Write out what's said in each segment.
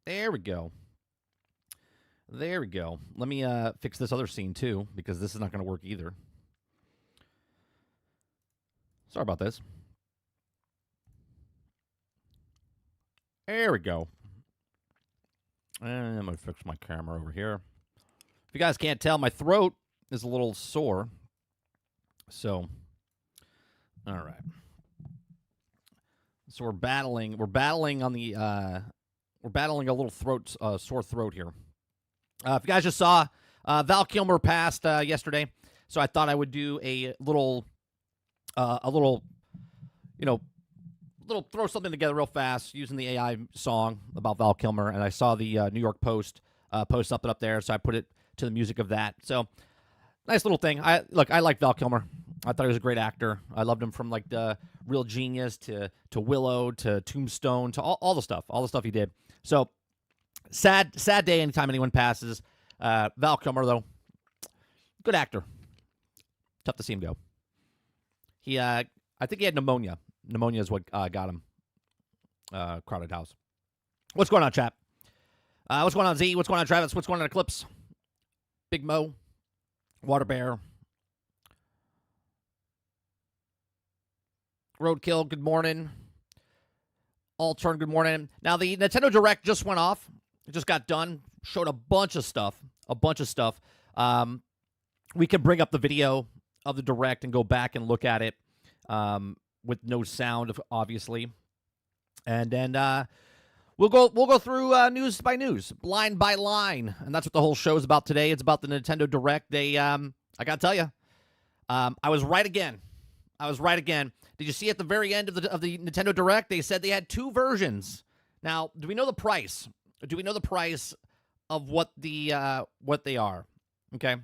There we go. There we go. Let me fix this other scene too, because this is not going to work either. Sorry about this. There we go. And I'm going to fix my camera over here. If you guys can't tell, my throat is a little sore. So, all right. So we're battling. We're battling on the. We're battling a little throat, sore throat here. If you guys just saw, Val Kilmer passed yesterday, so I thought I would do a little, throw something together real fast using the AI song about Val Kilmer, and I saw the New York Post post something up there, so I put it to the music of that. So nice little thing. I like Val Kilmer. I thought he was a great actor. I loved him from like the Real Genius to Willow to Tombstone to all the stuff he did. So sad day anytime anyone passes. Val Kilmer though, good actor. Tough to see him go. He I think he had pneumonia. Pneumonia is what got him. Crowded house. What's going on, chat? What's going on, Z? What's going on, Travis? What's going on, Eclipse? Big Mo, Water Bear, Roadkill, good morning. All turn, good morning. Now, the Nintendo Direct just went off. It just got done. Showed a bunch of stuff. We can bring up the video of the Direct and go back and look at it with no sound, obviously. And then we'll go through news by news, line by line. And that's what the whole show is about today. It's about the Nintendo Direct. They, I got to tell you, I was right again. Did you see at the very end of the Nintendo Direct, they said they had two versions. Now, do we know the price? Do we know the price of what they are? Okay.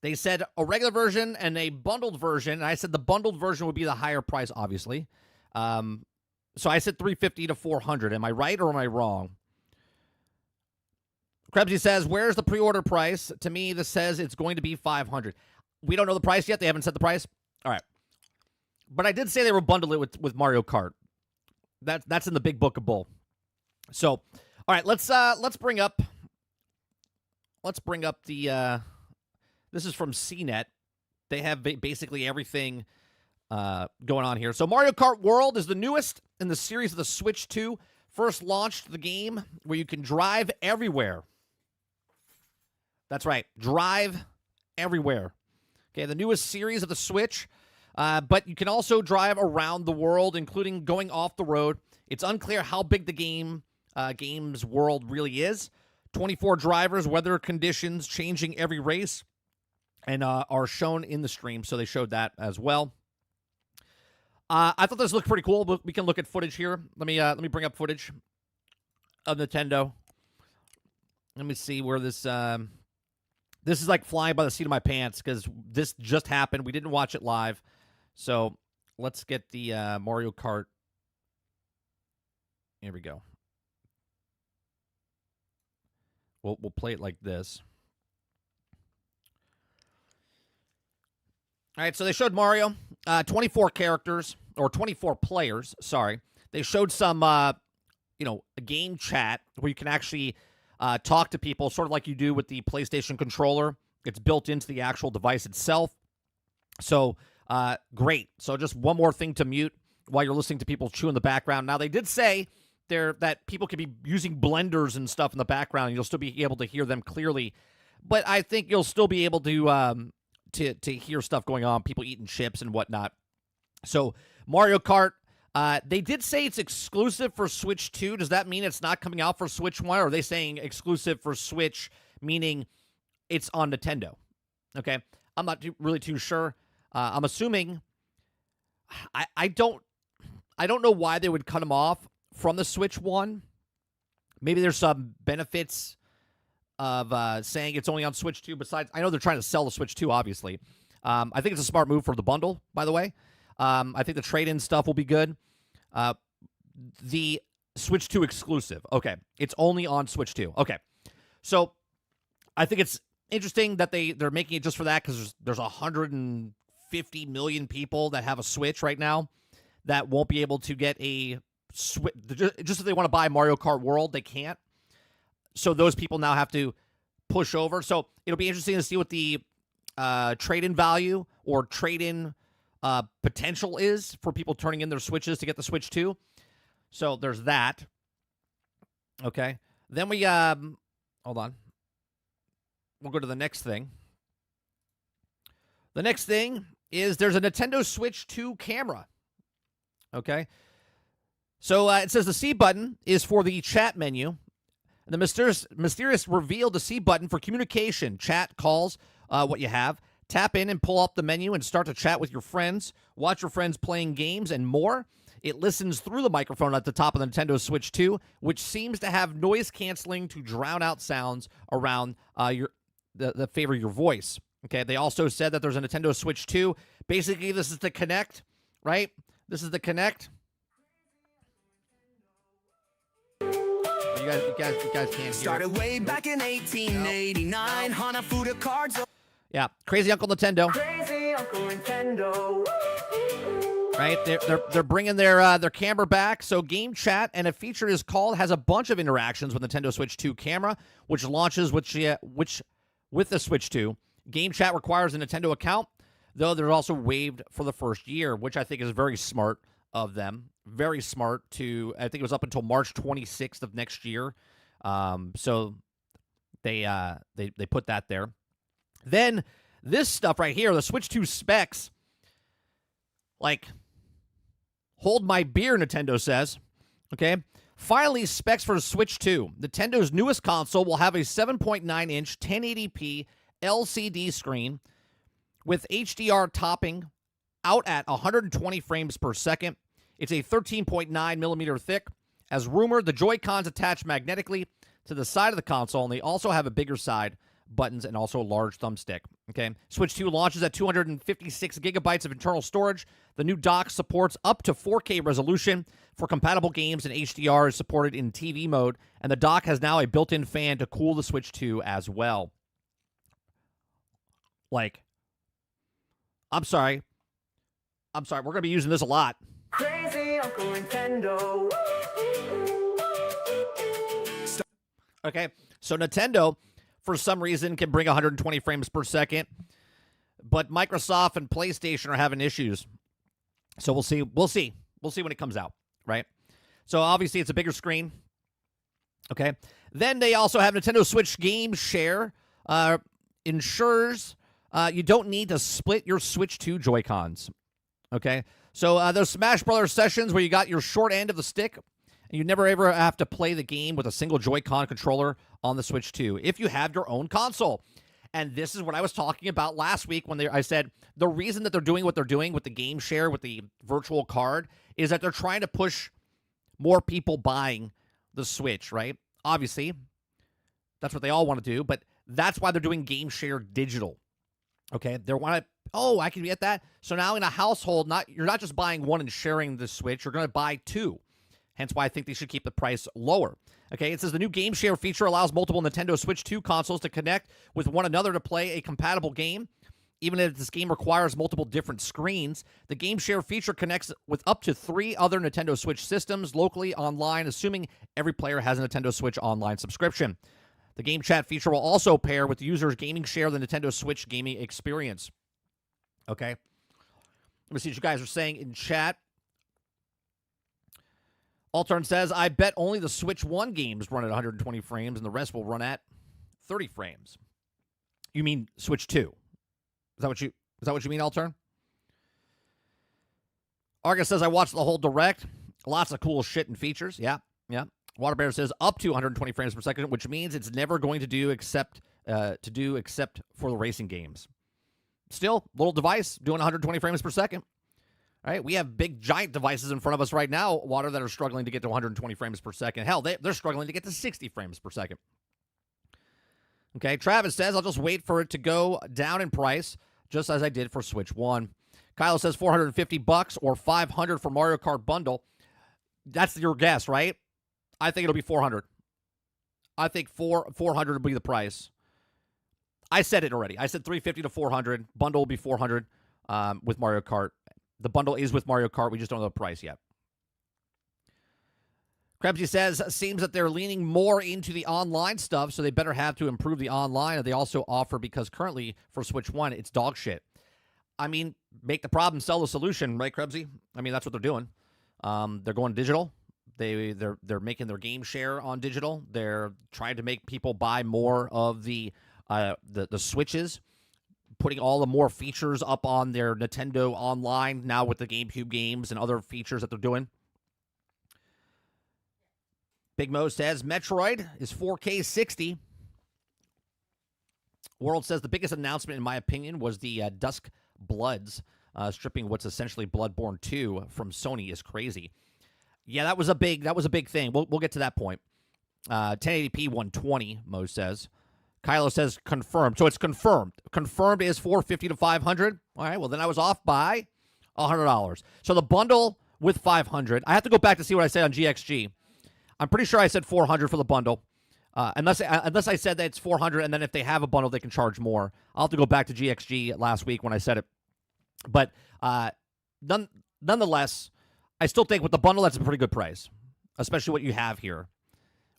They said a regular version and a bundled version. And I said the bundled version would be the higher price, obviously. So I said $350 to $400. Am I right or am I wrong? Krebsy says, where's the pre-order price? To me, this says it's going to be $500. We don't know the price yet. They haven't set the price. All right. But I did say they were bundling it with Mario Kart. That's in the big book of bull. So, all right, let's bring up the this is from CNET. They have basically everything going on here. So Mario Kart World is the newest in the series of the Switch 2. First launched the game where you can drive everywhere. That's right, drive everywhere. Okay, the newest series of the Switch. But you can also drive around the world, including going off the road. It's unclear how big the game's world really is. 24 drivers, weather conditions changing every race, and are shown in the stream. So they showed that as well. I thought this looked pretty cool. But we can look at footage here. Let me bring up footage of Nintendo. Let me see where this. This is like flying by the seat of my pants because this just happened. We didn't watch it live. So let's get the Mario Kart. Here we go. We'll play it like this. All right, so they showed Mario, 24 characters, or 24 players, sorry. They showed some, a game chat where you can actually talk to people, sort of like you do with the PlayStation controller. It's built into the actual device itself. So, great. So just one more thing to mute while you're listening to people chew in the background. Now, they did say that people could be using blenders and stuff in the background, and you'll still be able to hear them clearly. But I think you'll still be able to hear stuff going on, people eating chips and whatnot. So Mario Kart, they did say it's exclusive for Switch 2. Does that mean it's not coming out for Switch 1? Or are they saying exclusive for Switch, meaning it's on Nintendo? Okay, I'm not really too sure. I'm assuming. I don't know why they would cut them off from the Switch 1. Maybe there's some benefits of saying it's only on Switch 2. Besides, I know they're trying to sell the Switch 2, obviously. I think it's a smart move for the bundle, by the way. I think the trade-in stuff will be good. The Switch 2 exclusive. Okay. It's only on Switch 2. Okay. So I think it's interesting that they're making it just for that because there's 150 million people that have a Switch right now that won't be able to get a just if they want to buy Mario Kart World, they can't. So those people now have to push over. So it'll be interesting to see what the trade-in value or trade-in potential is for people turning in their Switches to get the Switch 2. So there's that. Okay. Then we, hold on. We'll go to the next thing. The next thing is there's a Nintendo Switch 2 camera. Okay. So it says the C button is for the chat menu. The mysterious revealed the C button for communication, chat, calls, what you have. Tap in and pull up the menu and start to chat with your friends, watch your friends playing games, and more. It listens through the microphone at the top of the Nintendo Switch 2, which seems to have noise canceling to drown out sounds around that favor your voice. Okay, they also said that there's a Nintendo Switch 2. Basically, this is the Kinect, right? This is the Kinect. You guys can't hear. Started way back in 1889. Hanafuda cards. Yeah, Crazy Uncle Nintendo. Crazy Uncle Nintendo. Right, they're bringing their camera back. So Game Chat and a feature is called has a bunch of interactions with Nintendo Switch 2 camera, which launches with the Switch 2. Game Chat requires a Nintendo account, though they're also waived for the first year, which I think is very smart of them. Very smart to, I think it was up until March 26th of next year. So they put that there. Then this stuff right here, the Switch 2 specs, like, hold my beer, Nintendo says. Okay. Finally, specs for Switch 2. Nintendo's newest console will have a 7.9-inch 1080p LCD screen with HDR topping out at 120 frames per second. It's a 13.9 millimeter thick. As rumored, the Joy-Cons attach magnetically to the side of the console, and they also have a bigger side buttons and also a large thumbstick. Okay, Switch 2 launches at 256 gigabytes of internal storage. The new dock supports up to 4K resolution for compatible games, and HDR is supported in TV mode. And the dock has now a built-in fan to cool the Switch 2 as well. Like, I'm sorry. We're going to be using this a lot. Crazy Uncle Nintendo. Okay, so Nintendo, for some reason, can bring 120 frames per second, but Microsoft and PlayStation are having issues. So we'll see. We'll see when it comes out, right? So obviously it's a bigger screen. Okay. Then they also have Nintendo Switch Game Share. Ensures you don't need to split your Switch 2 Joy-Cons. Okay. So there's Smash Brothers sessions where you got your short end of the stick, and you never ever have to play the game with a single Joy-Con controller on the Switch 2 if you have your own console. And this is what I was talking about last week when I said the reason that they're doing what they're doing with the game share, with the virtual card, is that they're trying to push more people buying the Switch, right? Obviously, that's what they all want to do, but that's why they're doing game share digital. Okay, they want to, I can get that. So now in a household, you're not just buying one and sharing the Switch, you're going to buy two. Hence why I think they should keep the price lower. Okay, it says the new game share feature allows multiple Nintendo Switch 2 consoles to connect with one another to play a compatible game. Even if this game requires multiple different screens, the game share feature connects with up to 3 other Nintendo Switch systems locally online, assuming every player has a Nintendo Switch online subscription. The game chat feature will also pair with users' gaming share the Nintendo Switch gaming experience. Okay, let me see what you guys are saying in chat. Altern says, I bet only the Switch 1 games run at 120 frames and the rest will run at 30 frames. You mean Switch 2? Is that what you mean, Altern? Argus says, I watched the whole Direct. Lots of cool shit and features. Yeah. Waterbear says up to 120 frames per second, which means it's never going to do except for the racing games. Still, little device doing 120 frames per second. All right, we have big, giant devices in front of us right now, Water, that are struggling to get to 120 frames per second. Hell, they're struggling to get to 60 frames per second. Okay, Travis says, I'll just wait for it to go down in price, just as I did for Switch 1. Kyle says $450 or $500 for Mario Kart bundle. That's your guess, right? I think it'll be $400. I think $400 will be the price. I said it already. I said $350 to $400. Bundle will be $400 with Mario Kart. The bundle is with Mario Kart. We just don't know the price yet. Krebsy says, seems that they're leaning more into the online stuff, so they better have to improve the online. And they also offer, because currently for Switch 1, it's dog shit. I mean, make the problem, sell the solution, right, Krebsy? I mean, that's what they're doing. They're going digital. They're making their game share on digital. They're trying to make people buy more of the Switches, putting all the more features up on their Nintendo Online now with the GameCube games and other features that they're doing. Big Mo says Metroid is 4K 60. World says the biggest announcement, in my opinion, was the Dusk Bloods stripping what's essentially Bloodborne 2 from Sony is crazy. Yeah, that was a big thing. We'll get to that point. 1080p 120, Mo says. Kylo says confirmed. So it's confirmed. Confirmed is 450 to 500. All right, well, then I was off by $100. So the bundle with 500. I have to go back to see what I said on GXG. I'm pretty sure I said 400 for the bundle. Unless I said that it's 400, and then if they have a bundle, they can charge more. I'll have to go back to GXG last week when I said it. But nonetheless, I still think with the bundle, that's a pretty good price, especially what you have here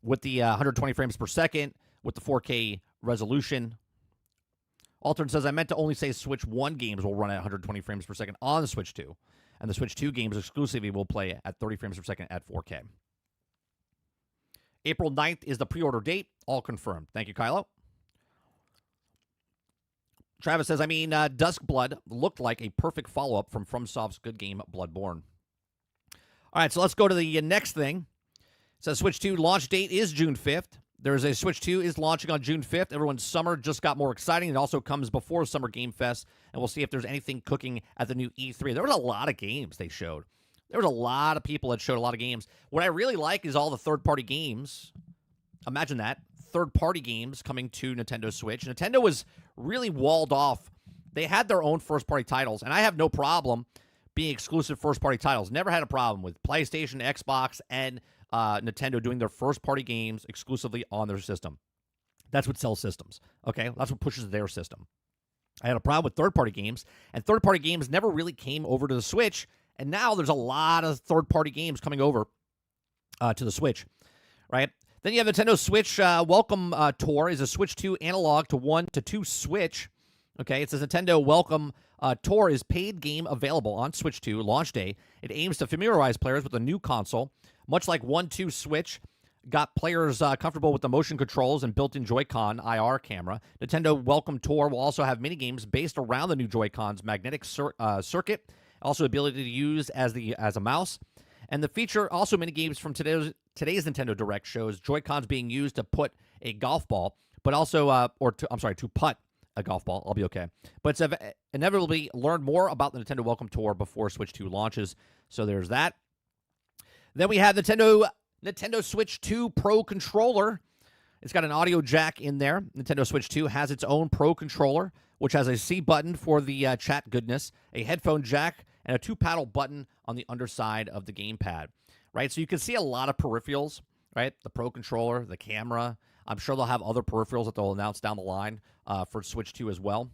with the 120 frames per second, with the 4K resolution. Altern says, I meant to only say Switch 1 games will run at 120 frames per second on the Switch 2, and the Switch 2 games exclusively will play at 30 frames per second at 4K. April 9th is the pre-order date. All confirmed. Thank you, Kylo. Travis says, Duskblood looked like a perfect follow-up from FromSoft's good game, Bloodborne. All right, so let's go to the next thing. It says Switch 2 launch date is June 5th. There's a Switch 2 is launching on June 5th. Everyone's summer just got more exciting. It also comes before Summer Game Fest, and we'll see if there's anything cooking at the new E3. There was a lot of games they showed. There was a lot of people that showed a lot of games. What I really like is all the third-party games. Imagine that. Third-party games coming to Nintendo Switch. Nintendo was really walled off. They had their own first-party titles, and I have no problem being exclusive first-party titles. Never had a problem with PlayStation, Xbox, and Nintendo doing their first-party games exclusively on their system. That's what sells systems, okay? That's what pushes their system. I had a problem with third-party games, and third-party games never really came over to the Switch, and now there's a lot of third-party games coming over to the Switch, right? Then you have Nintendo Switch Welcome Tour is a Switch 2 analog to 1 to 2 Switch. Okay, it says Nintendo Welcome Tour is paid game available on Switch 2 launch day. It aims to familiarize players with a new console. Much like 1-2 Switch got players comfortable with the motion controls and built-in Joy-Con IR camera. Nintendo Welcome Tour will also have mini-games based around the new Joy-Con's magnetic circuit, also ability to use as a mouse. And the feature also mini-games from today's Nintendo Direct shows Joy-Cons being used to put a golf ball, but also, to putt a golf ball. I'll be okay. But it's inevitably learn more about the Nintendo Welcome Tour before Switch 2 launches. So there's that. Then we have Nintendo Switch 2 Pro Controller. It's got an audio jack in there. Nintendo Switch 2 has its own Pro Controller, which has a C button for the chat goodness, a headphone jack, and a 2-paddle button on the underside of the gamepad, right? So you can see a lot of peripherals, right? The Pro Controller, the camera. I'm sure they'll have other peripherals that they'll announce down the line for Switch 2 as well.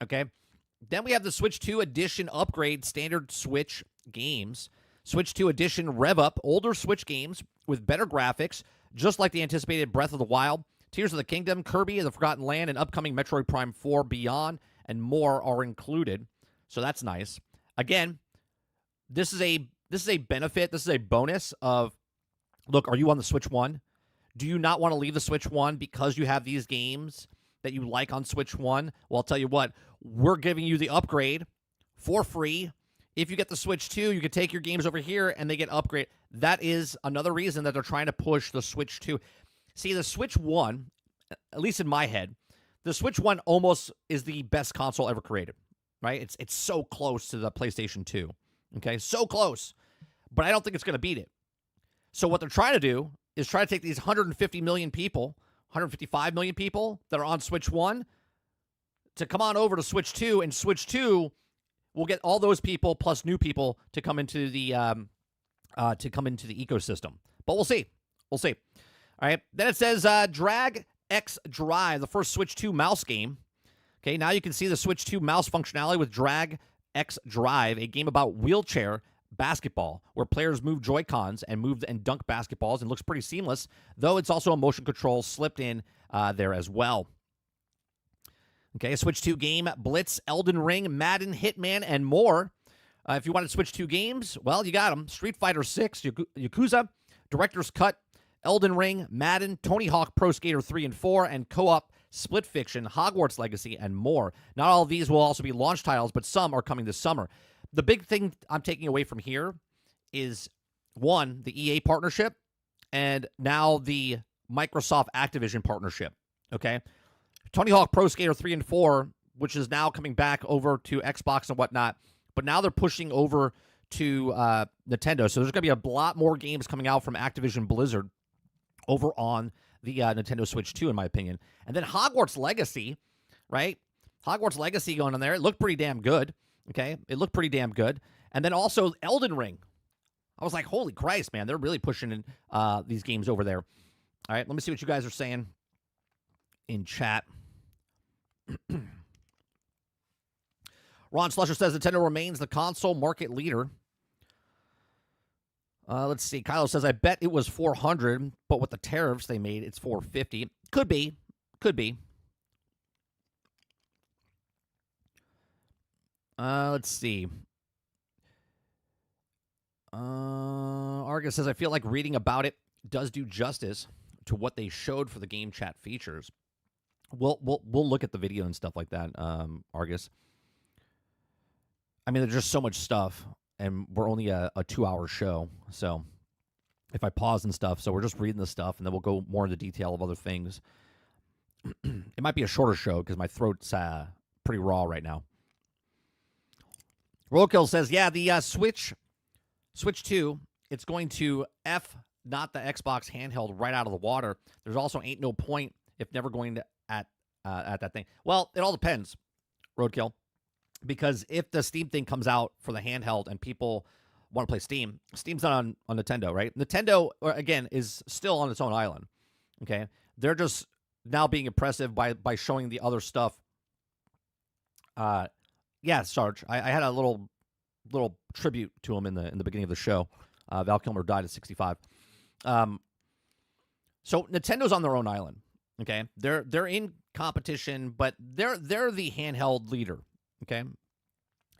Okay. Then we have the Switch 2 Edition upgrade standard Switch games. Switch 2 Edition Rev Up, older Switch games with better graphics, just like the anticipated Breath of the Wild, Tears of the Kingdom, Kirby and the Forgotten Land, and upcoming Metroid Prime 4 Beyond, and more are included. So that's nice. Again, this is a benefit. This is a bonus of, look, are you on the Switch 1? Do you not want to leave the Switch 1 because you have these games that you like on Switch 1? Well, I'll tell you what, we're giving you the upgrade for free. If you get the Switch 2, you can take your games over here and they get upgrade. That is another reason that they're trying to push the Switch 2. See, the Switch 1, at least in my head, the Switch 1 almost is the best console ever created, right? It's so close to the PlayStation 2, okay? So close, but I don't think it's going to beat it. So what they're trying to do is try to take these 150 million people, 155 million people that are on Switch 1 to come on over to Switch 2, and Switch 2 will get all those people plus new people to come into the ecosystem. But we'll see. We'll see. All right. Then it says Drag X Drive, the first Switch 2 mouse game. Okay, now you can see the Switch 2 mouse functionality with Drag X Drive, a game about wheelchair basketball, where players move Joy-Cons and move and dunk basketballs, and looks pretty seamless, though it's also a motion control slipped in there as well. Okay, Switch 2 game, Blitz, Elden Ring, Madden, Hitman, and more. If you want to switch 2 games, well, you got them. Street Fighter 6, Yakuza, Director's Cut, Elden Ring, Madden, Tony Hawk Pro Skater 3 and 4, and co-op Split Fiction, Hogwarts Legacy, and more. Not all of these will also be launch titles, but some are coming this summer. The big thing I'm taking away from here is, one, the EA partnership, and now the Microsoft Activision partnership, okay? Tony Hawk Pro Skater 3 and 4, which is now coming back over to Xbox and whatnot, but now they're pushing over to Nintendo. So there's going to be a lot more games coming out from Activision Blizzard over on the Nintendo Switch 2, in my opinion. And then Hogwarts Legacy, right? Hogwarts Legacy going on there. It looked pretty damn good, okay? It looked pretty damn good. And then also Elden Ring. I was like, holy Christ, man. They're really pushing in, these games over there. All right, let me see what you guys are saying in chat. Ron Slusher says Nintendo remains the console market leader. Let's see. Kylo says, I bet it was 400, but with the tariffs they made, it's 450. Could be. Could be. Let's see. Argus says, I feel like reading about it does do justice to what they showed for the game chat features. We'll look at the video and stuff like that, Argus. I mean, there's just so much stuff, and we're only a 2-hour show. So if I pause and stuff, so we're just reading the stuff, and then we'll go more into detail of other things. It might be a shorter show because my throat's pretty raw right now. Roadkill says, yeah, the Switch 2, it's going to not the Xbox handheld right out of the water. There's also ain't no point if never going to at that thing. Well, it all depends, Roadkill. Because if the Steam thing comes out for the handheld and people want to play Steam, Steam's not on Nintendo, right? Nintendo, again, is still on its own island, okay? They're just now being impressive by showing the other stuff. Yeah, Sarge, I had a little tribute to him in the beginning of the show. Val Kilmer died at 65. So Nintendo's on their own island, okay? They're in competition, but they're the handheld leader. Okay.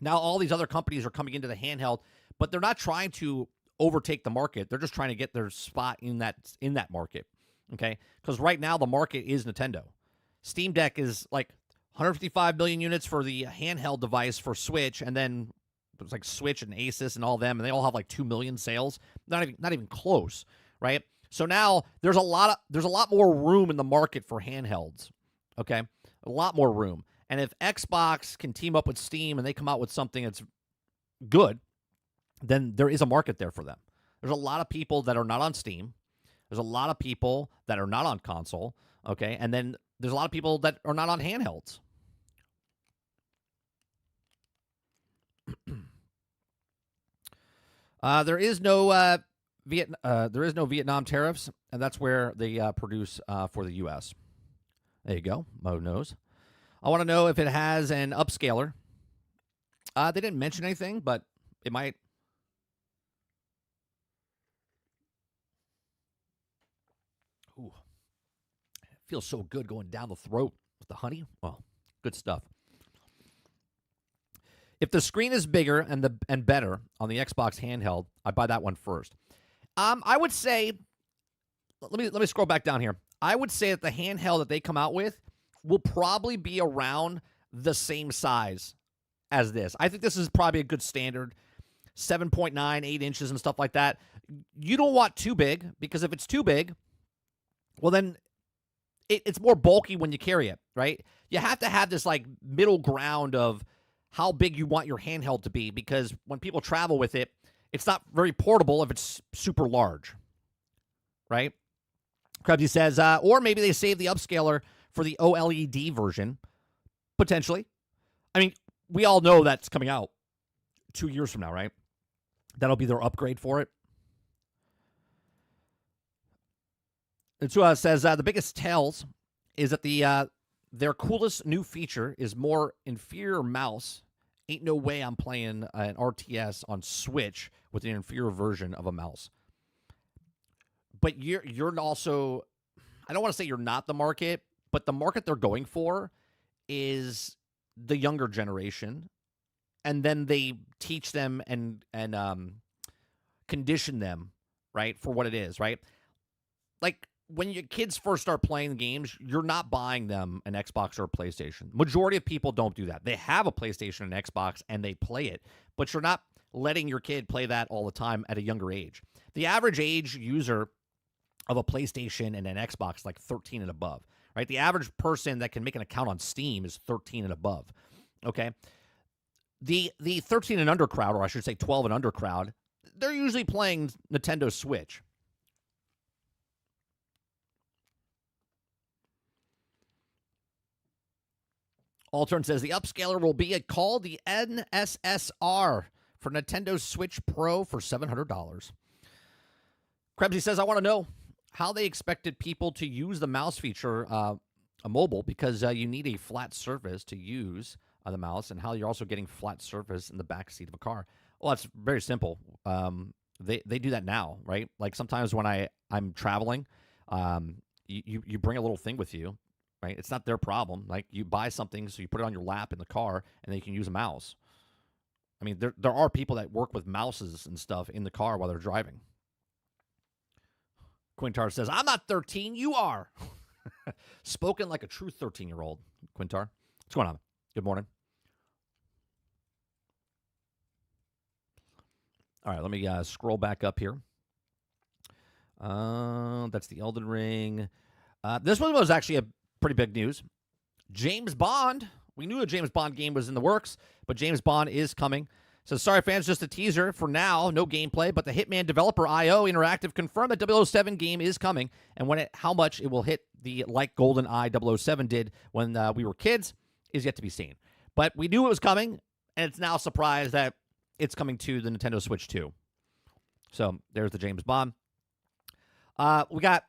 Now all these other companies are coming into the handheld, but they're not trying to overtake the market. They're just trying to get their spot in that market. Okay. Because right now the market is Nintendo. Steam Deck is like 155 million units for the handheld device for Switch, and then it's like Switch and Asus and all them, and they all have like 2 million sales. Not even close, right? So now there's a lot more room in the market for handhelds. Okay. A lot more room. And if Xbox can team up with Steam and they come out with something that's good, then there is a market there for them. There's a lot of people that are not on Steam. There's a lot of people that are not on console, okay? And then there's a lot of people that are not on handhelds. There is no Vietnam tariffs, and that's where they produce for the U.S. There you go. Mo knows. I want to know if it has an upscaler. They didn't mention anything, but it might. Ooh. It feels so good going down the throat with the honey. Oh, good stuff. If the screen is bigger and better on the Xbox handheld, I'd buy that one first. I would say, let me scroll back down here. I would say that the handheld that they come out with will probably be around the same size as this. I think this is probably a good standard, 7.9, 8 inches and stuff like that. You don't want too big, because if it's too big, well, then it's more bulky when you carry it, right? You have to have this like middle ground of how big you want your handheld to be, because when people travel with it, it's not very portable if it's super large, right? Krebsy says, or maybe they save the upscaler for the OLED version, potentially. I mean, we all know that's coming out 2 years from now, right? That'll be their upgrade for it. It says the biggest tells is that their coolest new feature is more inferior mouse Ain't no way I'm playing an RTS on Switch with an inferior version of a mouse. But you're also, I don't want to say you're not the market, but the market they're going for is the younger generation, and then they teach them and condition them, right, for what it is, right? Like when your kids first start playing games, you're not buying them an Xbox or a PlayStation. Majority of people don't do that. They have a PlayStation and Xbox and they play it, but you're not letting your kid play that all the time at a younger age. The average age user of a PlayStation and an Xbox is like 13 and above, right? The average person that can make an account on Steam is 13 and above, okay? The 13 and under crowd, or I should say 12 and under crowd, they're usually playing Nintendo Switch. Altern says the upscaler will be called the NSSR for Nintendo Switch Pro for $700. Krebsy says, I want to know how they expected people to use the mouse feature a mobile, because you need a flat surface to use the mouse, and how you're also getting flat surface in the back seat of a car. Well, it's very simple. They do that now, right? Like sometimes when I'm traveling, you bring a little thing with you, right? It's not their problem. Like you buy something, so you put it on your lap in the car, and then you can use a mouse. I mean, there are people that work with mouses and stuff in the car while they're driving. Quintar says, I'm not 13, you are. Spoken like a true 13-year-old, Quintar. What's going on? Good morning. All right, let me scroll back up here. That's the Elden Ring. This one was actually a pretty big news. James Bond. We knew a James Bond game was in the works, but James Bond is coming. So sorry, fans, just a teaser. For now, no gameplay, but the Hitman developer IO Interactive confirmed that 007 game is coming, and how much it will hit the like GoldenEye 007 did when we were kids is yet to be seen. But we knew it was coming, and it's now a surprise that it's coming to the Nintendo Switch 2. So there's the James Bond. We got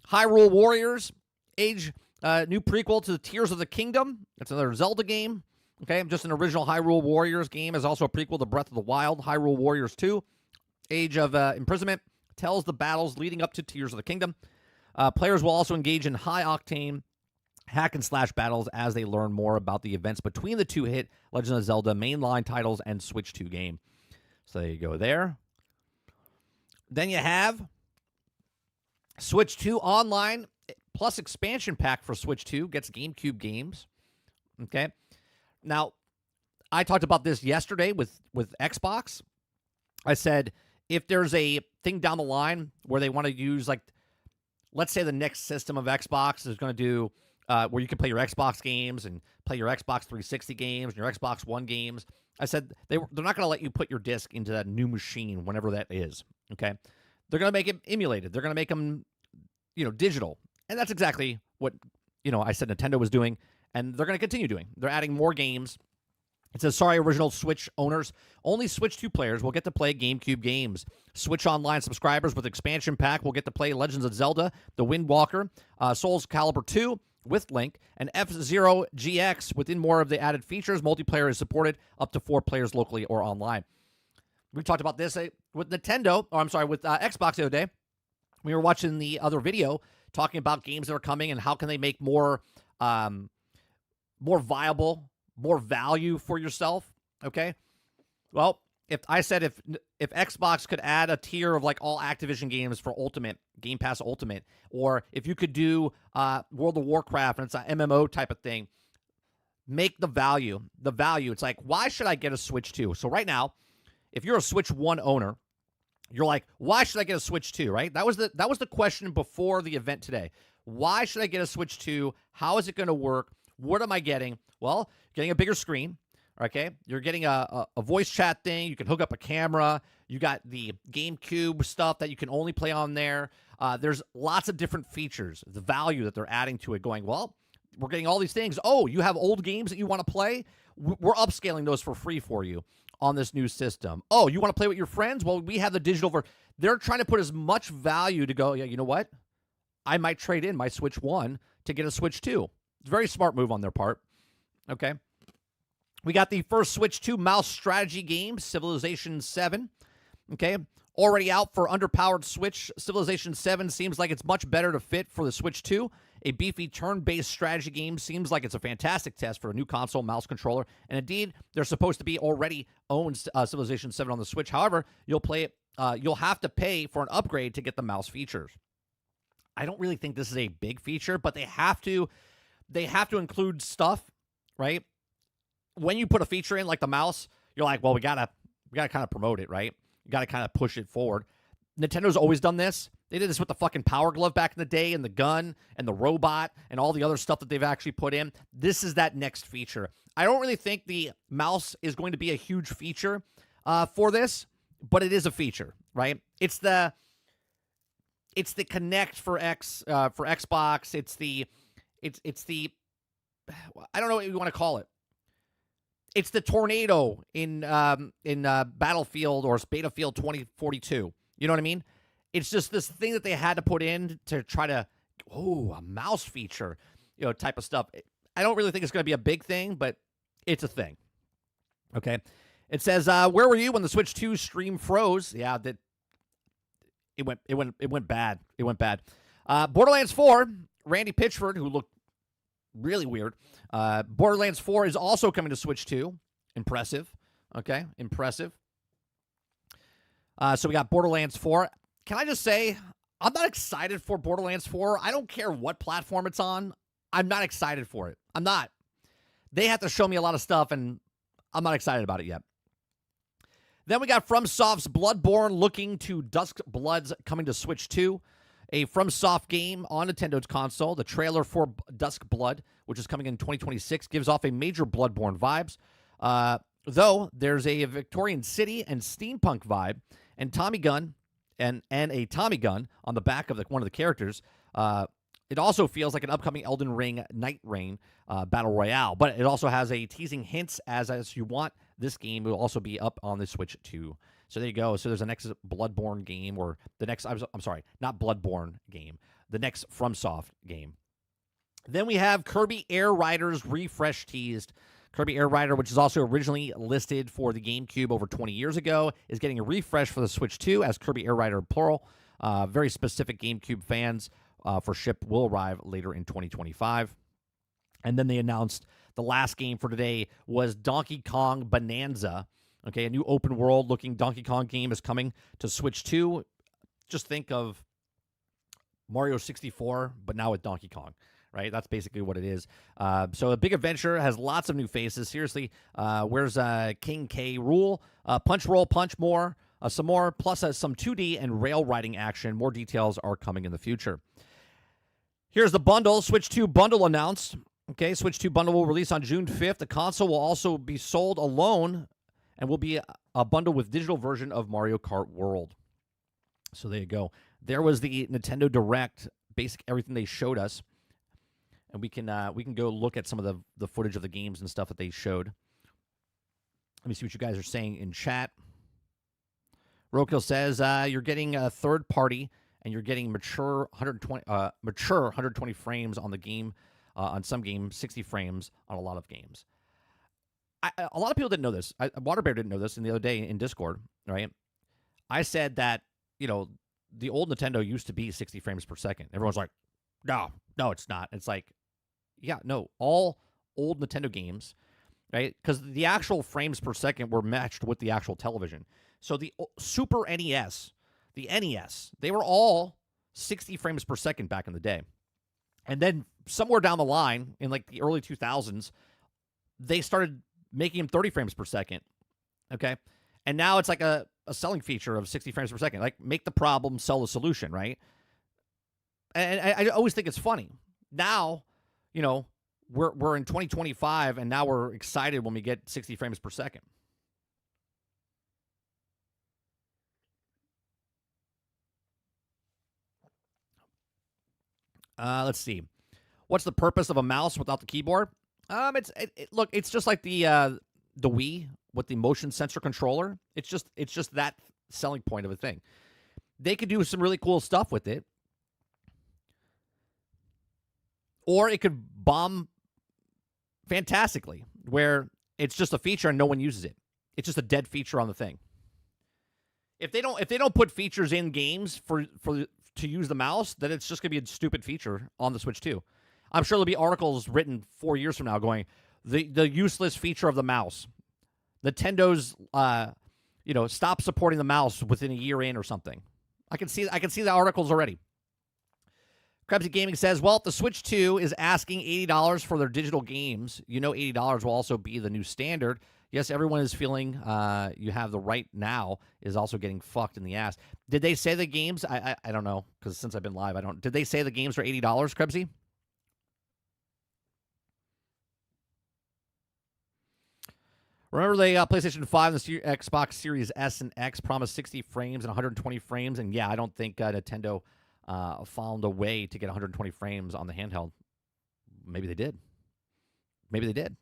Hyrule Warriors, new prequel to the Tears of the Kingdom. That's another Zelda game. Okay, just an original Hyrule Warriors game is also a prequel to Breath of the Wild. Hyrule Warriors 2, Age of Imprisonment, tells the battles leading up to Tears of the Kingdom. Players will also engage in high-octane hack-and-slash battles as they learn more about the events between the two hit Legend of Zelda mainline titles and Switch 2 game. So there you go there. Then you have Switch 2 Online plus expansion pack for Switch 2. Gets GameCube games. Okay. Now, I talked about this yesterday with Xbox. I said, if there's a thing down the line where they want to use, like, let's say the next system of Xbox is going to do where you can play your Xbox games and play your Xbox 360 games and your Xbox One games. I said they're not going to let you put your disc into that new machine whenever that is, okay? They're going to make it emulated. They're going to make them, digital. And that's exactly what, I said Nintendo was doing. And they're going to continue doing. They're adding more games. It says, sorry, original Switch owners. Only Switch 2 players will get to play GameCube games. Switch Online subscribers with expansion pack will get to play Legends of Zelda, The Wind Walker, Souls Calibur 2 with Link, and F-Zero GX within more of the added features. Multiplayer is supported up to 4 players locally or online. We talked about this with Nintendo, with Xbox the other day. We were watching the other video talking about games that are coming and how can they make more viable, more value for yourself, okay? Well, if Xbox could add a tier of like all Activision games for Ultimate, Game Pass Ultimate, or if you could do World of Warcraft and it's an MMO type of thing, make the value. It's like, why should I get a Switch 2? So right now, if you're a Switch 1 owner, you're like, why should I get a Switch 2, right? That was the question before the event today. Why should I get a Switch 2? How is it going to work? What am I getting? Well, getting a bigger screen, okay? You're getting a voice chat thing. You can hook up a camera. You got the GameCube stuff that you can only play on there. There's lots of different features, the value that they're adding to it, going, well, we're getting all these things. Oh, you have old games that you want to play? We're upscaling those for free for you on this new system. Oh, you want to play with your friends? Well, we have the digital version. They're trying to put as much value to go, yeah, you know what? I might trade in my Switch 1 to get a Switch 2. It's a very smart move on their part. Okay. We got the first Switch 2 mouse strategy game, Civilization 7. Okay. Already out for underpowered Switch, Civilization 7 seems like it's much better to fit for the Switch 2. A beefy turn-based strategy game seems like it's a fantastic test for a new console mouse controller. And indeed, they're supposed to be already owned Civilization 7 on the Switch. However, you'll play it. You'll have to pay for an upgrade to get the mouse features. I don't really think this is a big feature, but they have to include stuff, right? When you put a feature in like the mouse, you're like, well, we gotta kind of promote it, right? You gotta kind of push it forward. Nintendo's always done this. They did this with the fucking Power Glove back in the day, and the gun, and the robot, and all the other stuff that they've actually put in. This is that next feature. I don't really think the mouse is going to be a huge feature for this, but it is a feature, right? It's the Connect for Xbox. It's the I don't know what you want to call it. It's the tornado in Battlefield or Battlefield 2042. You know what I mean? It's just this thing that they had to put in to try to, a mouse feature, type of stuff. I don't really think it's going to be a big thing, but it's a thing. Okay. It says, where were you when the Switch 2 stream froze? Yeah, it went bad. It went bad. Borderlands 4, Randy Pitchford, who looked really weird. Borderlands 4 is also coming to Switch 2. Impressive. Okay, impressive. So we got Borderlands 4. Can I just say, I'm not excited for Borderlands 4. I don't care what platform it's on. I'm not excited for it. I'm not. They have to show me a lot of stuff, and I'm not excited about it yet. Then we got FromSoft's Bloodborne looking to Dusk Bloods coming to Switch 2. A FromSoft game on Nintendo's console. The trailer for Dusk Blood, which is coming in 2026, gives off a major Bloodborne vibes. Though there's a Victorian city and steampunk vibe, and Tommy gun and a Tommy gun on the back of one of the characters. It also feels like an upcoming Elden Ring Night Rain battle royale, but it also has a teasing hints as you want. This game will also be up on the Switch 2. So there you go. So there's the next Bloodborne game, or the next, I'm sorry, not Bloodborne game, the next FromSoft game. Then we have Kirby Air Riders refresh teased. Kirby Air Rider, which is also originally listed for the GameCube over 20 years ago, is getting a refresh for the Switch 2 as Kirby Air Rider plural. Very specific GameCube fans for ship will arrive later in 2025. And then they announced the last game for today was Donkey Kong Bonanza. Okay, a new open world looking Donkey Kong game is coming to Switch 2. Just think of Mario 64, but now with Donkey Kong, right? That's basically what it is. So a big adventure has lots of new faces. Seriously, where's King K. Rool? Punch Roll Punch more, some more, plus some 2D and rail riding action. More details are coming in the future. Here's the bundle. Switch 2 bundle announced. Okay, Switch 2 bundle will release on June 5th. The console will also be sold alone and will be a bundle with digital version of Mario Kart World. So there you go. There was the Nintendo Direct, basic everything they showed us. And we can go look at some of the footage of the games and stuff that they showed. Let me see what you guys are saying in chat. Rokill says you're getting a third party and you're getting mature 120 frames on the game, on some games, 60 frames on a lot of games. A lot of people didn't know this. Waterbear didn't know this. And the other day in Discord, right? I said that the old Nintendo used to be 60 frames per second. Everyone's like, no, it's not. It's like, yeah, no, all old Nintendo games, right? Because the actual frames per second were matched with the actual television. So the Super NES, the NES, they were all 60 frames per second back in the day. And then somewhere down the line, in like the early 2000s, they started making them 30 frames per second, okay? And now it's like a selling feature of 60 frames per second. Like, make the problem, sell the solution, right? And I always think it's funny. Now, we're in 2025, and now we're excited when we get 60 frames per second. Let's see. What's the purpose of a mouse without the keyboard? Look, it's just like the Wii with the motion sensor controller. It's just that selling point of a thing. They could do some really cool stuff with it. Or it could bomb fantastically, where It's just a feature and no one uses it. It's just a dead feature on the thing. If they don't put features in games for to use the mouse, then it's just gonna be a stupid feature on the Switch 2. I'm sure there'll be articles written 4 years from now going the useless feature of the mouse. Nintendo's stop supporting the mouse within a year in or something. I can see the articles already. Krebsy Gaming says, well, if the Switch 2 is asking $80 for their digital games, $80 will also be the new standard. Yes, everyone is feeling you have the right now is also getting fucked in the ass. Did they say the games? I don't know, because since I've been live, I don't. Did they say the games are $80, Krebsy? Remember the PlayStation 5 and the Xbox Series S and X promised 60 frames and 120 frames? And yeah, I don't think Nintendo found a way to get 120 frames on the handheld. Maybe they did. Maybe they did.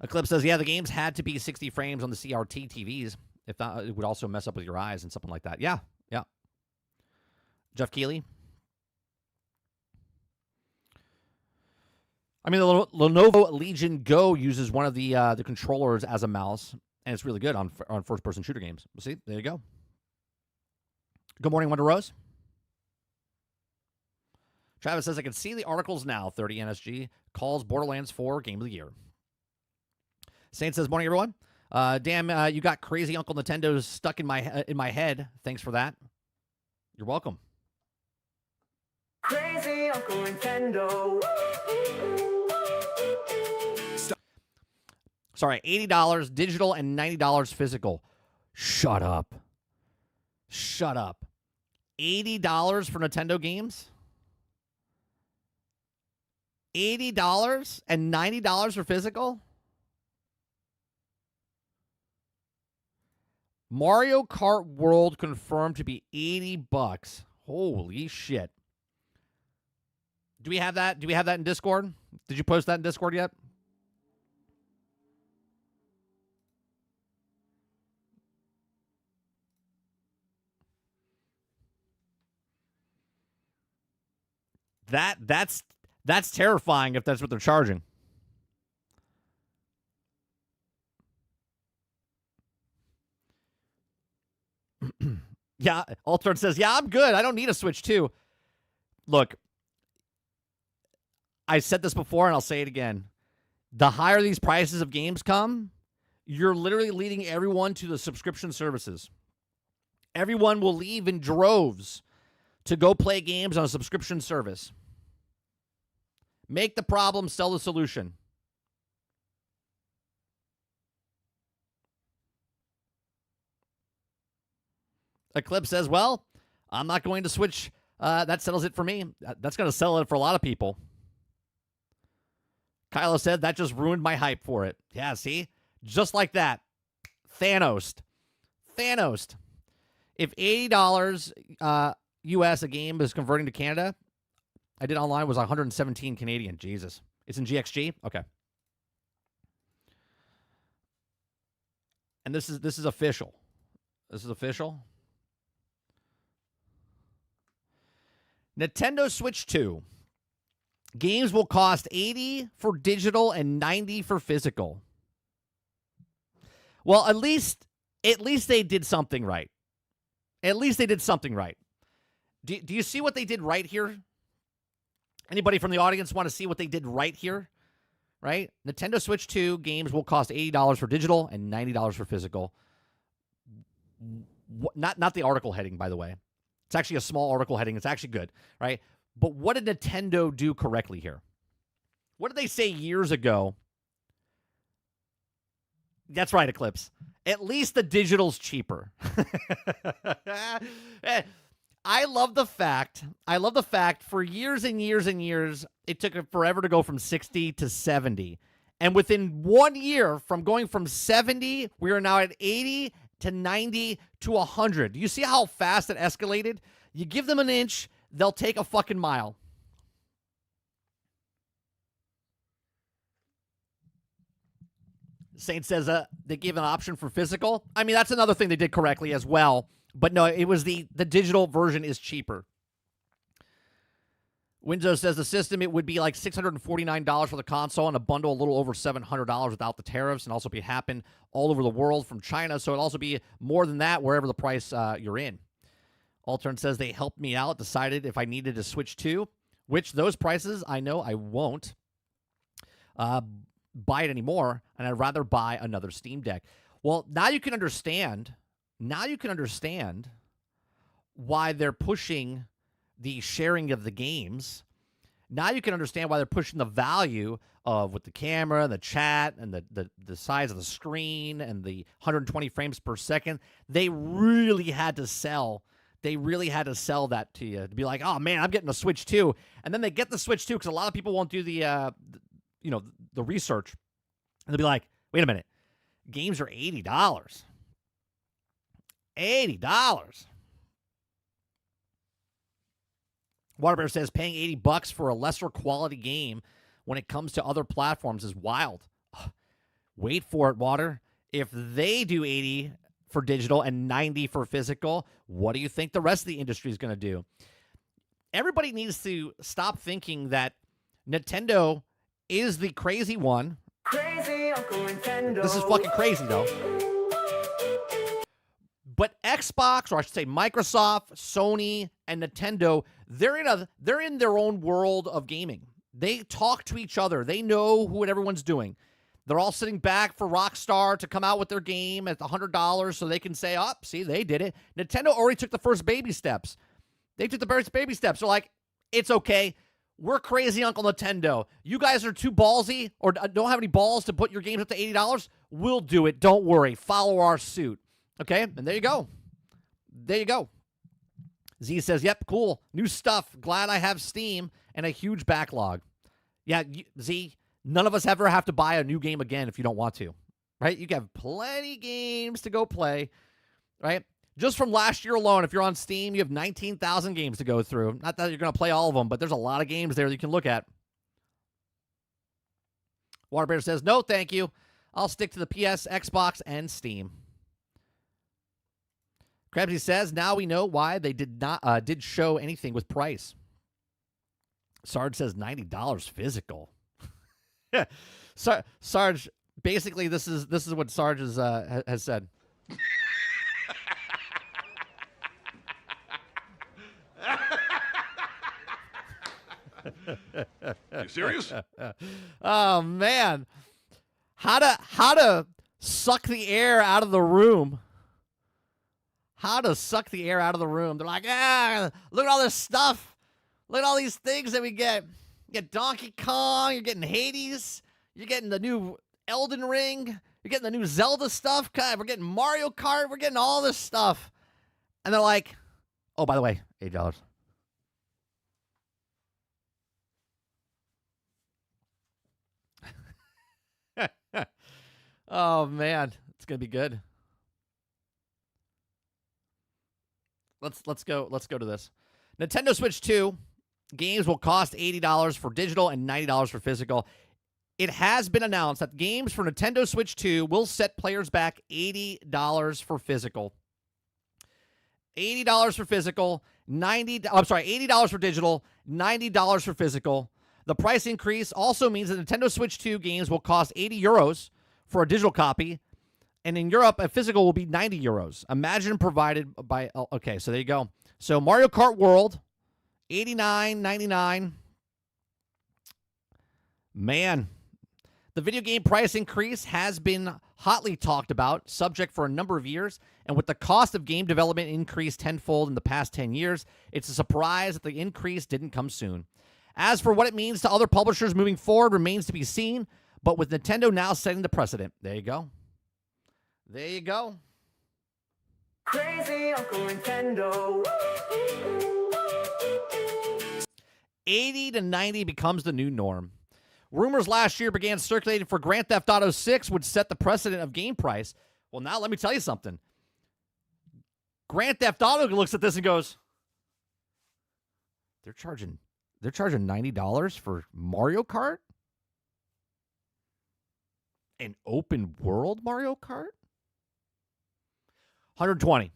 Eclipse says, yeah, the games had to be 60 frames on the CRT TVs. If not, it would also mess up with your eyes and something like that. Yeah, yeah. Jeff Keighley. I mean, the Lenovo Legion Go uses one of the controllers as a mouse, and it's really good on first-person shooter games. See, there you go. Good morning, Wonder Rose. Travis says, I can see the articles now. 30 NSG calls Borderlands 4 Game of the Year. Saint says, morning, everyone. Damn, you got crazy Uncle Nintendo stuck in my head. Thanks for that. You're welcome. Crazy Uncle Nintendo. Sorry, $80 digital and $90 physical. Shut up. Shut up. $80 for Nintendo games? $80 and $90 for physical? Mario Kart World confirmed to be $80. Holy shit. Do we have that? Do we have that in Discord? Did you post that in Discord yet? That's terrifying if that's what they're charging. Yeah, Altered says, yeah, I'm good. I don't need a Switch 2. Look, I said this before and I'll say it again. The higher these prices of games come, you're literally leading everyone to the subscription services. Everyone will leave in droves to go play games on a subscription service. Make the problem, sell the solution. Eclipse says, well, I'm not going to switch. That settles it for me. That's going to settle it for a lot of people. Kylo said, that just ruined my hype for it. Yeah, see? Just like that. Thanos. If $80 US a game is converting to Canada, I did online, was 117 Canadian. Jesus. It's in GXG? Okay. And this is official. This is official. Nintendo Switch 2. Games will cost $80 for digital and $90 for physical. Well, at least they did something right. At least they did something right. Do you see what they did right here? Anybody from the audience want to see what they did right here? Right? Nintendo Switch 2 games will cost $80 for digital and $90 for physical. Not the article heading, by the way. It's actually a small article heading. It's actually good, right? But what did Nintendo do correctly here? What did they say years ago? That's right, Eclipse. At least the digital's cheaper. I love the fact for years and years and years, it took it forever to go from 60 to 70. And within 1 year, from going from 70, we are now at 80 to 90 to 100. Do you see how fast it escalated? You give them an inch, they'll take a fucking mile. Saint says they gave an option for physical. I mean, that's another thing they did correctly as well. But no, it was the digital version is cheaper. Windows says the system, it would be like $649 for the console and a bundle a little over $700 without the tariffs, and also be happen all over the world from China. So it'll also be more than that wherever the price you're in. Altern says they helped me out, decided if I needed to switch to, which those prices I know I won't buy it anymore, and I'd rather buy another Steam Deck. Well, now you can understand. Now you can understand why they're pushing the sharing of the games. Now you can understand why they're pushing the value of with the camera and the chat and the size of the screen and the 120 frames per second. They really had to sell. They really had to sell that to you to be like, oh man, I'm getting a Switch 2, and then they get the Switch 2 because a lot of people won't do the research, and they'll be like, wait a minute, games are $80. $80. Waterbear says paying $80 for a lesser quality game when it comes to other platforms is wild. Wait for it, Water. If they do 80 for digital and 90 for physical, what do you think the rest of the industry is going to do? Everybody needs to stop thinking that Nintendo is the crazy one. Crazy Uncle Nintendo. This is fucking crazy, though. But Xbox, or I should say Microsoft, Sony, and Nintendo, they're in their own world of gaming. They talk to each other. They know what everyone's doing. They're all sitting back for Rockstar to come out with their game at $100 so they can say, oh, see, they did it. Nintendo already took the first baby steps. They took the first baby steps. They're like, it's okay. We're crazy Uncle Nintendo. You guys are too ballsy or don't have any balls to put your games up to $80. We'll do it. Don't worry. Follow our suit. Okay, and there you go. There you go. Z says, yep, cool. New stuff. Glad I have Steam and a huge backlog. Yeah, Z, none of us ever have to buy a new game again if you don't want to, right? You have plenty games to go play, right? Just from last year alone, if you're on Steam, you have 19,000 games to go through. Not that you're going to play all of them, but there's a lot of games there that you can look at. Waterbear says, no, thank you. I'll stick to the PS, Xbox, and Steam. Krabsy says, now we know why they did show anything with price. Sarge says $90 physical. Sarge, basically, this is what Sarge has said. You serious? Oh man, how to suck the air out of the room? How to suck the air out of the room? They're like, look at all this stuff. Look at all these things that we get. You get Donkey Kong. You're getting Hades. You're getting the new Elden Ring. You're getting the new Zelda stuff. We're getting Mario Kart. We're getting all this stuff. And they're like, oh, by the way, $8. Oh, man. It's going to be good. Let's go to this. Nintendo Switch 2 games will cost $80 for digital and $90 for physical. It has been announced that games for Nintendo Switch 2 will set players back $80 for physical. $80 for physical, $80 for digital, $90 for physical. The price increase also means that Nintendo Switch 2 games will cost €80 for a digital copy. And in Europe, a physical will be €90. Imagine provided by... Okay, so there you go. So Mario Kart World, $89.99. Man, the video game price increase has been hotly talked about, subject for a number of years. And with the cost of game development increased tenfold in the past 10 years, it's a surprise that the increase didn't come soon. As for what it means to other publishers moving forward remains to be seen, but with Nintendo now setting the precedent. There you go. There you go. Crazy Uncle Nintendo. 80 to 90 becomes the new norm. Rumors last year began circulating for Grand Theft Auto 6 would set the precedent of game price. Well, now let me tell you something. Grand Theft Auto looks at this and goes, they're charging $90 for Mario Kart? An open world Mario Kart? 120.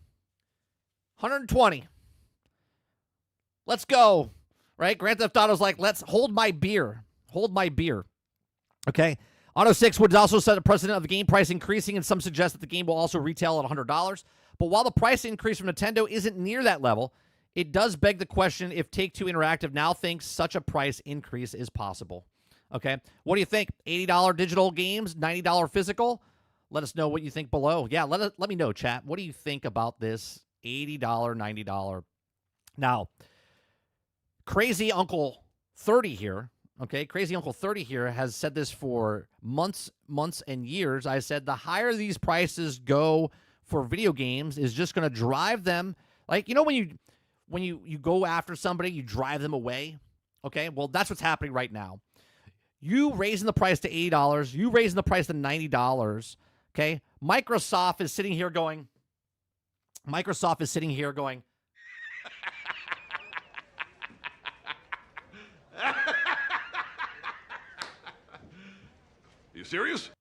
Let's go. right? Grand Theft Auto's like, let's hold my beer. Hold my beer. Okay? Auto 6 would also set a precedent of the game price increasing, and some suggest that the game will also retail at $100. But while the price increase from Nintendo isn't near that level, it does beg the question if Take-Two Interactive now thinks such a price increase is possible. Okay? What do you think? $80 digital games, $90 physical? Let us know what you think below. Yeah, let me know, chat. What do you think about this $80, $90? Now, Crazy Uncle 30 here, okay? Crazy Uncle 30 here has said this for months and years. I said the higher these prices go for video games is just going to drive them. Like, you know, when you go after somebody, you drive them away, okay? Well, that's what's happening right now. You raising the price to $80, you raising the price to $90, okay? Microsoft is sitting here going, You serious?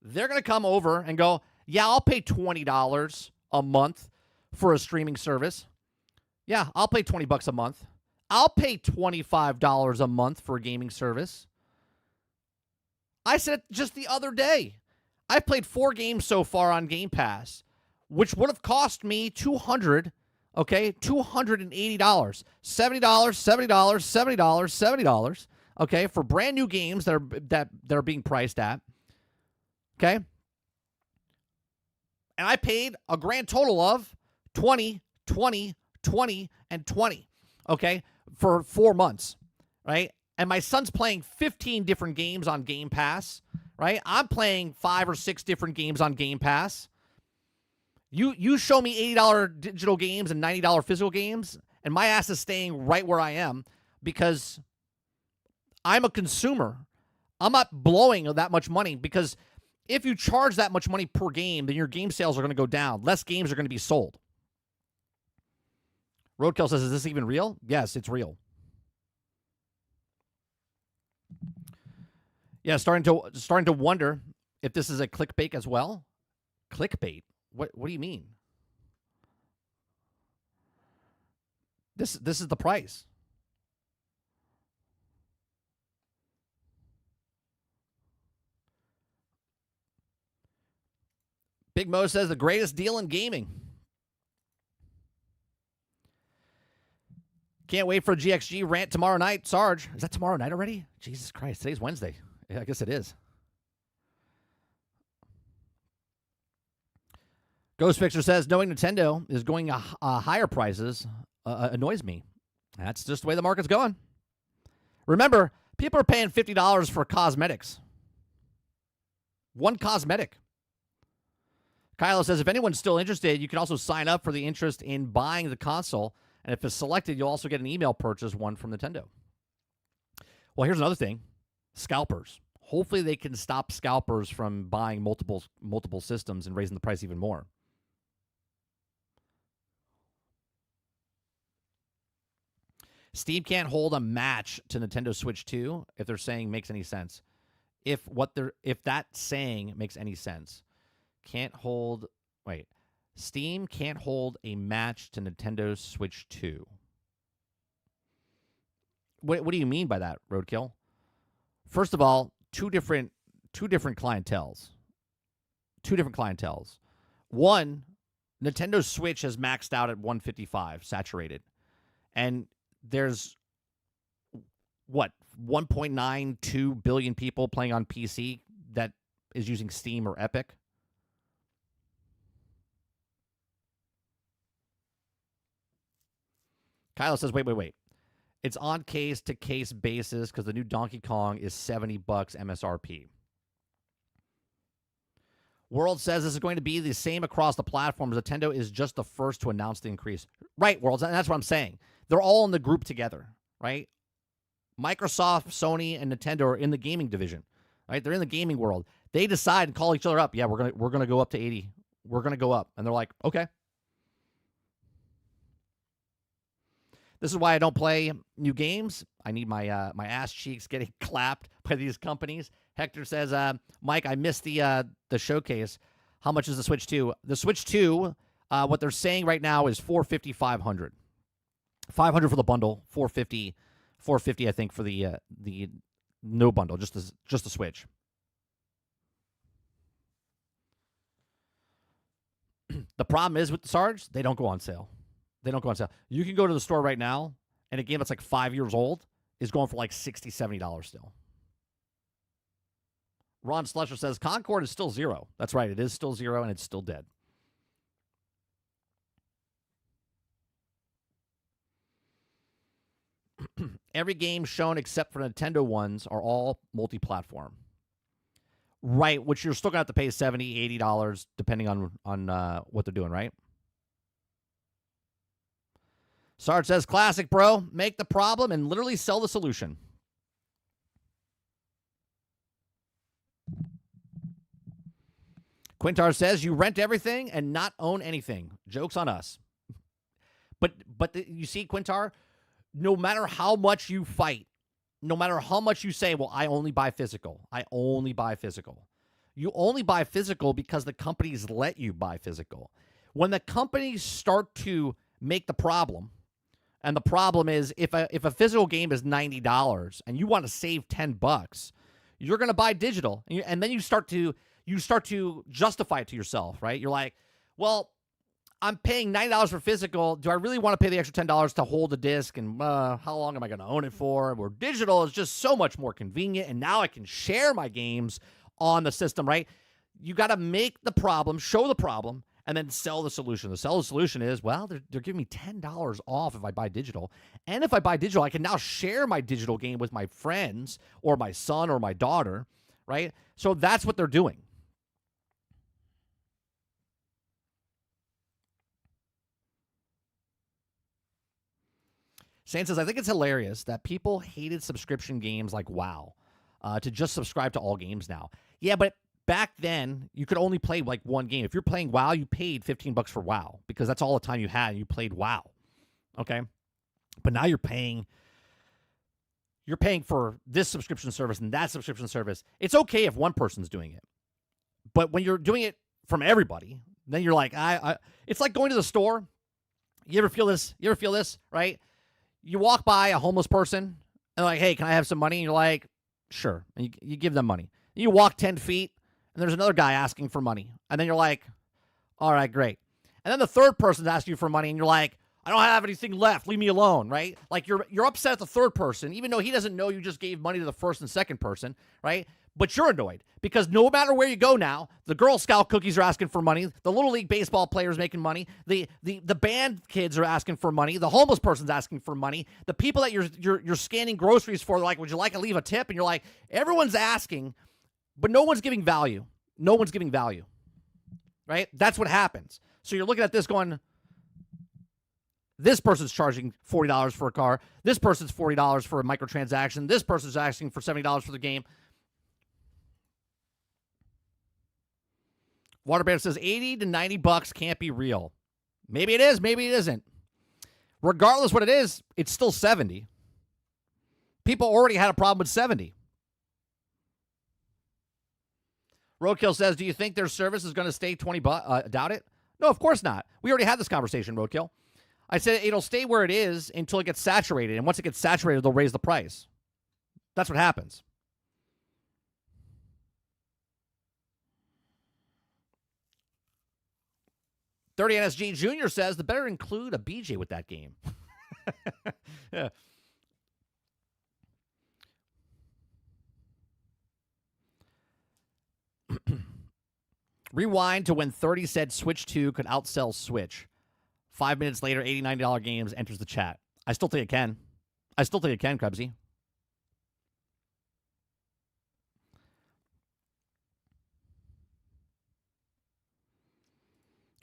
they're going to come over and go, yeah, I'll pay $20 a month for a streaming service. Yeah, I'll pay $20 a month. I'll pay $25 a month for a gaming service. I said it just the other day. I've played 4 games so far on Game Pass, which would have cost me $280. $70, $70, $70, $70, okay, for brand new games that are being priced at. Okay? And I paid a grand total of 20, 20, 20, and 20, okay, for 4 months, right? And my son's playing 15 different games on Game Pass, right? I'm playing 5 or 6 different games on Game Pass. You show me $80 digital games and $90 physical games, and my ass is staying right where I am because I'm a consumer. I'm not blowing that much money because if you charge that much money per game, then your game sales are going to go down. Less games are going to be sold. Roadkill says, is this even real? Yes, it's real. Yeah, starting to wonder if this is a clickbait as well. Clickbait? What do you mean? This is the price. Big Mo says the greatest deal in gaming. Can't wait for a GXG rant tomorrow night. Sarge, is that tomorrow night already? Jesus Christ, today's Wednesday. Yeah, I guess it is. Ghost Fixer says, knowing Nintendo is going higher prices annoys me. That's just the way the market's going. Remember, people are paying $50 for cosmetics. One cosmetic. Kylo says, if anyone's still interested, you can also sign up for the interest in buying the console. And if it's selected, you'll also get an email purchase one from Nintendo. Well, here's another thing. Scalpers. Hopefully they can stop scalpers from buying multiple systems and raising the price even more. Steam can't hold a match to Nintendo Switch 2 if they're saying makes any sense. If that saying makes any sense. Steam can't hold a match to Nintendo Switch 2. What do you mean by that, Roadkill? First of all, two different clienteles. Two different clienteles. One, Nintendo Switch has maxed out at 155, saturated. And there's 1.92 billion people playing on PC that is using Steam or Epic. Kylo says, wait. It's on case-to-case basis because the new Donkey Kong is $70 MSRP. World says this is going to be the same across the platforms. Nintendo is just the first to announce the increase. Right, World, and that's what I'm saying. They're all in the group together, right? Microsoft, Sony, and Nintendo are in the gaming division, right? They're in the gaming world. They decide and call each other up. Yeah, we're gonna go up to 80. We're gonna go up, and they're like, okay. This is why I don't play new games. I need my my ass cheeks getting clapped by these companies. Hector says, Mike, I missed the showcase. How much is the Switch 2? The Switch 2, what they're saying right now is $450, $500. $500 for the bundle, $450 $450, I think, for the no bundle, just the Switch. The problem is with the Sarge, they don't go on sale. They don't go on sale. You can go to the store right now, and a game that's like 5 years old is going for like $60, $70 still. Ron Slusher says Concord is still 0. That's right. It is still 0, and it's still dead. Every game shown except for Nintendo ones are all multi-platform. Right, which you're still going to have to pay $70, $80 depending on what they're doing, right? Sarge says, classic, bro. Make the problem and literally sell the solution. Quintar says, you rent everything and not own anything. Joke's on us. But you see, Quintar, no matter how much you fight, no matter how much you say, well, I only buy physical. I only buy physical. You only buy physical because the companies let you buy physical. When the companies start to make the problem, and the problem is if a physical game is $90 and you want to save $10, you're going to buy digital. And then you start to justify it to yourself, right? You're like, well, I'm paying $90 for physical. Do I really want to pay the extra $10 to hold the disc? And how long am I going to own it for? Where digital is just so much more convenient. And now I can share my games on the system, right? You got to make the problem, show the problem, and then sell the solution. The solution is, well, they're giving me $10 off if I buy digital. And if I buy digital, I can now share my digital game with my friends or my son or my daughter, right? So that's what they're doing. Shane says, I think it's hilarious that people hated subscription games like WoW to just subscribe to all games now. Yeah, but back then, you could only play like one game. If you're playing WoW, you paid $15 for WoW because that's all the time you had and you played WoW. Okay? But now you're paying for this subscription service and that subscription service. It's okay if one person's doing it. But when you're doing it from everybody, then you're like, it's like going to the store. You ever feel this? Right? You walk by a homeless person and they're like, hey, can I have some money? And you're like, sure. And you give them money. You walk 10 feet and there's another guy asking for money. And then you're like, all right, great. And then the third person's asking you for money and you're like, I don't have anything left. Leave me alone, right? Like you're upset at the third person, even though he doesn't know you just gave money to the first and second person, right? But you're annoyed because no matter where you go now, the Girl Scout cookies are asking for money. The Little League baseball players making money. The band kids are asking for money. The homeless person's asking for money. The people that you're scanning groceries for, they're like, would you like to leave a tip? And you're like, everyone's asking, but no one's giving value. No one's giving value, right? That's what happens. So you're looking at this going, this person's charging $40 for a car. This person's $40 for a microtransaction. This person's asking for $70 for the game. Waterbear says $80 to $90 can't be real. Maybe it is, maybe it isn't. Regardless what it is, it's still 70. People already had a problem with 70. Roadkill says, do you think their service is going to stay $20? Doubt it. No, of course not. We already had this conversation, Roadkill. I said it'll stay where it is until it gets saturated. And once it gets saturated, they'll raise the price. That's what happens. NSG Jr. says, the better include a BJ with that game. Yeah. Rewind to when 30 said Switch 2 could outsell Switch. 5 minutes later, $80, $90 games enters the chat. I still think it can. Cubsy.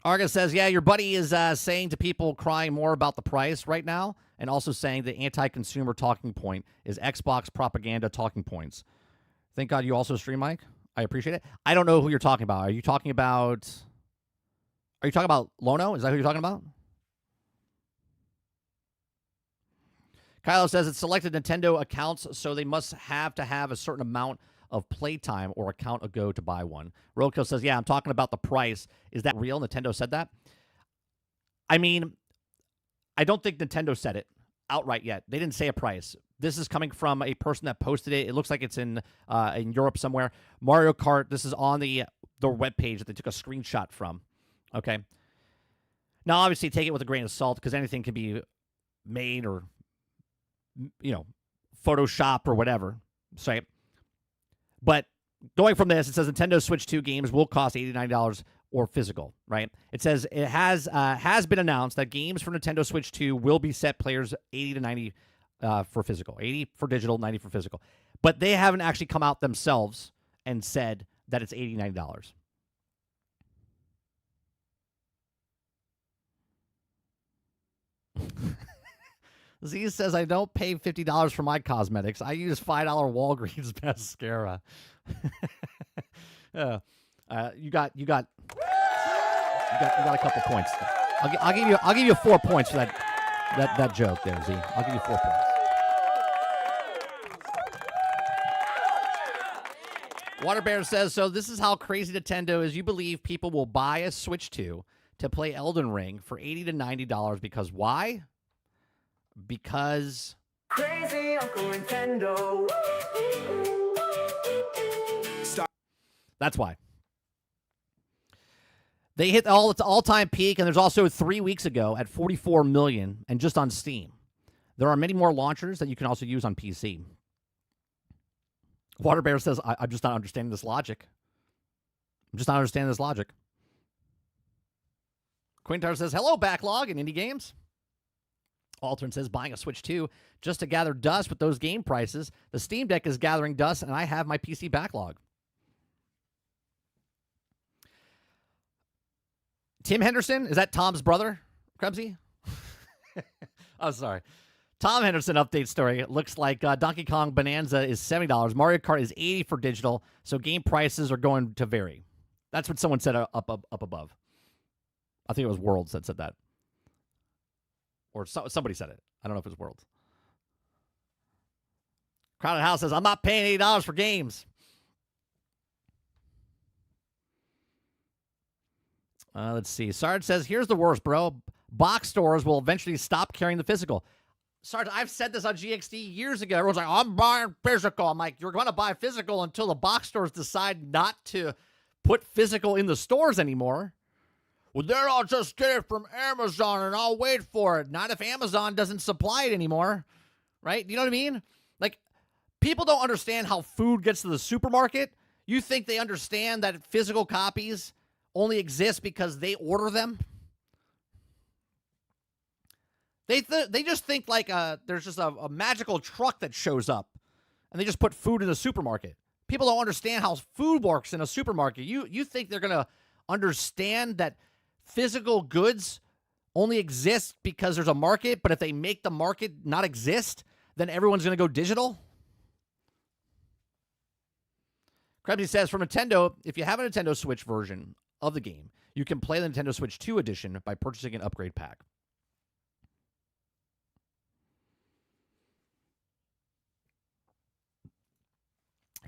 Argus says, yeah, your buddy is saying to people crying more about the price right now and also saying the anti-consumer talking point is Xbox propaganda talking points. Thank God you also stream, Mike. I appreciate it. I don't know who you're talking about. Are you talking about Lono? Is that who you're talking about? Kylo says it's selected Nintendo accounts, so they must have to have a certain amount of playtime or account ago to buy one. Roadkill says, yeah, I'm talking about the price. Is that real? Nintendo said that? I mean, I don't think Nintendo said it outright yet. They didn't say a price. This is coming from a person that posted it. It looks like it's in Europe somewhere. Mario Kart. This is on the webpage that they took a screenshot from. Okay. Now, obviously, take it with a grain of salt because anything can be made or, Photoshopped or whatever. Say, but going from this, it says Nintendo Switch 2 games will cost $89 or physical, right? It says it has been announced that games for Nintendo Switch 2 will be set players 80 to 90 for physical, 80 for digital, 90 for physical. But they haven't actually come out themselves and said that it's $80, $90. Z says, I don't pay $50 for my cosmetics. I use $5 Walgreens mascara. You got a couple points. I'll give you 4 points for that joke there, Z. I'll give you 4 points. Water Bear says, so this is how crazy Nintendo is. You believe people will buy a Switch 2 to play Elden Ring for $80 to $90 because why? Because Crazy Uncle Nintendo. That's why. They hit its all-time peak, and there's also 3 weeks ago at 44 million, and just on Steam. There are many more launchers that you can also use on PC. Water Bear says, I'm just not understanding this logic. Quintar says, hello, backlog in indie games. Altern says, buying a Switch 2 just to gather dust with those game prices. The Steam Deck is gathering dust, and I have my PC backlog. Tim Henderson, is that Tom's brother, Krebsy? Oh, sorry. Tom Henderson update story. It looks like Donkey Kong Bonanza is $70. Mario Kart is $80 for digital, so game prices are going to vary. That's what someone said up above. I think it was Worlds that said that. Or somebody said it. I don't know if it was Worlds. Crowded House says, I'm not paying $80 for games. Let's see. Sarge says, here's the worst, bro. Box stores will eventually stop carrying the physical. Sarge, I've said this on GXD years ago. Everyone's like, I'm buying physical. I'm like, you're going to buy physical until the box stores decide not to put physical in the stores anymore. Well, then I'll just get it from Amazon and I'll wait for it. Not if Amazon doesn't supply it anymore, right? You know what I mean? Like, people don't understand how food gets to the supermarket. You think they understand that physical copies only exist because they order them? They just think like there's just a magical truck that shows up and they just put food in a supermarket. People don't understand how food works in a supermarket. You think they're going to understand that physical goods only exist because there's a market, but if they make the market not exist, then everyone's going to go digital? Krebsy says, for Nintendo, if you have a Nintendo Switch version of the game, you can play the Nintendo Switch 2 edition by purchasing an upgrade pack.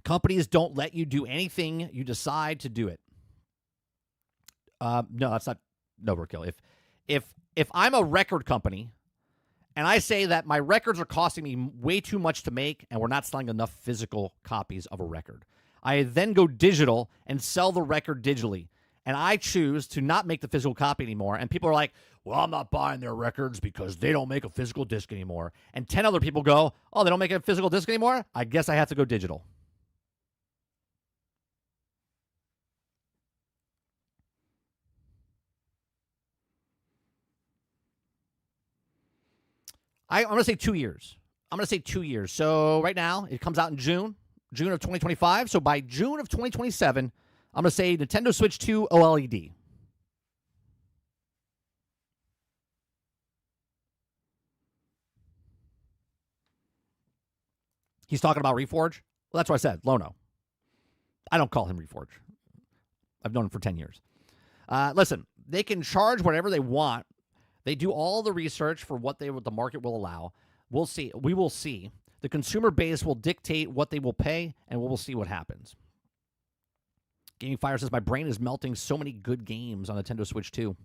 Companies don't let you do anything. You decide to do it. No, that's not overkill. If I'm a record company and I say that my records are costing me way too much to make and we're not selling enough physical copies of a record, I then go digital and sell the record digitally. And I choose to not make the physical copy anymore. And people are like, well, I'm not buying their records because they don't make a physical disc anymore. And 10 other people go, oh, they don't make a physical disc anymore? I guess I have to go digital. I'm going to say 2 years. So right now, it comes out in June of 2025. So by June of 2027, I'm going to say Nintendo Switch 2 OLED. He's talking about Reforge? Well, that's what I said, Lono. I don't call him Reforge. I've known him for 10 years. Listen, they can charge whatever they want. They do all the research for what the market will allow. We'll see. We will see. The consumer base will dictate what they will pay, and we'll see what happens. Gaming Fire says, my brain is melting so many good games on Nintendo Switch 2.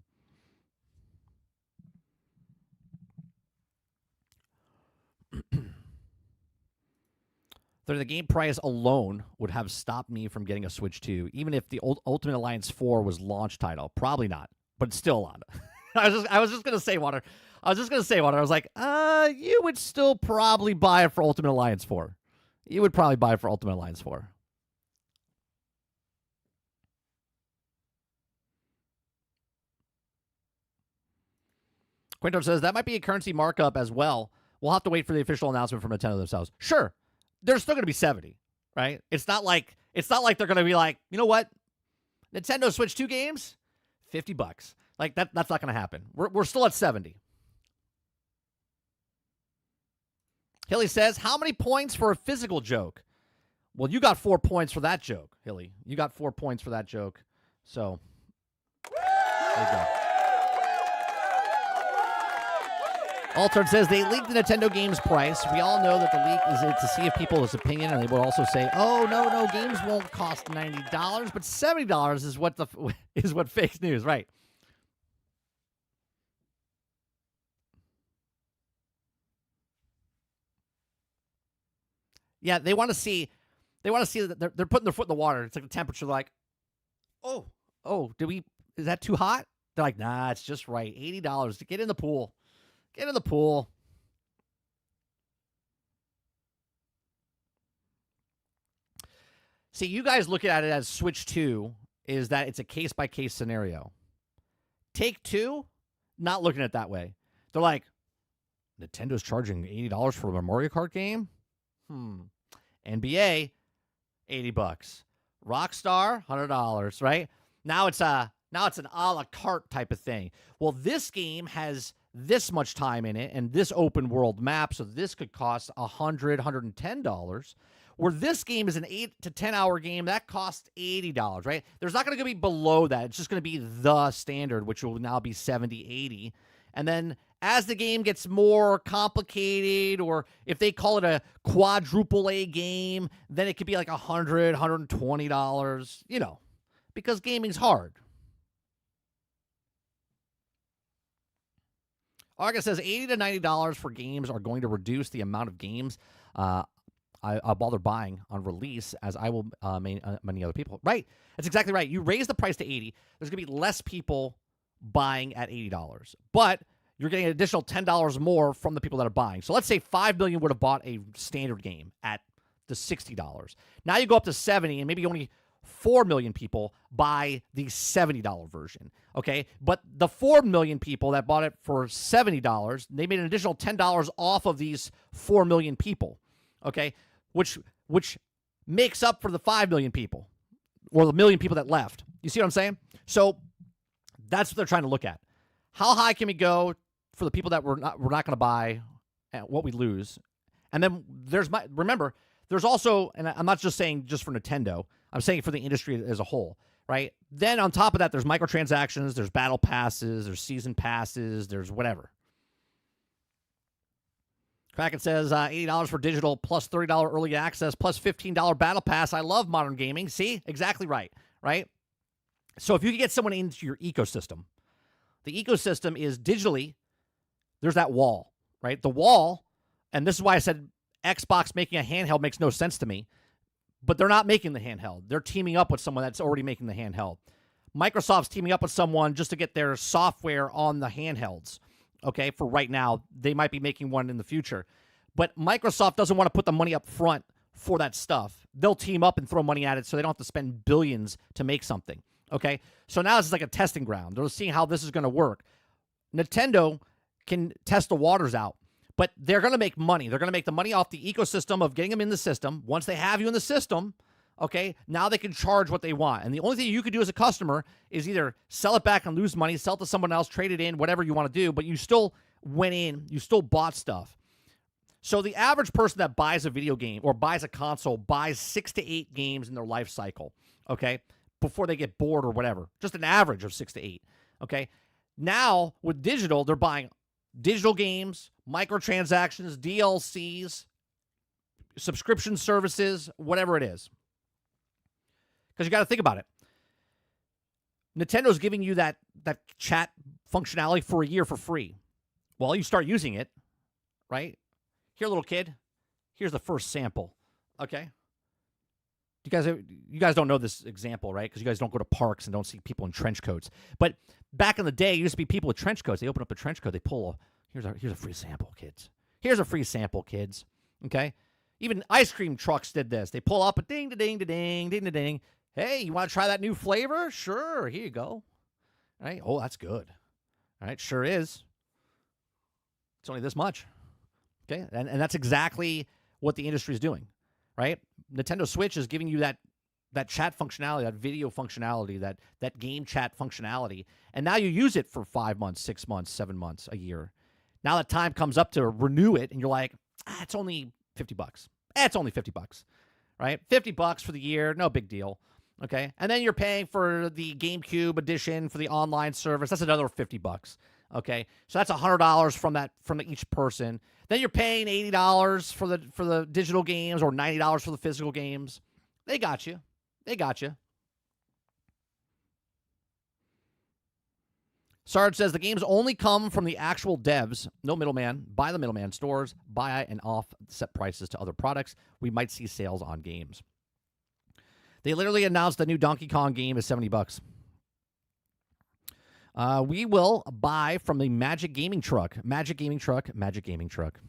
The game price alone would have stopped me from getting a Switch 2, even if the Ultimate Alliance 4 was launch title. Probably not, but it's still a lot. I was just gonna say, Water. I was like, you would still probably buy it for Ultimate Alliance 4. You would probably buy it for Ultimate Alliance 4. Quinto says that might be a currency markup as well. We'll have to wait for the official announcement from Nintendo themselves. Sure, there's still going to be 70, right? It's not like they're going to be like, you know what, Nintendo Switch 2 games, $50. Like that's not going to happen. We're still at 70. Hilly says, how many points for a physical joke? Well, you got 4 points for that joke, Hilly. You got 4 points for that joke. So there you go. Altered says they leaked the Nintendo games price. We all know that the leak is to see if people's opinion, and they will also say, "Oh no, games won't cost $90, but $70 is what fake news, right?" Yeah, they want to see that they're putting their foot in the water. It's like the temperature, like, oh, is that too hot? They're like, nah, it's just right. $80 to get in the pool. Get in the pool. See, you guys look at it as Switch 2 is that it's a case-by-case scenario. Take-Two, not looking at it that way. They're like, Nintendo's charging $80 for a Mario Kart game? NBA, $80. Rockstar, $100, right? Now it's an a la carte type of thing. Well, this game has this much time in it and this open world map, so this could cost $100, $110. Where this game is an 8 to 10 hour game, that costs $80, right? There's not going to be below that. It's just going to be the standard, which will now be $70, $80. And then as the game gets more complicated, or if they call it a quadruple A game, then it could be like $100, $120, because gaming's hard. August says $80 to $90 for games are going to reduce the amount of games I'll bother buying on release, as I will many other people. Right. That's exactly right. You raise the price to $80. There's going to be less people buying at $80. But you're getting an additional $10 more from the people that are buying. So let's say 5 million would have bought a standard game at the $60. Now you go up to 70, and maybe only 4 million people buy the $70 version, okay? But the 4 million people that bought it for $70, they made an additional $10 off of these 4 million people, okay? Which makes up for the 5 million people, or the million people that left. You see what I'm saying? So that's what they're trying to look at. How high can we go for the people that we're not going to buy, and what we lose? And then remember, there's also, and I'm not just saying just for Nintendo, I'm saying for the industry as a whole, right? Then on top of that, there's microtransactions, there's battle passes, there's season passes, there's whatever. Kraken says $80 for digital plus $30 early access plus $15 battle pass. I love modern gaming. See? Exactly right, right? So if you can get someone into your ecosystem, the ecosystem is digitally, there's that wall, right? The wall, and this is why I said Xbox making a handheld makes no sense to me, but they're not making the handheld. They're teaming up with someone that's already making the handheld. Microsoft's teaming up with someone just to get their software on the handhelds, okay? For right now, they might be making one in the future. But Microsoft doesn't want to put the money up front for that stuff. They'll team up and throw money at it so they don't have to spend billions to make something, okay? So now it's like a testing ground. They're seeing how this is going to work. Nintendo can test the waters out, but they're going to make money. They're going to make the money off the ecosystem of getting them in the system. Once they have you in the system, okay, now they can charge what they want. And the only thing you could do as a customer is either sell it back and lose money, sell it to someone else, trade it in, whatever you want to do, but you still went in, you still bought stuff. So the average person that buys a video game or buys a console buys 6 to 8 games in their life cycle, okay, before they get bored or whatever. Just an average of 6 to 8, okay? Now, with digital, they're buying digital games, microtransactions, DLCs, subscription services, whatever it is. Because you got to think about it. Nintendo's giving you that chat functionality for a year for free. Well, you start using it, right? Here, little kid, here's the first sample Okay. You guys don't know this example, right? Because you guys don't go to parks and don't see people in trench coats. But back in the day, it used to be people with trench coats. They open up a trench coat, they pull here's a free sample, kids. Here's a free sample, kids. Okay? Even ice cream trucks did this. They pull up a ding, da ding, da ding, ding, da ding. Hey, you want to try that new flavor? Sure, here you go. All right? Oh, that's good. All right, sure is. It's only this much. Okay? And that's exactly what the industry is doing, right? Nintendo Switch is giving you that chat functionality, that video functionality, that game chat functionality, and now you use it for 5 months, 6 months, 7 months, a year. Now that time comes up to renew it, and you're like, it's only $50. It's only $50, right? $50 for the year, no big deal. Okay, and then you're paying for the GameCube edition for the online service. That's another $50. Okay, so that's $100 from each person. Then you're paying $80 for the digital games or $90 for the physical games. They got you. They got you. Sarge says the games only come from the actual devs, no middleman, by the middleman stores, buy and offset prices to other products. We might see sales on games. They literally announced the new Donkey Kong game is $70. We will buy from the Magic Gaming Truck. Magic Gaming Truck. Magic Gaming Truck.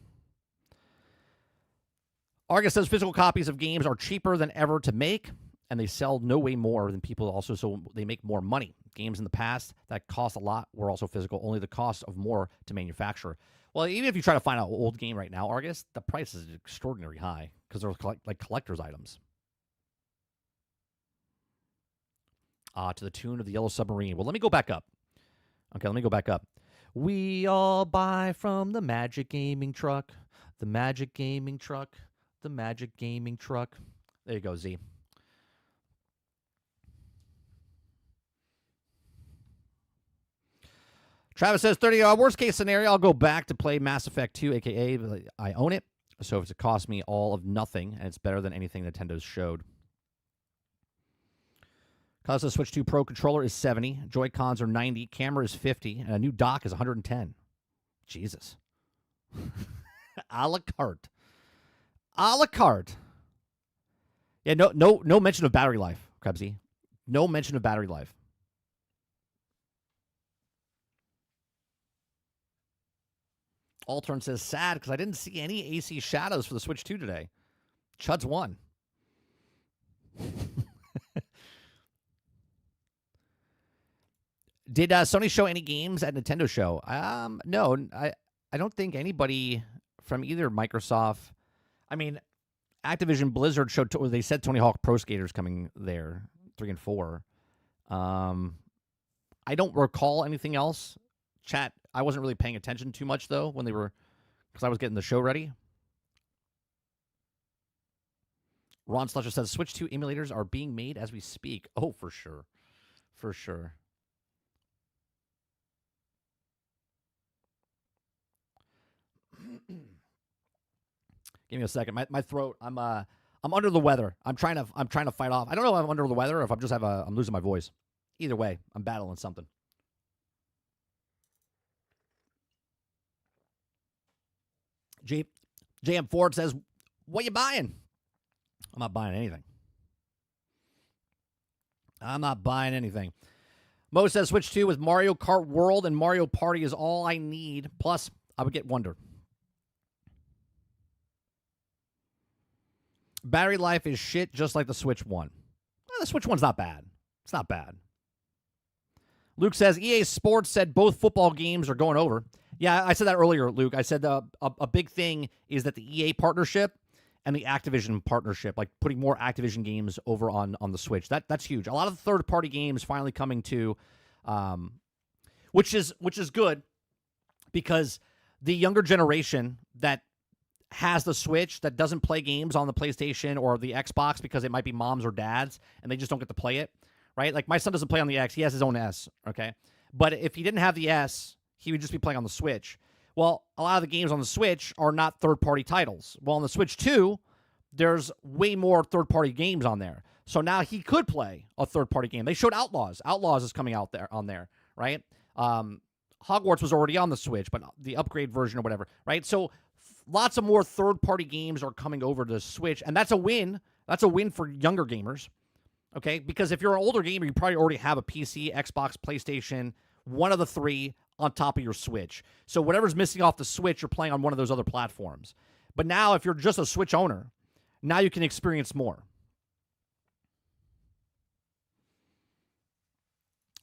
Argus says physical copies of games are cheaper than ever to make, and they sell no way more than people also, so they make more money. Games in the past that cost a lot were also physical, only the cost of more to manufacture. Well, even if you try to find an old game right now, Argus, the price is extraordinarily high because they're like collector's items. To the tune of the Yellow Submarine. Well, let me go back up. Okay, let me go back up. We all buy from the Magic Gaming Truck. The Magic Gaming Truck. The Magic Gaming Truck. There you go, Z. Travis says, 30, worst case scenario, I'll go back to play Mass Effect 2, a.k.a. I own it. So if it costs me all of nothing, and it's better than anything Nintendo's showed. Cost of the Switch 2 Pro controller is $70. Joy-Cons are $90. Camera is $50. And a new dock is $110. Jesus. A la carte. A la carte. Yeah, no mention of battery life, Krebsy. No mention of battery life. Altern says, sad because I didn't see any AC shadows for the Switch 2 today. Chuds won. Did Sony show any games at Nintendo show? No, I don't think anybody from either Microsoft. I mean, Activision Blizzard showed. They said Tony Hawk Pro Skater's coming there, 3 and 4. I don't recall anything else. Chat. I wasn't really paying attention too much though when they were, because I was getting the show ready. Ron Slusher says Switch 2 emulators are being made as we speak. Oh, for sure, for sure. Give me a second. My throat. I'm under the weather. I'm trying to fight off. I don't know if I'm under the weather or if I'm losing my voice. Either way, I'm battling something. JM Ford says, "What you buying?" I'm not buying anything. I'm not buying anything. Mo says Switch 2 with Mario Kart World and Mario Party is all I need. Plus, I would get Wonder. Battery life is shit, just like the Switch 1. The Switch 1's not bad. It's not bad. Luke says, EA Sports said both football games are going over. Yeah, I said that earlier, Luke. I said a big thing is that the EA partnership and the Activision partnership, like putting more Activision games over on the Switch. That's huge. A lot of third-party games finally coming to, which is good because the younger generation that has the Switch that doesn't play games on the PlayStation or the Xbox because it might be mom's or dad's and they just don't get to play it, right? Like my son doesn't play on the X. He has his own S, okay? But if he didn't have the S, he would just be playing on the Switch. Well, a lot of the games on the Switch are not third-party titles. Well, on the Switch 2, there's way more third-party games on there. So now he could play a third-party game. They showed Outlaws. Outlaws is coming out there on there, right? Hogwarts was already on the Switch, but the upgrade version or whatever, right? So lots of more third-party games are coming over to the Switch, and that's a win. That's a win for younger gamers, okay? Because if you're an older gamer, you probably already have a PC, Xbox, PlayStation, one of the three on top of your Switch. So whatever's missing off the Switch, you're playing on one of those other platforms. But now, if you're just a Switch owner, now you can experience more.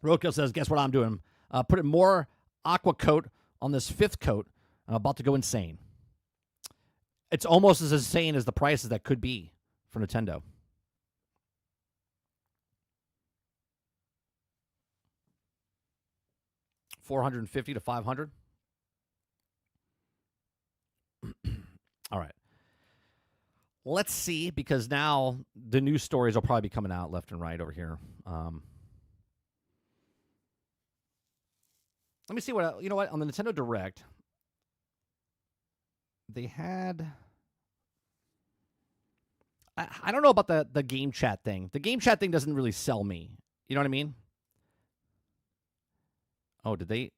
Roadkill says, guess what I'm doing? Putting more aqua coat on this 5th coat. I'm about to go insane. It's almost as insane as the prices that could be for Nintendo. $450 to $500. All right. Let's see, because now the news stories will probably be coming out left and right over here. Let me see what, you know what, on the Nintendo Direct, they had, I don't know about the game chat thing. The game chat thing doesn't really sell me. You know what I mean? Oh, did they,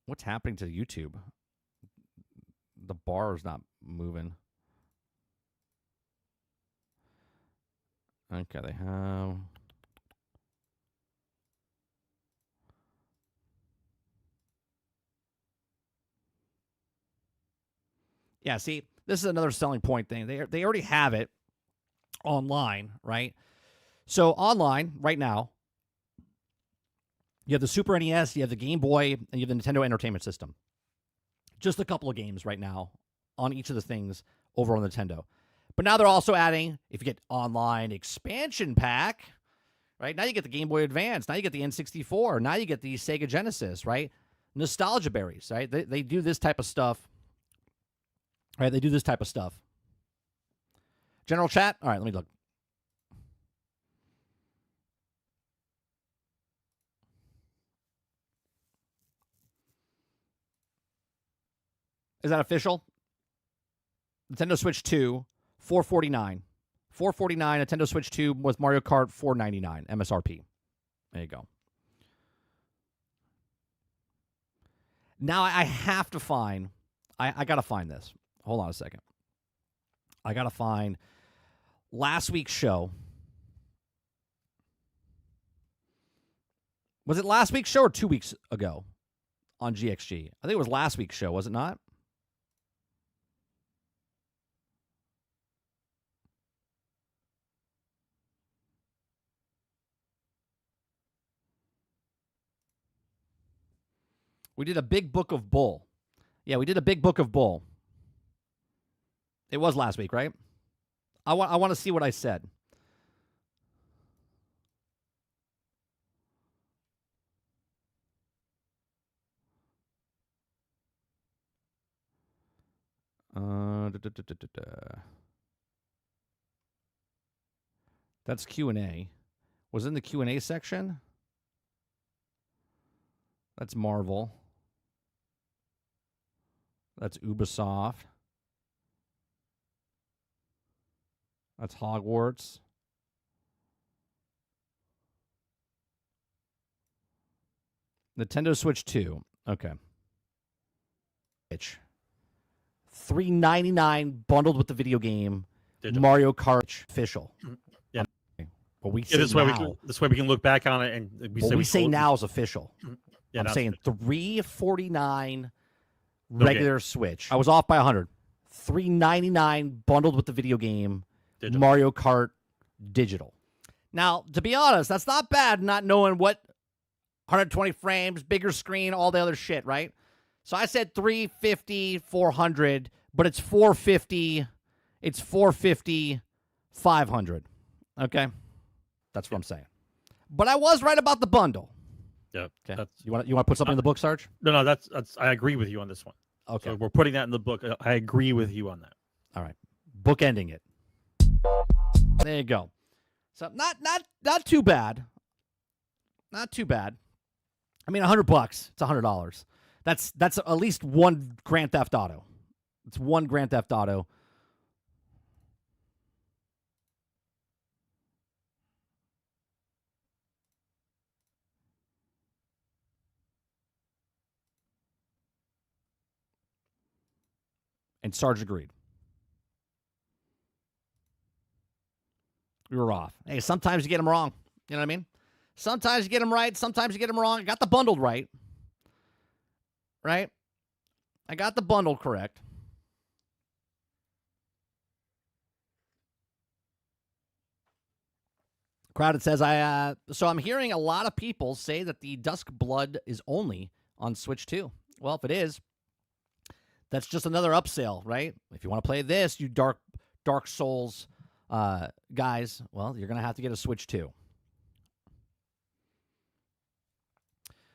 what's happening to YouTube? The bar is not moving. Okay, they have... Yeah, see, this is another selling point thing. They already have it online, right? So online, right now, you have the Super NES, you have the Game Boy, and you have the Nintendo Entertainment System. Just a couple of games right now on each of the things over on Nintendo. But now they're also adding, if you get online expansion pack, right? Now you get the Game Boy Advance. Now you get the N64. Now you get the Sega Genesis, right? Nostalgia berries, right? They do this type of stuff. Right, they do this type of stuff. General chat? All right, let me look. Is that official? Nintendo Switch 2, $449. $449, Nintendo Switch 2 with Mario Kart, $499 MSRP. There you go. Now I have to find, I got to find this. Hold on a second. I got to find last week's show. Was it last week's show or 2 weeks ago on GXG? I think it was last week's show, was it not? We did a big book of bull. Yeah, we did a big book of bull. It was last week, right? I want to see what I said. That's Q&A. Was it in the Q&A section? That's Marvel. That's Ubisoft. That's Hogwarts. Nintendo Switch 2. Okay. $399 bundled with the video game. Digital. Mario Kart official. Yeah. What we say Yeah, this way we can look back on it and what we say now is official. Yeah, I'm saying $349 No regular Switch. I was off by 100. $399 bundled with the video game. Digital. Mario Kart digital. Now, to be honest, that's not bad not knowing what 120 frames, bigger screen, all the other shit, right? So I said 350, 400, but it's 450. It's 450, 500. Okay? That's what I'm saying. But I was right about the bundle. Yeah. Okay. You want to put something in the book, Sarge? No, that's I agree with you on this one. Okay. So we're putting that in the book. I agree with you on that. All right. Book ending it. There you go. So not too bad. Not too bad. I mean, $100. It's $100. That's at least one Grand Theft Auto. It's one Grand Theft Auto. And Sarge agreed. We were off. Hey, sometimes you get them wrong. You know what I mean? Sometimes you get them right. Sometimes you get them wrong. I got the bundled right. Right? I got the bundle correct. Crowded says, so I'm hearing a lot of people say that the Dusk Blood is only on Switch 2. Well, if it is, that's just another upsell, right? If you want to play this, you Dark Souls guys, well, you're going to have to get a Switch 2.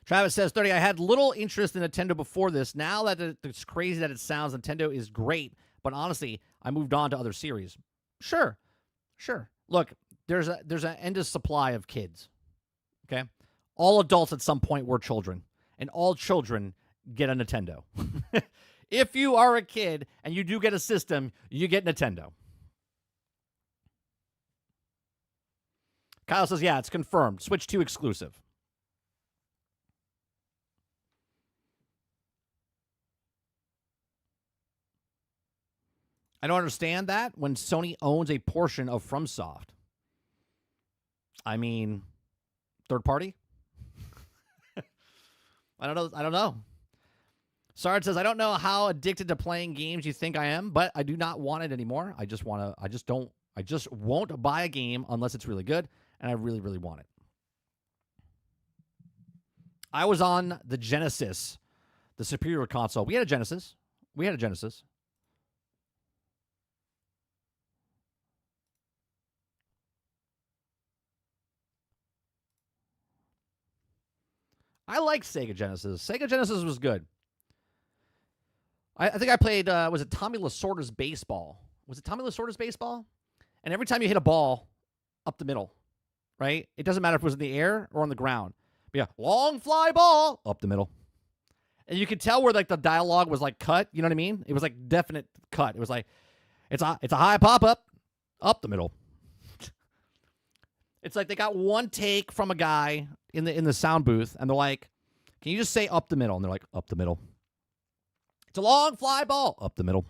Travis says, 30, I had little interest in Nintendo before this. Now that it's crazy that it sounds, Nintendo is great. But honestly, I moved on to other series. Sure. Look, there's an endless supply of kids. Okay? All adults at some point were children. And all children get a Nintendo. If you are a kid and you do get a system, you get Nintendo. Kyle says, yeah, it's confirmed. Switch 2 exclusive. I don't understand that when Sony owns a portion of FromSoft. I mean, third party? I don't know. Sarge says, I don't know how addicted to playing games you think I am, but I do not want it anymore. I just won't buy a game unless it's really good, and I really, really want it. I was on the Genesis, the superior console. We had a Genesis. I like Sega Genesis. Sega Genesis was good. I think I played, was it Tommy Lasorda's Baseball? And every time you hit a ball up the middle, right? It doesn't matter if it was in the air or on the ground. But yeah, long fly ball up the middle. And you could tell where like the dialogue was like cut. You know what I mean? It was like definite cut. It was like, it's a high pop up the middle. It's like they got one take from a guy in the sound booth, and they're like, can you just say up the middle? And they're like, up the middle. It's a long fly ball. Up the middle.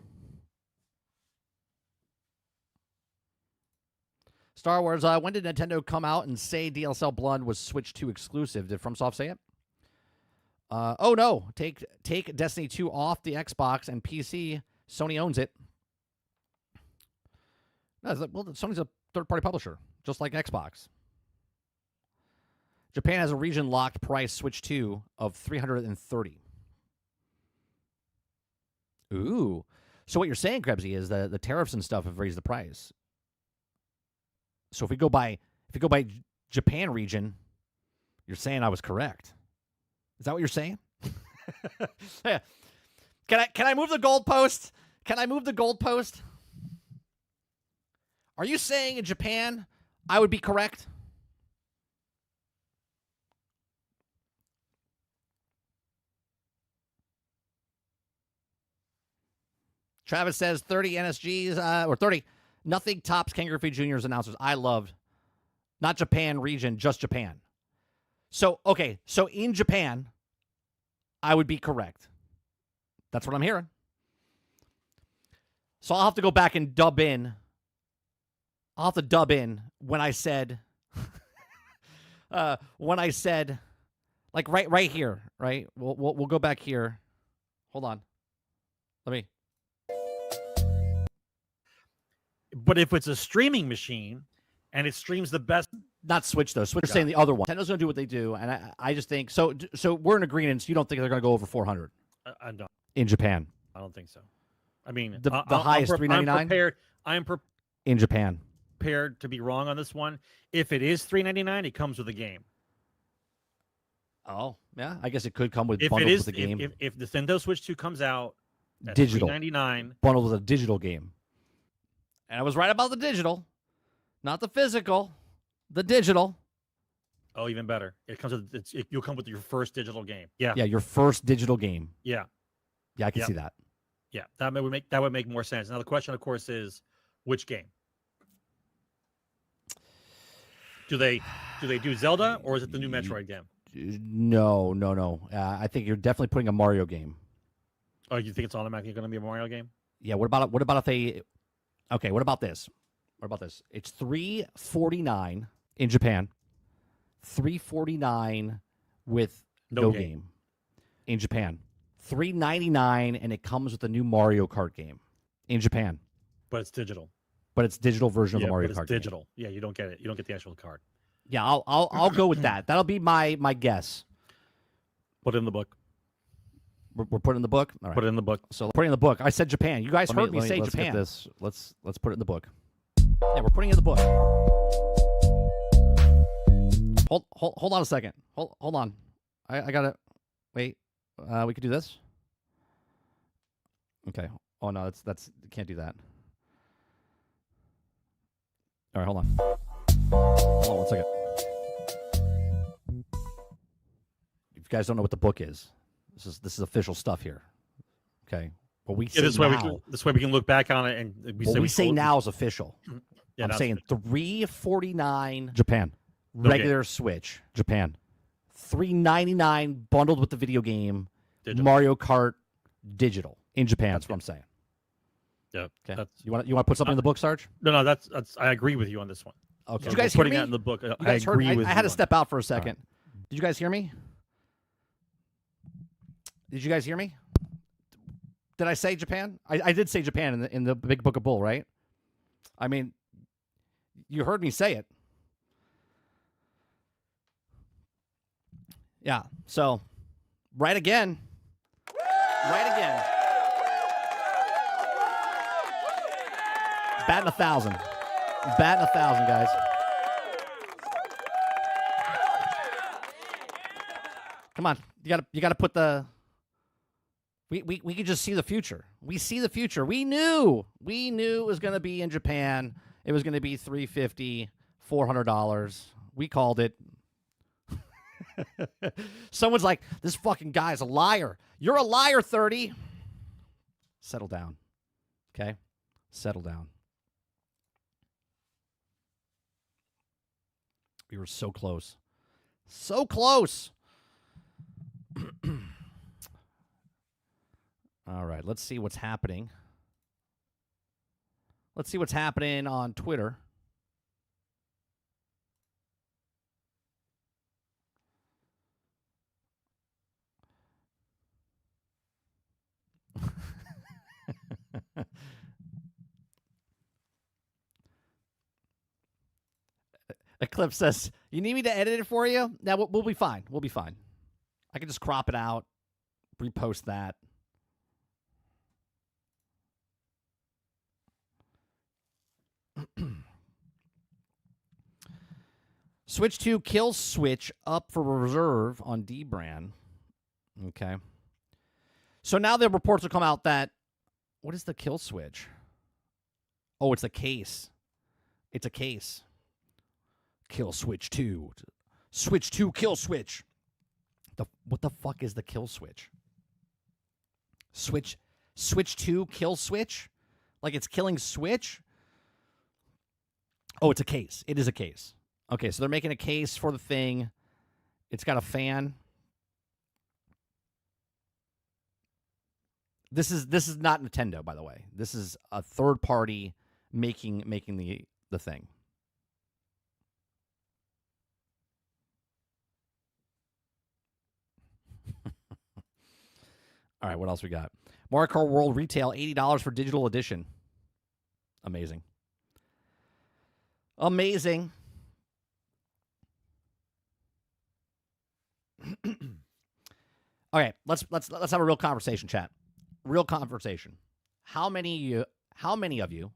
Star Wars, when did Nintendo come out and say DLSL Blood was Switch 2 exclusive? Did FromSoft say it? Oh, no. Take Destiny 2 off the Xbox and PC. Sony owns it. No, well, Sony's a third-party publisher, just like Xbox. Japan has a region-locked price Switch 2 of $330. Ooh. So what you're saying, Krebsy, is that the tariffs and stuff have raised the price. So if we go by Japan region, you're saying I was correct. Is that what you're saying? Yeah. Can I move the goalpost? Are you saying in Japan I would be correct? Travis says 30 NSGs, or 30. Nothing tops Ken Griffey Jr.'s announcers. I loved. Not Japan region, just Japan. So, okay. So in Japan, I would be correct. That's what I'm hearing. So I'll have to go back and dub in. I'll have to dub in when I said, like right here, right? We'll go back here. Hold on. Let me. But if it's a streaming machine and it streams the best, not Switch though. Switch is saying the other one. Nintendo's gonna do what they do, and I just think so. So we're in agreement. So you don't think they're gonna go over 400? I don't. In Japan. I don't think so. I mean, the highest $399. I'm in Japan. Prepared to be wrong on this one. If it is $399, it comes with a game. Oh yeah, I guess it could come with if bundled it is, with the game. If Nintendo Switch 2 comes out, at digital $399, bundled with a digital game. And I was right about the digital, not the physical, the digital. Oh, even better. It comes with you'll come with your first digital game. Yeah. Yeah, your first digital game. Yeah. Yeah, I can see that. Yeah, that would make more sense. Now the question, of course, is which game? Do they do Zelda, or is it the new Metroid game? No. I think you're definitely putting a Mario game. Oh, you think it's automatically going to be a Mario game? Yeah. What about if they? Okay. What about this? What about this? It's $349 in Japan. $349 with no game in Japan. $399 and it comes with a new Mario Kart game in Japan. But it's digital. But it's digital version of the Mario but Kart it's digital. game. Yeah, you don't get it. You don't get the actual card. Yeah, I'll go with that. That'll be my guess. Put it in the book. We're putting in the book. All right. Put it in the book. So putting in the book. I said Japan. You guys heard me say let's Japan. Get this. Let's put it in the book. Yeah, we're putting it in the book. Hold on a second. Hold on. I gotta wait. We could do this. Okay. Oh no, that's can't do that. All right, hold on. Hold on 1 second. If you guys don't know what the book is, this is official stuff here. Okay. What we say this now, way we can look back on it and what we say now is official. Yeah, I'm saying $349 Japan. regular Switch, Japan. $399 bundled with the video game, digital. Mario Kart digital in Japan. That's what I'm saying. Yeah. Okay. You want to put something in the book, Sarge? No, that's I agree with you on this one. Okay. So Did you guys hear putting me? that in the book. You I guys heard agree me? with you. I had to on step out for a second. Did you guys hear me? Did you guys hear me? Did I say Japan? I did say Japan in the Big Book of Bull, right? I mean, you heard me say it. Yeah. So, right again. Right again. Batting 1,000. Batting 1,000, guys. Come on. You gotta put the we could just see the future. We see the future. We knew it was gonna be in Japan. It was gonna be $350, $400. We called it. Someone's like, this fucking guy's a liar. You're a liar, 30. Settle down. Okay? Settle down. We were so close. So close. All right, let's see what's happening. Let's see what's happening on Twitter. Eclipse says, you need me to edit it for you? Now, we'll be fine. We'll be fine. I can just crop it out, repost that. Switch 2 kill switch up for reserve on D-Brand. Okay. So now the reports will come out that, what is the kill switch? Oh, it's a case. It's a case. Kill switch 2. Switch 2 kill switch. What the fuck is the kill switch? Switch 2 kill switch? Like it's killing switch? Oh, it's a case. It is a case. Okay, so they're making a case for the thing. It's got a fan. This is not Nintendo, by the way. This is a third party making the thing. All right, what else we got? Mario Kart World retail $80 for digital edition. Amazing. Amazing. Okay, let's have a real conversation, chat. Real conversation. How many of you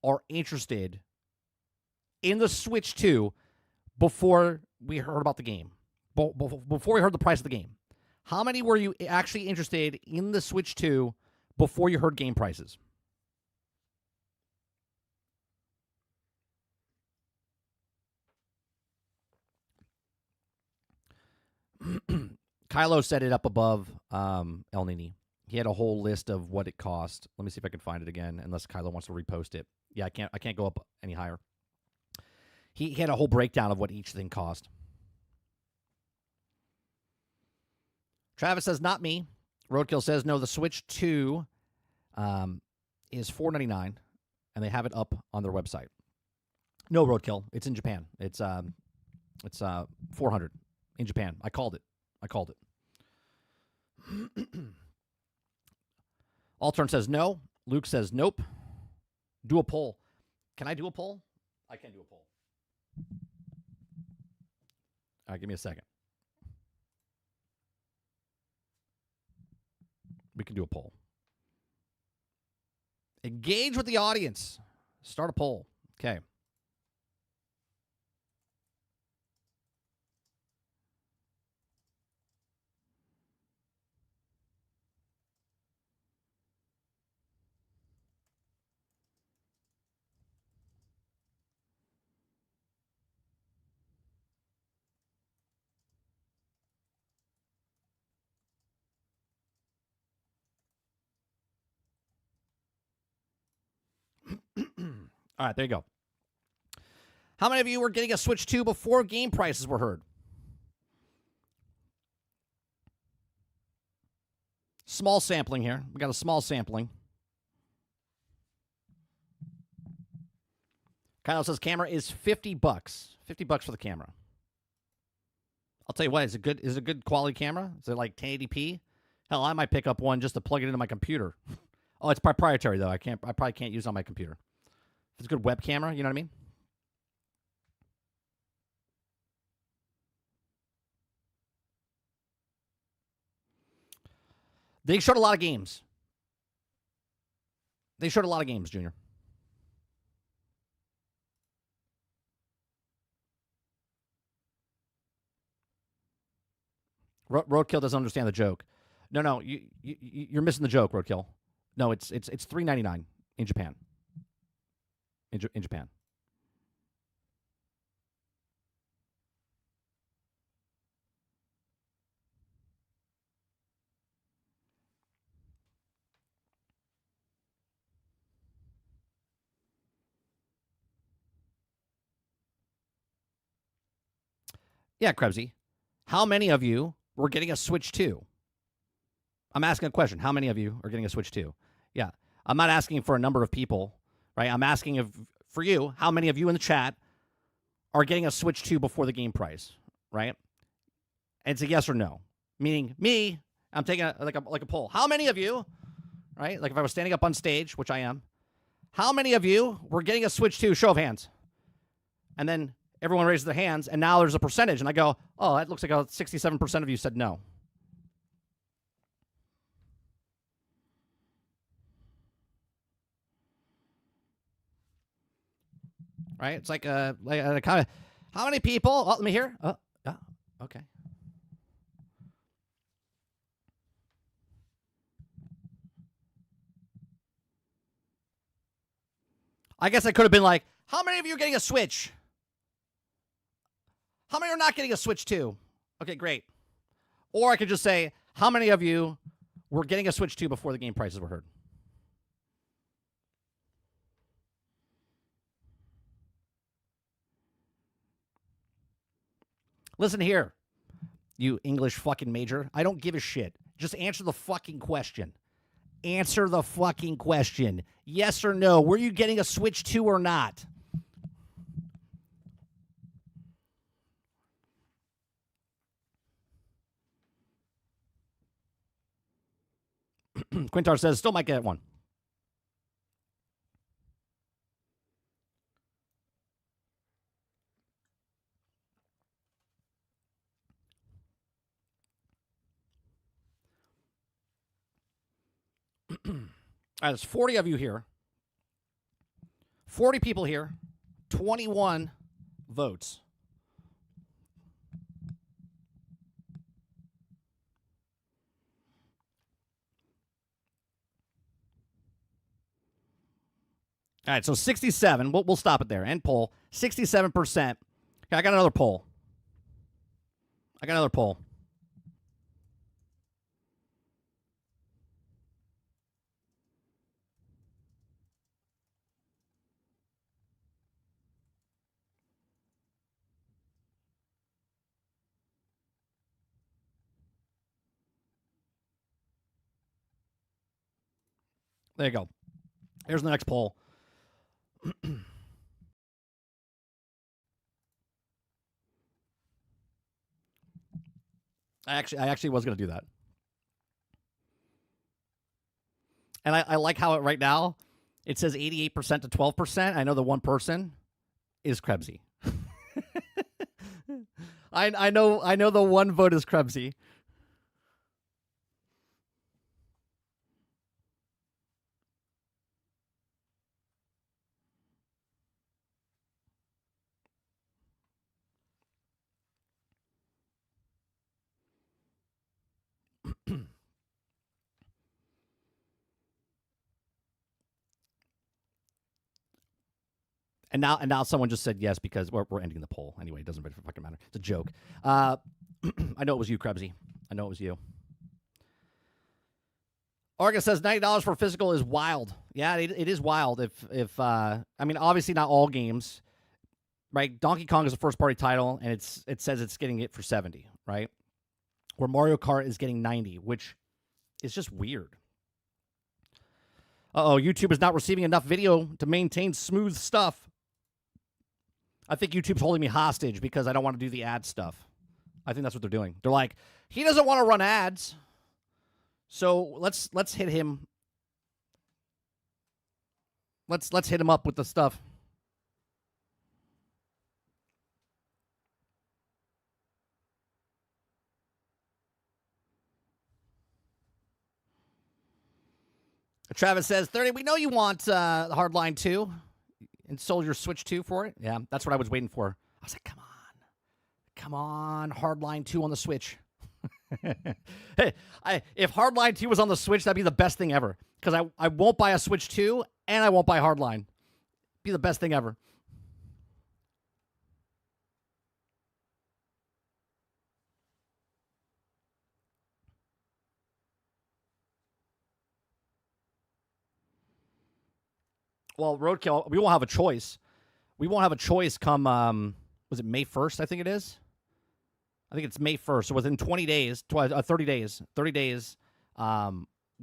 are interested in the Switch 2 before we heard about the game? Before we heard the price of the game? How many were you actually interested in the Switch 2 before you heard game prices? Kylo set it up above El Nini. He had a whole list of what it cost. Let me see if I can find it again, unless Kylo wants to repost it. Yeah, I can't go up any higher. He had a whole breakdown of what each thing cost. Travis says, not me. Roadkill says, no, the Switch 2 is $4.99, and they have it up on their website. No, Roadkill. It's in Japan. It's 400 in Japan. I called it. Altern says no. Luke says nope. Do a poll. Can I do a poll? I can do a poll. All right, give me a second. We can do a poll. Engage with the audience. Start a poll. Okay. All right, there you go. How many of you were getting a Switch 2 before game prices were heard? Small sampling here. We got a small sampling. Kyle says camera is $50. $50 for the camera. I'll tell you what, is it good? Is it a good quality camera? Is it like 1080p? Hell, I might pick up one just to plug it into my computer. Oh, it's proprietary though. I probably can't use it on my computer. If it's a good web camera, you know what I mean? They showed a lot of games. Junior. Roadkill doesn't understand the joke. No, you're missing the joke, Roadkill. No, it's $3.99 in Japan. In Japan. Yeah, Krebsy. How many of you were getting a Switch 2? I'm asking a question. How many of you are getting a Switch 2? Yeah. I'm not asking for a number of people, right? I'm asking for you, how many of you in the chat are getting a Switch 2 before the game price, right? And it's a yes or no. Meaning me, I'm taking like a poll. How many of you, right? Like if I was standing up on stage, which I am, how many of you were getting a Switch 2? Show of hands. And then everyone raises their hands, and now there's a percentage. And I go, oh, that looks like 67% of you said no. Right? It's like a kind of, how many people? Oh, let me hear. Oh, yeah, okay. I guess I could have been like, how many of you are getting a Switch? How many are not getting a Switch 2? Okay, great. Or I could just say, how many of you were getting a Switch 2 before the game prices were heard? Listen here, you English fucking major. I don't give a shit. Just answer the fucking question. Answer the fucking question. Yes or no. Were you getting a Switch 2 or not? Quintar says, still might get one. All right, there's 40 of you here. 40 people here. 21 votes. All right, so 67. We'll stop it there. End poll. 67%. Okay, I got another poll. There you go. Here's the next poll. I actually was going to do that. And I like how it right now, it says 88% to 12%. I know the one person is Krebsy. I know the one vote is Krebsy. And now someone just said yes because we're ending the poll anyway. It doesn't really fucking matter. It's a joke. I know it was you, Krebsy. I know it was you. Argus says $90 for physical is wild. Yeah, it is wild. If I mean, obviously not all games, right? Donkey Kong is a first party title, and it says it's getting it for 70, right? Where Mario Kart is getting 90, which is just weird. YouTube is not receiving enough video to maintain smooth stuff. I think YouTube's holding me hostage because I don't want to do the ad stuff. I think that's what they're doing. They're like, he doesn't want to run ads, so let's hit him. Let's hit him up with the stuff. Travis says, 30, we know you want Hardline 2 and sold your Switch 2 for it. Yeah, that's what I was waiting for. I was like, come on, Hardline 2 on the Switch. Hey, if Hardline 2 was on the Switch, that'd be the best thing ever. Because I won't buy a Switch 2 and I won't buy Hardline. Be the best thing ever. Well, Roadkill, we won't have a choice. We won't have a choice come, was it May 1st, I think it is? I think it's May 1st. So within 30 days, we're not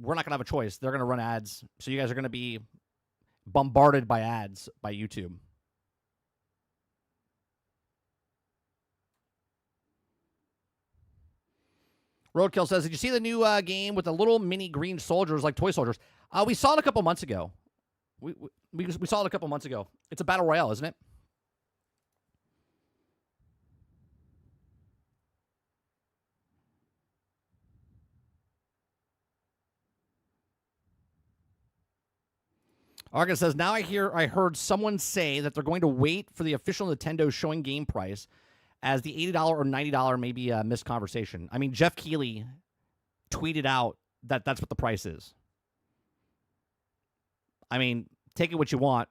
going to have a choice. They're going to run ads. So you guys are going to be bombarded by ads by YouTube. Roadkill says, did you see the new game with the little mini green soldiers like toy soldiers? We saw it a couple months ago. We saw it a couple months ago. It's a battle royale, isn't it? Argus says, now I heard someone say that they're going to wait for the official Nintendo showing game price, as the $80 or $90 may be a missed conversation. I mean, Jeff Keighley tweeted out that that's what the price is. I mean, take it what you want.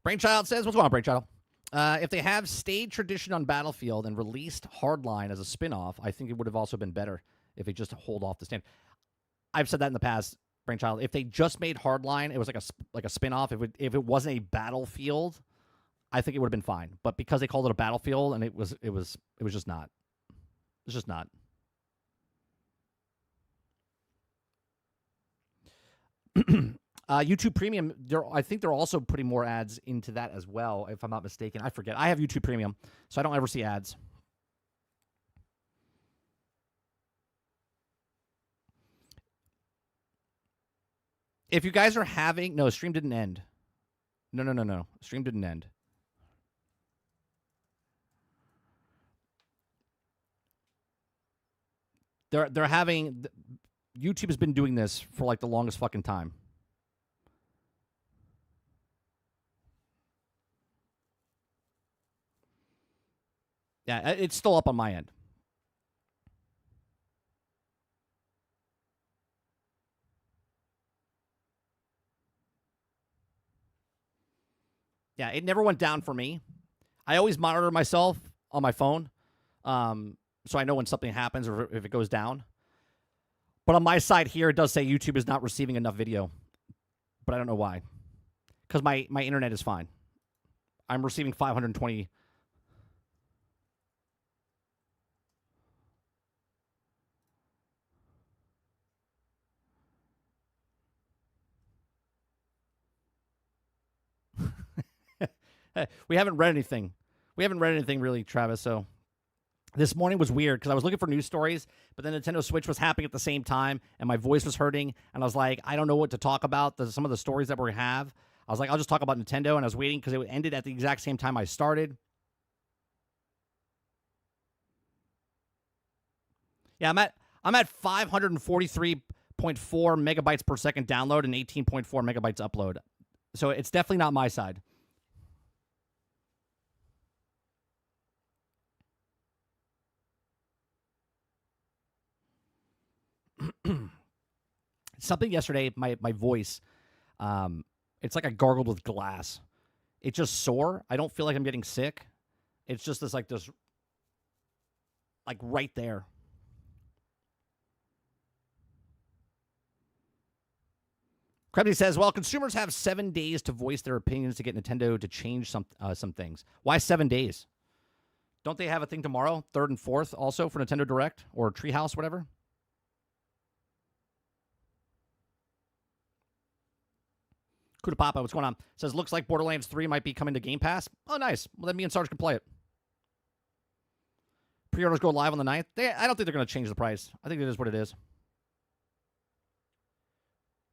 Brainchild says, what's going on, Brainchild? If they have stayed tradition on Battlefield and released Hardline as a spin-off, I think it would have also been better if they just hold off the stand. I've said that in the past, Brainchild. If they just made Hardline, it was like a spin-off. If it wasn't a Battlefield, I think it would have been fine. But because they called it a Battlefield, and it was just not. It's just not. YouTube Premium, I think they're also putting more ads into that as well, if I'm not mistaken. I forget. I have YouTube Premium, so I don't ever see ads. If you guys are having... No, stream didn't end. No. Stream didn't end. They're having... YouTube has been doing this for like the longest fucking time. Yeah, it's still up on my end. Yeah, it never went down for me. I always monitor myself on my phone, so I know when something happens or if it goes down. But on my side here, it does say YouTube is not receiving enough video. But I don't know why. Because my internet is fine. I'm receiving 520. We haven't read anything. We haven't read anything really, Travis. So this morning was weird because I was looking for news stories, but then Nintendo Switch was happening at the same time, and my voice was hurting, and I was like, I don't know what to talk about. Some of the stories that we have. I was like, I'll just talk about Nintendo, and I was waiting because it ended at the exact same time I started. Yeah, I'm at 543.4 megabytes per second download and 18.4 megabytes upload. So it's definitely not my side. Something yesterday, my voice, it's like I gargled with glass. It's just sore. I don't feel like I'm getting sick. It's just this right there. Krebsy says, well, consumers have 7 days to voice their opinions to get Nintendo to change some things. Why 7 days? Don't they have a thing tomorrow, 3rd and 4th, also for Nintendo Direct or Treehouse, whatever? Kuda Papa, what's going on? Says, looks like Borderlands 3 might be coming to Game Pass. Oh, nice. Well, then me and Sarge can play it. Pre-orders go live on the 9th. I don't think they're going to change the price. I think it is what it is.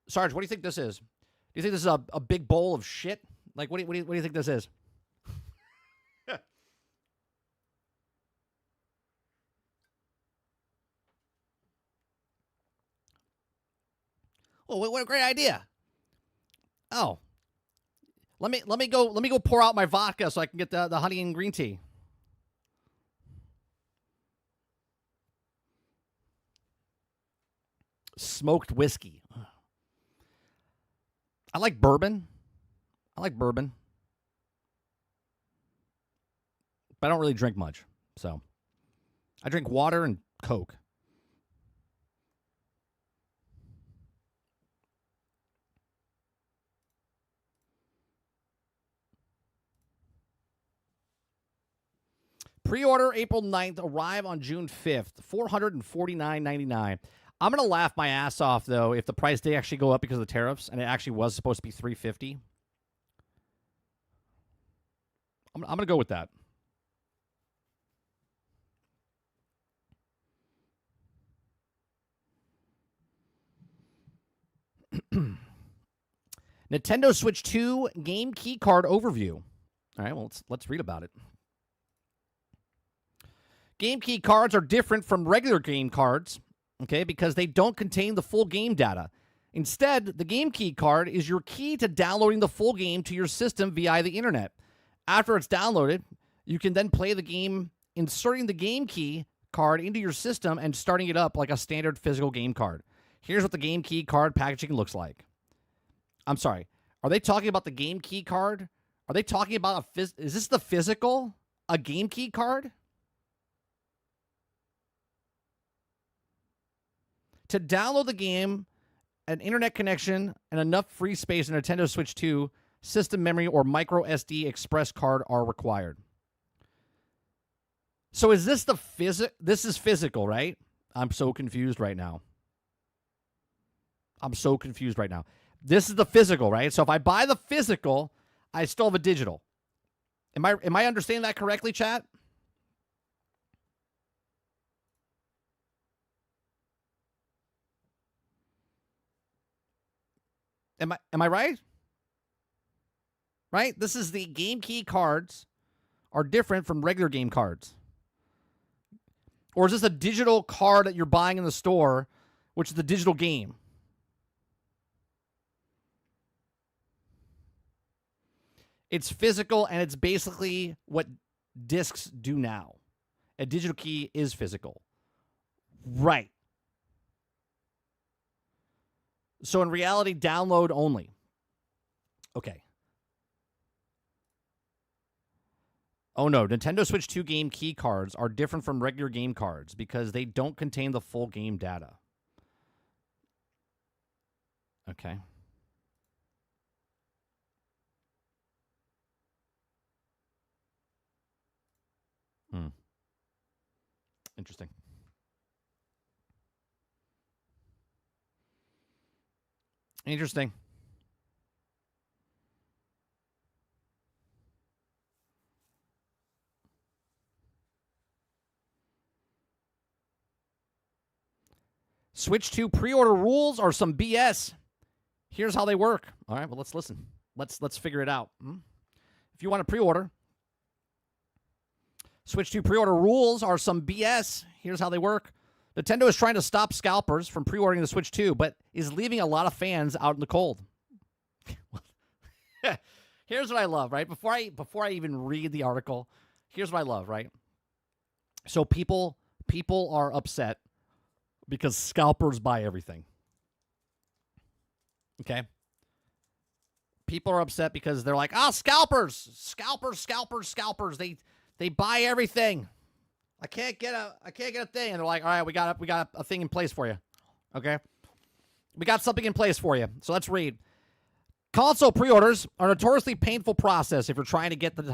Sarge, what do you think this is? Do you think this is a big bowl of shit? Like, what do you think this is? Oh, what a great idea! Oh, let me go pour out my vodka so I can get the honey and green tea. Smoked whiskey. I like bourbon. But I don't really drink much. So I drink water and Coke. Pre-order April 9th, arrive on June 5th, $449.99. I'm going to laugh my ass off, though, if the price did actually go up because of the tariffs, and it actually was supposed to be $350. I'm going to go with that. Nintendo Switch 2 game key card overview. All right, well, let's read about it. Game key cards are different from regular game cards, okay, because they don't contain the full game data. Instead, the game key card is your key to downloading the full game to your system via the internet. After it's downloaded, you can then play the game, inserting the game key card into your system and starting it up like a standard physical game card. Here's what the game key card packaging looks like. I'm sorry. Are they talking about the game key card? Are they talking about is this the physical? A game key card? To download the game, an internet connection, and enough free space in Nintendo Switch 2, system memory, or micro SD express card are required. So is this the this is physical, right? I'm so confused right now. This is the physical, right? So if I buy the physical, I still have a digital. Am I understanding that correctly, chat? Am I right? Right? This is the game key cards are different from regular game cards. Or is this a digital card that you're buying in the store, which is the digital game? It's physical, and it's basically what discs do now. A digital key is physical. Right. So in reality, download only. Okay. Oh no, Nintendo Switch 2 game key cards are different from regular game cards because they don't contain the full game data. Okay. Interesting. Interesting. Switch 2 pre-order rules are some BS. Here's how they work. All right, well, let's listen. Let's figure it out. If you want to pre-order, Switch 2 pre-order rules are some BS. Here's how they work. Nintendo is trying to stop scalpers from pre-ordering the Switch 2, but is leaving a lot of fans out in the cold. Here's what I love, right? Before I even read the article, here's what I love, right? So people are upset because scalpers buy everything. Okay? People are upset because they're like, scalpers. They buy everything. I can't get a thing. And they're like, all right, we got a thing in place for you. Okay? We got something in place for you. So let's read. Console pre-orders are a notoriously painful process if you're trying to get them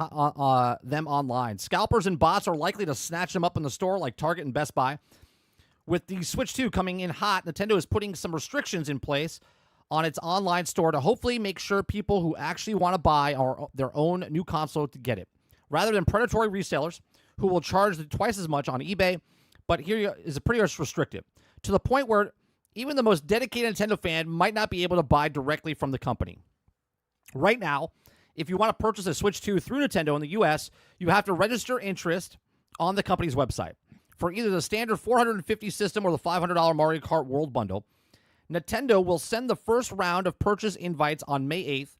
online. Scalpers and bots are likely to snatch them up in the store like Target and Best Buy. With the Switch 2 coming in hot, Nintendo is putting some restrictions in place on its online store to hopefully make sure people who actually want to buy their own new console to get it, rather than predatory resellers who will charge twice as much on eBay. But here is pretty restrictive, to the point where even the most dedicated Nintendo fan might not be able to buy directly from the company. Right now, if you want to purchase a Switch 2 through Nintendo in the US, you have to register interest on the company's website. For either the standard 450 system or the $500 Mario Kart World Bundle, Nintendo will send the first round of purchase invites on May 8th,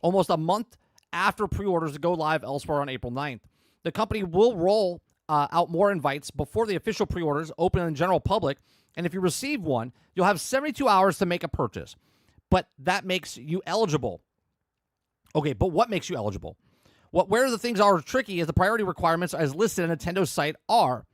almost a month after pre-orders go live elsewhere on April 9th. The company will roll out more invites before the official pre-orders open in the general public, and if you receive one, you'll have 72 hours to make a purchase. But that makes you eligible. Okay, but what makes you eligible? Where the things are tricky is the priority requirements as listed on Nintendo's site are,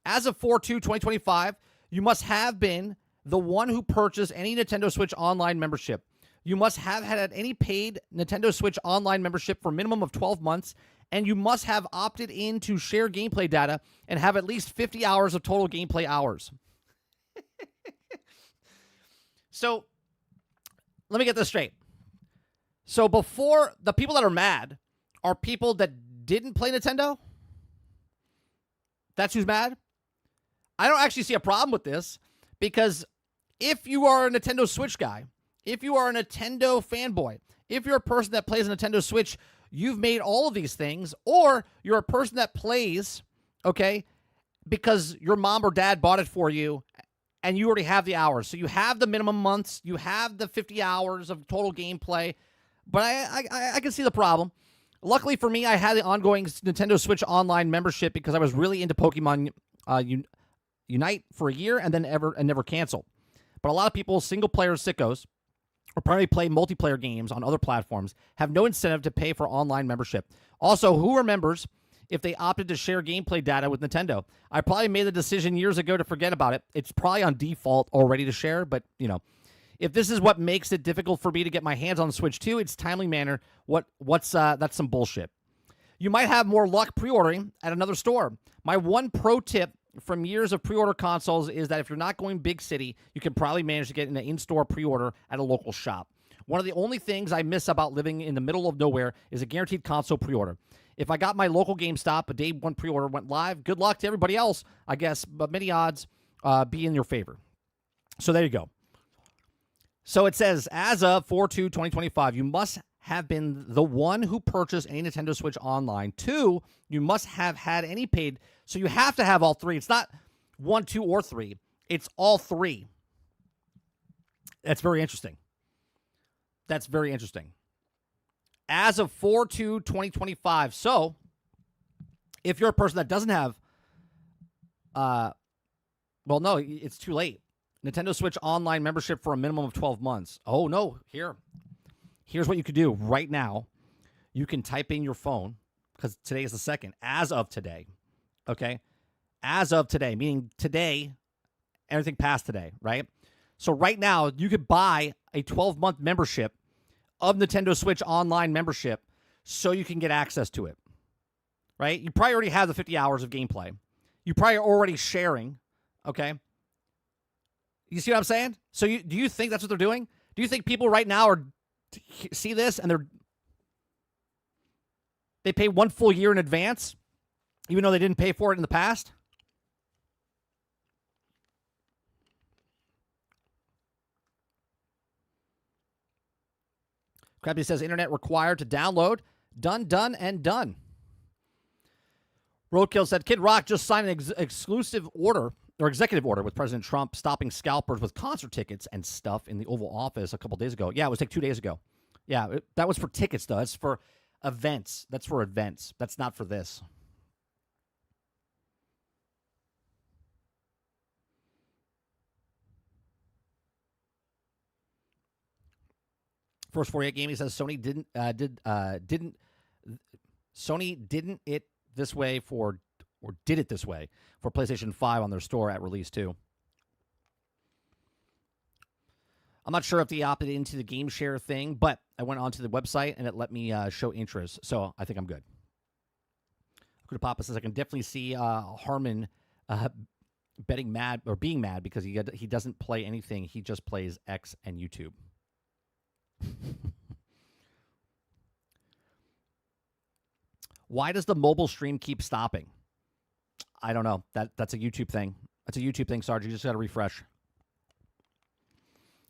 as of 4/2/2025, you must have been the one who purchased any Nintendo Switch Online membership. You must have had any paid Nintendo Switch Online membership for a minimum of 12 months, and you must have opted in to share gameplay data and have at least 50 hours of total gameplay hours. So, let me get this straight. So before, the people that are mad are people that didn't play Nintendo? That's who's mad? I don't actually see a problem with this, because if you are a Nintendo Switch guy, if you are a Nintendo fanboy, if you're a person that plays a Nintendo Switch, you've made all of these things, or you're a person that plays, okay, because your mom or dad bought it for you, and you already have the hours. So you have the minimum months, you have the 50 hours of total gameplay, but I can see the problem. Luckily for me, I had the ongoing Nintendo Switch Online membership because I was really into Pokemon Unite for a year and then never cancel. But a lot of people, single-player sickos, or primarily play multiplayer games on other platforms, have no incentive to pay for online membership. Also, who remembers if they opted to share gameplay data with Nintendo? I probably made the decision years ago to forget about it. It's probably on default already to share, but, if this is what makes it difficult for me to get my hands on the Switch 2, it's timely manner. That's some bullshit. You might have more luck pre-ordering at another store. My one pro tip from years of pre-order consoles is that if you're not going big city, you can probably manage to get an in-store pre-order at a local shop. One of the only things I miss about living in the middle of nowhere is a guaranteed console pre-order. If I got my local GameStop, a day one pre-order went live, good luck to everybody else, I guess, but many odds be in your favor. So there you go. So it says, as of 4/2/2025, you must have been the one who purchased any Nintendo Switch Online. 2, you must have had any paid. So you have to have all three. It's not 1, 2, or 3. It's all 3. That's very interesting. As of 4/2/2025. So if you're a person that doesn't have, well, no, it's too late. Nintendo Switch Online membership for a minimum of 12 months. Oh, no. Here's what you could do right now. You can type in your phone, because today is the 2nd, as of today. Okay? As of today, meaning today, everything past today, right? So right now, you could buy a 12-month membership of Nintendo Switch Online membership so you can get access to it, right? You probably already have the 50 hours of gameplay. You probably are already sharing, okay? You see what I'm saying? So do you think that's what they're doing? Do you think people right now see this and they pay 1 full year in advance, even though they didn't pay for it in the past? Krabby says internet required to download. Done, done, and done. Roadkill said Kid Rock just signed an exclusive order or executive order with President Trump stopping scalpers with concert tickets and stuff in the Oval Office a couple days ago. Yeah, it was like 2 days ago. Yeah, that was for tickets, though. That's for events. That's for events. That's not for this. First 48 game, he says Sony didn't it this way for, or did it this way for PlayStation 5 on their store at release too. I'm not sure if they opted into the game share thing, but I went onto the website and it let me show interest, so I think I'm good. Kuda Papa says I can definitely see Harmon being mad because he doesn't play anything. He just plays X and YouTube. Why does the mobile stream keep stopping? I don't know. That's a YouTube thing. That's a YouTube thing, Sarge. You just got to refresh.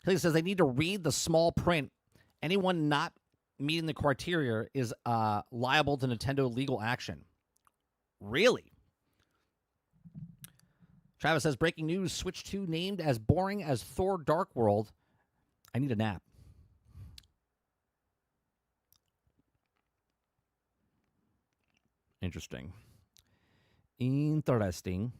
He says they need to read the small print. Anyone not meeting the criteria is liable to Nintendo legal action. Really? Travis says, breaking news, Switch 2 named as boring as Thor Dark World. I need a nap. Interesting. Interesting.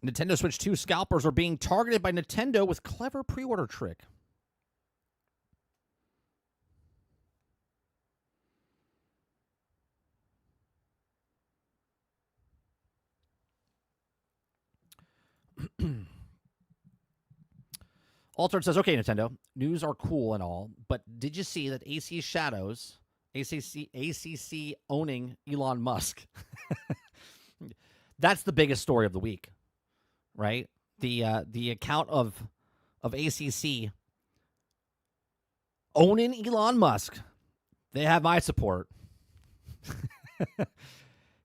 Nintendo Switch 2 scalpers are being targeted by Nintendo with clever pre-order trick. Altered says, okay, Nintendo, news are cool and all, but did you see that ACC owning Elon Musk? That's the biggest story of the week, right? The account of ACC owning Elon Musk. They have my support.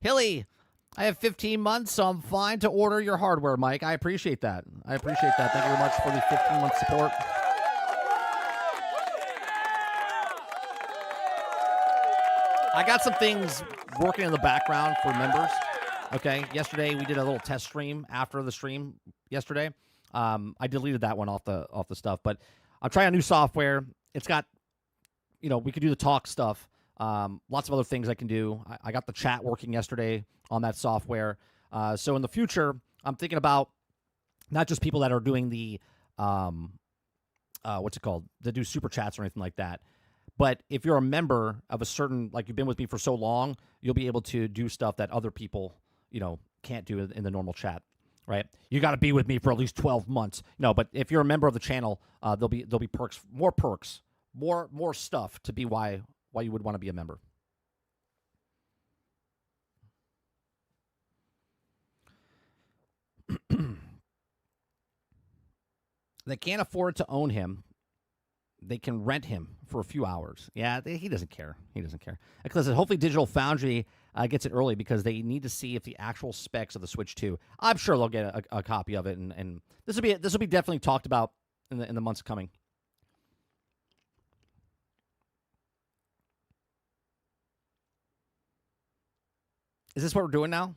Hilly, I have 15 months, so I'm fine to order your hardware, Mike. I appreciate that. Thank you very much for the 15-month support. I got some things working in the background for members. Okay, yesterday we did a little test stream after the stream yesterday. I deleted that one off the stuff, but I'm trying a new software. It's got, we could do the talk stuff. Lots of other things I can do. I got the chat working yesterday on that software. So in the future, I'm thinking about not just people that are doing the, what's it called? That do super chats or anything like that. But if you're a member of a certain, like you've been with me for so long, you'll be able to do stuff that other people, can't do in the normal chat, right? You got to be with me for at least 12 months. No, but if you're a member of the channel, there'll be perks, more stuff to be why you would want to be a member. They can't afford to own him. They can rent him for a few hours. Yeah, he doesn't care. Because hopefully Digital Foundry gets it early because they need to see if the actual specs of the Switch 2. I'm sure they'll get a copy of it, and this will be definitely talked about in the months coming. Is this what we're doing now?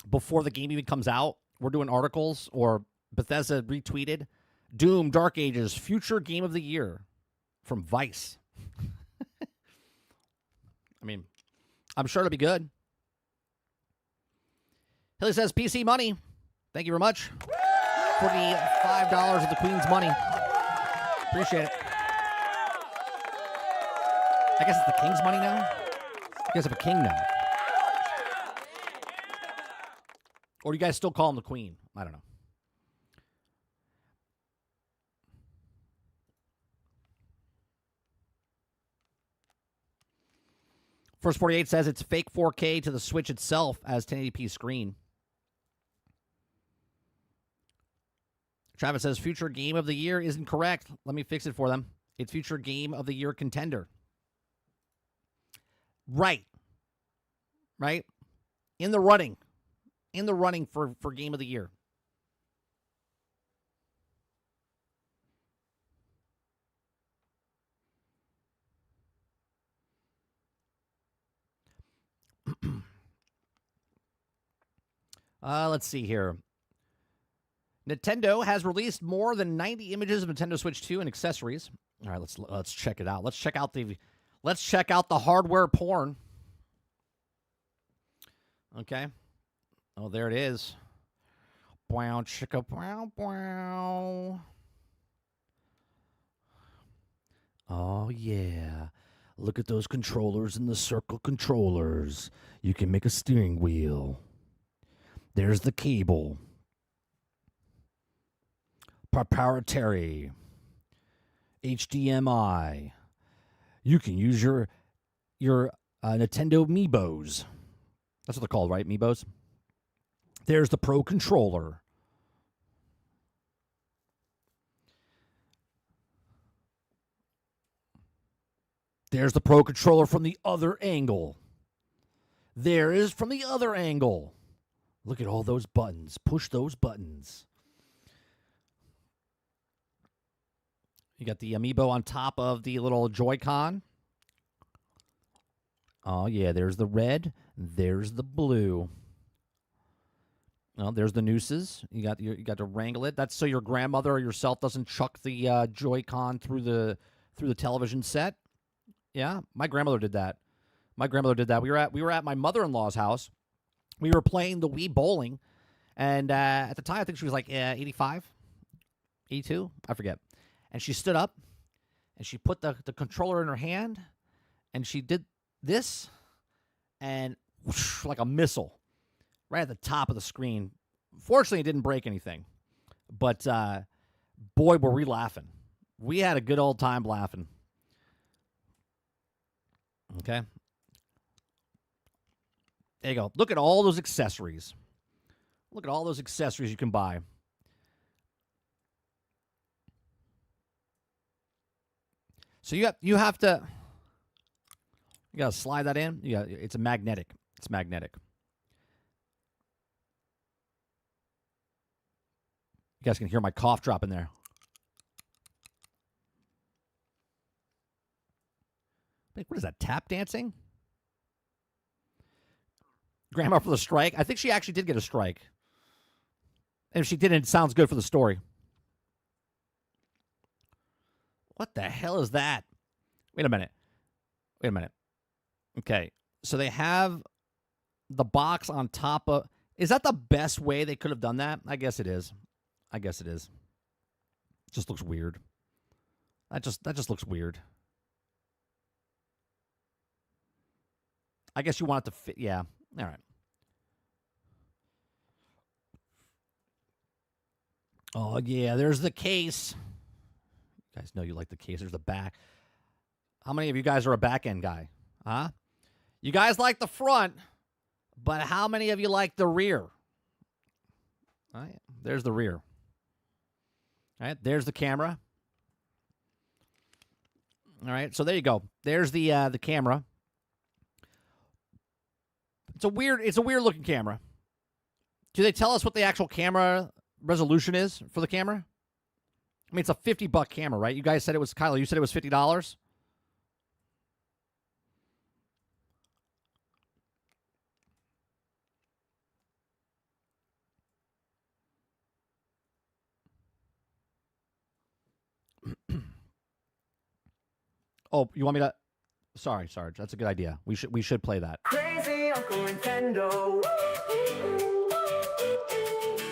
Before the game even comes out, we're doing articles, or Bethesda retweeted Doom Dark Ages future game of the year from Vice. I mean, I'm sure it'll be good. Hilly says PC money. Thank you very much for the $5 of the Queen's money. Appreciate it. I guess it's the King's money now. You guys have a king now. Or do you guys still call him the Queen? I don't know. First 48 says it's fake 4K to the Switch itself as 1080p screen. Travis says future game of the year isn't correct. Let me fix it for them. It's future game of the year contender. Right. right? In the running for game of the year. Let's see here. Nintendo has released more than 90 images of Nintendo Switch 2 and accessories. All right, let's check it out. Let's check out the hardware porn. Okay. Oh, there it is. Wow, chicka, wow, wow. Oh yeah. Look at those controllers in the circle controllers. You can make a steering wheel. There's the cable. Proprietary. HDMI. You can use your Nintendo Amiibos. That's what they're called, right? Amiibos. There's the Pro Controller. There's the Pro Controller from the other angle. There is from the other angle. Look at all those buttons. Push those buttons. You got the Amiibo on top of the little Joy-Con. Oh, yeah, there's the red. There's the blue. Oh, there's the nooses. You got to wrangle it. That's so your grandmother or yourself doesn't chuck the Joy-Con through the television set. Yeah, my grandmother did that. We were at my mother-in-law's house. We were playing the Wii bowling, and at the time I think she was like 85, 82, I forget. And she stood up, and she put the controller in her hand, and she did this, and whoosh, like a missile, right at the top of the screen. Fortunately, it didn't break anything, but boy, were we laughing. We had a good old time laughing. Okay. There you go. Look at all those accessories. Look at all those accessories you can buy. So you have to slide that in. Yeah, it's magnetic. It's magnetic. You guys can hear my cough drop in there. Wait, what is that? Tap dancing? Grandma for the strike? I think she actually did get a strike. And if she didn't, it sounds good for the story. What the hell is that? Wait a minute. Okay. So they have the box on top of... Is that the best way they could have done that? I guess it is. It just looks weird. That just looks weird. I guess you want it to fit. Yeah. All right. Oh, yeah. There's the case. You guys know you like the case. There's the back. How many of you guys are a back end guy? Huh? You guys like the front, but how many of you like the rear? All right. There's the rear. All right. There's the camera. All right. So there you go. There's the camera. It's a weird looking camera. Do they tell us what the actual camera resolution is for the camera? I mean, it's a $50 camera, right? You guys said it was, Kylo, you said it was $50? Oh, you want me to? Sorry, Sarge. That's a good idea. We should play that. Crazy Uncle Nintendo.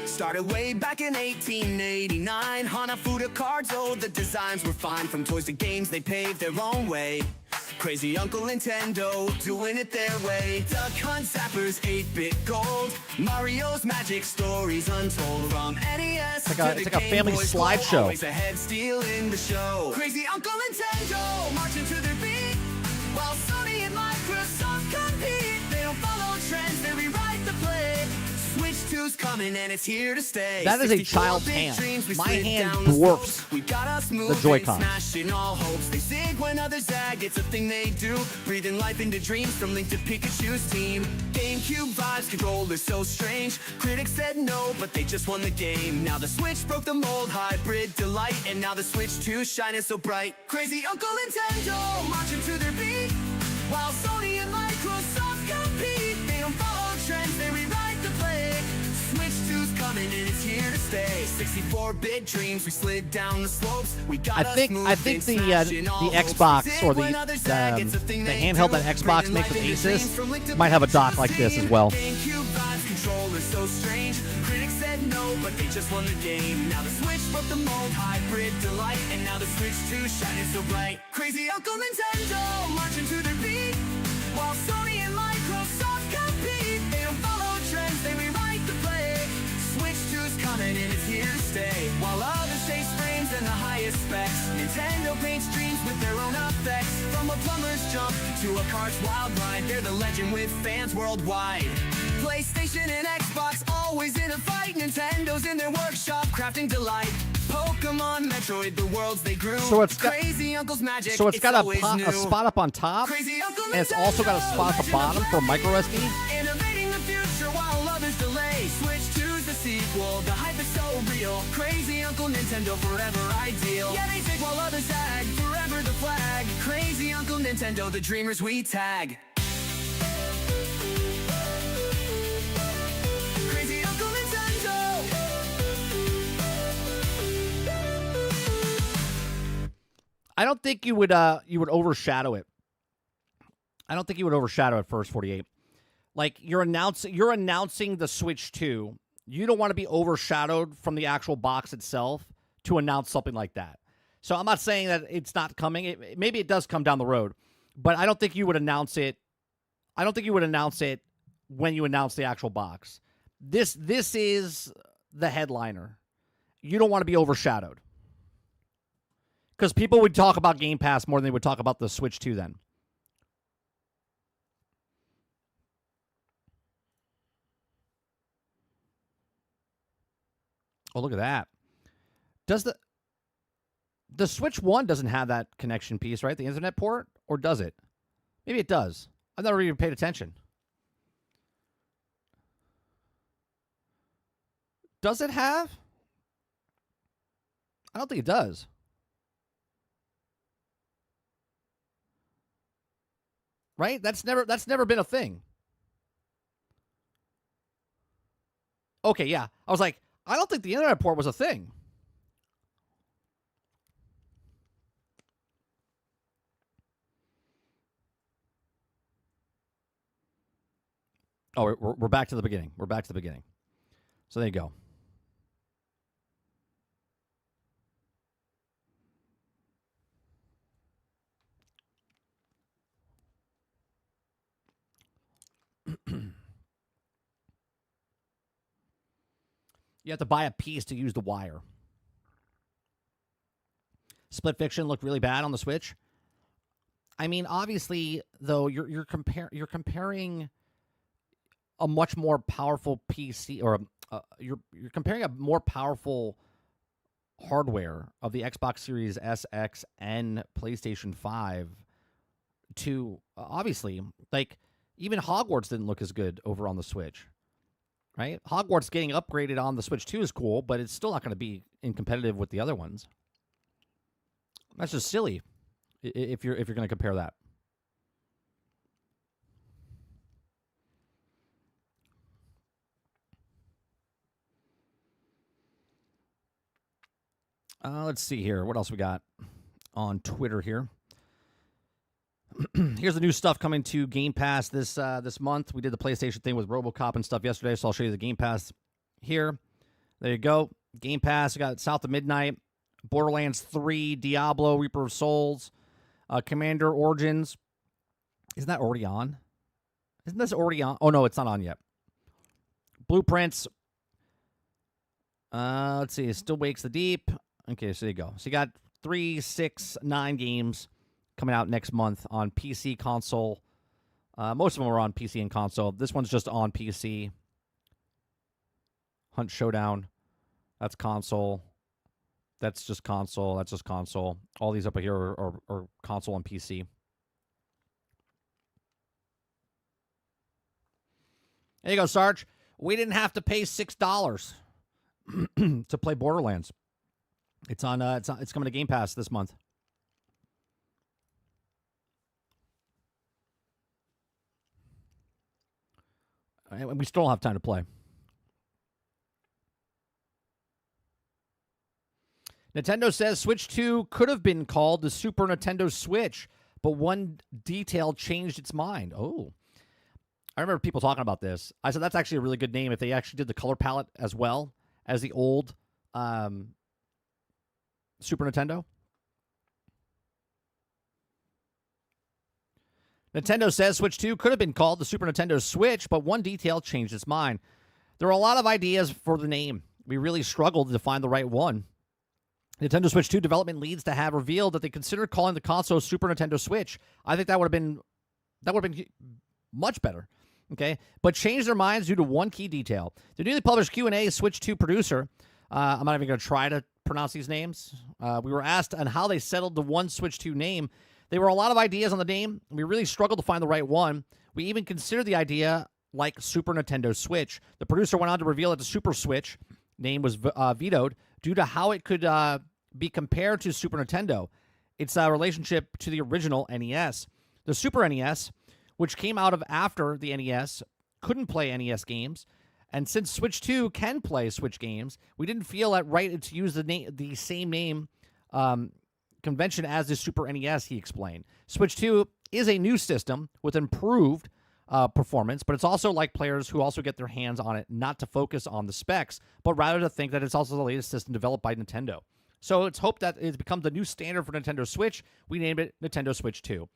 Started way back in 1889. Hanafuda cards, oh, the designs were fine. From toys to games, they paved their own way. Crazy Uncle Nintendo, doing it their way. Duck Hunt Zappers, 8-bit gold. Mario's magic stories untold. From NES it's like a family slideshow. Always ahead, stealing the show. Crazy Uncle Nintendo, marching to their beat. While Sony and Microsoft compete, they don't follow trends, they rewrite the play. Switch 2's coming and it's here to stay. That is a child's hand. My hand dwarfs the Joy-Con. Smashing all hopes. They zig when others zag. It's a thing they do. Breathing life into dreams from Link to Pikachu's team. GameCube vibes, controllers so strange. Critics said no, but they just won the game. Now the Switch broke the mold, hybrid delight. And now the Switch 2 shining so bright. Crazy Uncle Nintendo marching to their beat, while Sony and Microsoft compete. They don't follow trends, they rewrite the play. Switch 2's coming and it's here to stay. 64-bit dreams, we slid down the slopes. We got I think the Xbox or the handheld that Xbox makes with Asus might have a dock like this as well. GameCube vibes, controllers so strange. Critics said no, but they just won the game. Now the Switch broke the mold, hybrid delight. And now the Switch 2 shining so bright. Crazy Uncle Nintendo marching to their beat, while Sony and Microsoft compete. They don't follow trends, they rewrite the play. Switch 2's coming and it's here to stay. While others chase frames and the highest specs, Nintendo paints dreams with their own effects. From a plumber's jump to a cart's wild ride, they're the legend with fans worldwide. PlayStation and Xbox always in a fight. Nintendo's in their workshop crafting delight. Pokemon, Metroid, the worlds they grew. So it's got, Crazy Uncle's magic. so it's got always new. a spot up on top, Crazy Uncle and it's also got a spot at the bottom for micro SD. Innovating the future while others delay. Switch 2's the sequel, the hype is so real. Crazy Uncle Nintendo, forever ideal. Yeah, they take while others sag, forever the flag. Crazy Uncle Nintendo, the dreamers we tag. Crazy Uncle Nintendo. I don't think you would overshadow it. I don't think you would overshadow it first 48. Like you're announcing the Switch 2. You don't want to be overshadowed from the actual box itself to announce something like that. So I'm not saying that it's not coming. Maybe it does come down the road, but I don't think you would announce it. I don't think you would announce it when you announce the actual box. This is the headliner. You don't want to be overshadowed. Because people would talk about Game Pass more than they would talk about the Switch 2 then. Oh, look at that. Does the Switch 1 doesn't have that connection piece, right? The Internet port? Or does it? Maybe it does. I've never even paid attention. Does it have? I don't think it does. Right? That's never been a thing. Okay, yeah. I was like, I don't think the Internet port was a thing. Oh, we're back to the beginning. We're back to the beginning. So there you go. You have to buy a piece to use the wire. Split Fiction looked really bad on the Switch. I mean, obviously, though, you're comparing a much more powerful PC, or you're comparing a more powerful hardware of the Xbox Series S, X, and PlayStation 5 to obviously, like, even Hogwarts didn't look as good over on the Switch. Right? Hogwarts getting upgraded on the Switch 2 is cool, but it's still not going to be in competitive with the other ones. That's just silly if you're going to compare that. Let's see here. What else we got on Twitter here? Here's the new stuff coming to Game Pass this month. We did the PlayStation thing with RoboCop and stuff yesterday, so I'll show you the Game Pass here. There you go. Game Pass. We got South of Midnight, Borderlands 3, Diablo, Reaper of Souls, Commander Origins. Isn't that already on? Isn't this already on? Oh, no, it's not on yet. Blueprints. Let's see. Still Wakes the Deep. Okay, so there you go. So you got 3, 6, 9 games coming out next month on PC, console. Most of them are on PC and console. This one's just on PC. Hunt Showdown. That's console. That's just console. That's just console. All these up here are console and PC. There you go, Sarge. We didn't have to pay $6 to play Borderlands. It's on. It's coming to Game Pass this month. And we still have time to play. Nintendo says Switch 2 could have been called the Super Nintendo Switch, but one detail changed its mind. Oh. I remember people talking about this. I said that's actually a really good name if they actually did the color palette as well as the old Super Nintendo. Nintendo says Switch 2 could have been called the Super Nintendo Switch, but one detail changed its mind. There are a lot of ideas for the name. We really struggled to find the right one. Nintendo Switch 2 development leads to have revealed that they considered calling the console Super Nintendo Switch. I think that would have been much better. Okay, but changed their minds due to one key detail. The newly published Q&A Switch 2 producer, I'm not even going to try to pronounce these names. We were asked on how they settled the one Switch 2 name. There were a lot of ideas on the name. We really struggled to find the right one. We even considered the idea like Super Nintendo Switch. The producer went on to reveal that the Super Switch name was vetoed due to how it could be compared to Super Nintendo. Its relationship to the original NES. The Super NES, which came out of after the NES, couldn't play NES games. And since Switch 2 can play Switch games, we didn't feel it right to use the same name convention as the Super NES, he explained. Switch 2 is a new system with improved performance, but it's also like players who also get their hands on it not to focus on the specs, but rather to think that it's also the latest system developed by Nintendo. So it's hoped that it's become the new standard for Nintendo Switch. We named it Nintendo Switch 2.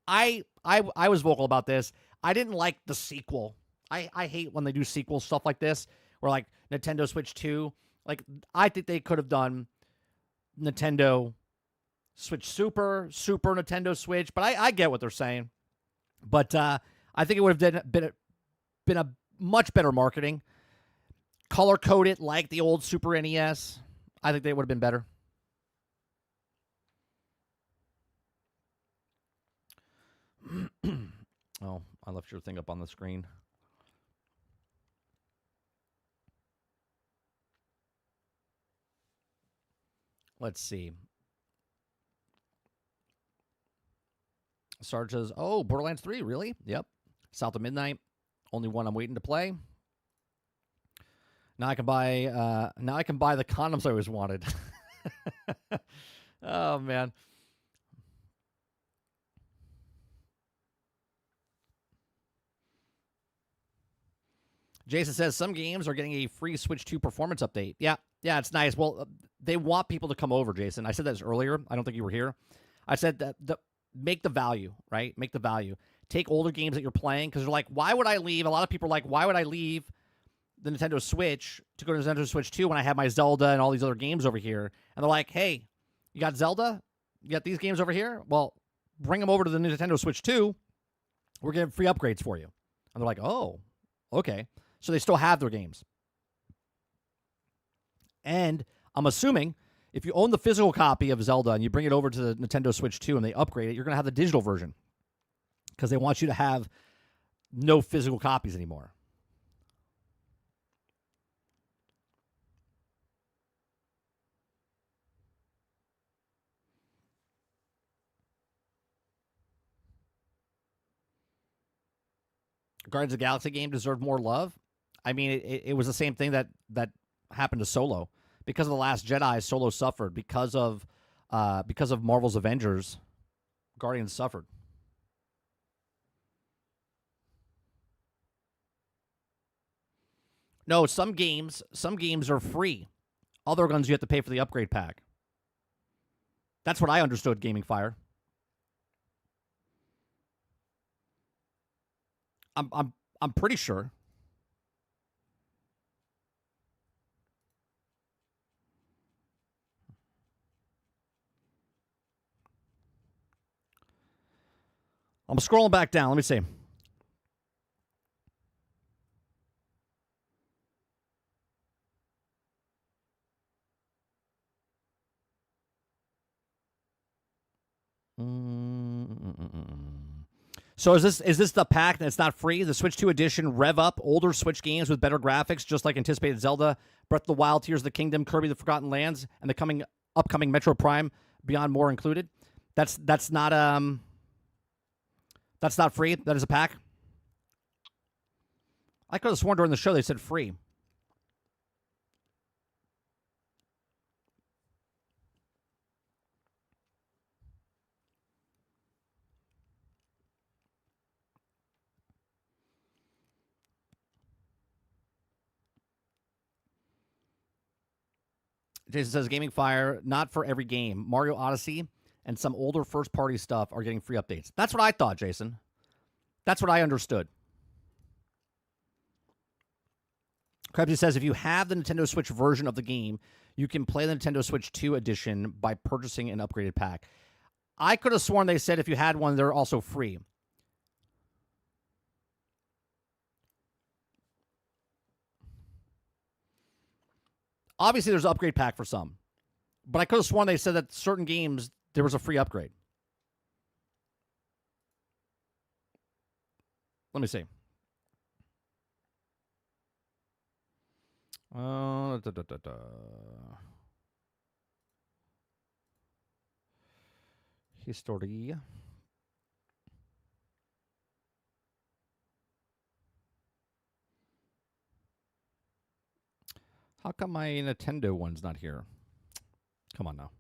I was vocal about this. I didn't like the sequel. I hate when they do sequel stuff like this, where like Nintendo Switch 2. Like, I think they could have done Nintendo Switch Super Nintendo Switch, but I get what they're saying. But I think it would have been a much better marketing. Color code it like the old Super NES. I think they would have been better. Oh, I left your thing up on the screen. Let's see. Sarge says, oh, Borderlands 3, really? Yep. South of Midnight. Only one I'm waiting to play. Now I can buy the condoms I always wanted. Oh, man. Jason says some games are getting a free Switch 2 performance update. Yeah, it's nice. Well, they want people to come over, Jason. I said this earlier. I don't think you were here. I said that make the value, right? Make the value. Take older games that you're playing because they're like, why would I leave? A lot of people are like, why would I leave the Nintendo Switch to go to Nintendo Switch 2 when I have my Zelda and all these other games over here? And they're like, hey, you got Zelda? You got these games over here? Well, bring them over to the Nintendo Switch 2. We're getting free upgrades for you. And they're like, oh, okay. So they still have their games. And I'm assuming if you own the physical copy of Zelda and you bring it over to the Nintendo Switch 2 and they upgrade it, you're going to have the digital version because they want you to have no physical copies anymore. Guardians of the Galaxy game deserved more love. I mean, it was the same thing that happened to Solo. Because of The Last Jedi, Solo suffered. Because of Marvel's Avengers, Guardians suffered. No, some games are free. Other ones you have to pay for the upgrade pack. That's what I understood, Gaming Fire. I'm pretty sure. I'm scrolling back down. Let me see. So is this the pack that's not free? The Switch 2 edition rev up older Switch games with better graphics, just like anticipated Zelda, Breath of the Wild, Tears of the Kingdom, Kirby: The Forgotten Lands, and the upcoming Metro Prime Beyond More included. That's not free. That is a pack. I could have sworn during the show they said free. Jason says, Gaming Fire, not for every game. Mario Odyssey and some older first-party stuff are getting free updates. That's what I thought, Jason. That's what I understood. Krebsy says, if you have the Nintendo Switch version of the game, you can play the Nintendo Switch 2 edition by purchasing an upgraded pack. I could have sworn they said if you had one, they're also free. Obviously, there's an upgrade pack for some. But I could have sworn they said that certain games, there was a free upgrade. Let me see. History. How come my Nintendo one's not here? Come on now.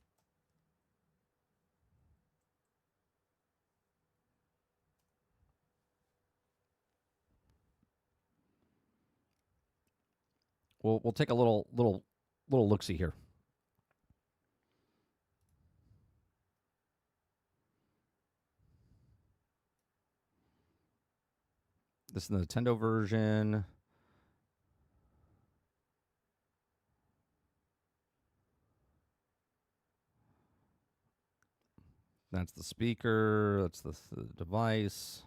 We'll take a little look-see here. This is the Nintendo version. That's the speaker. That's the device.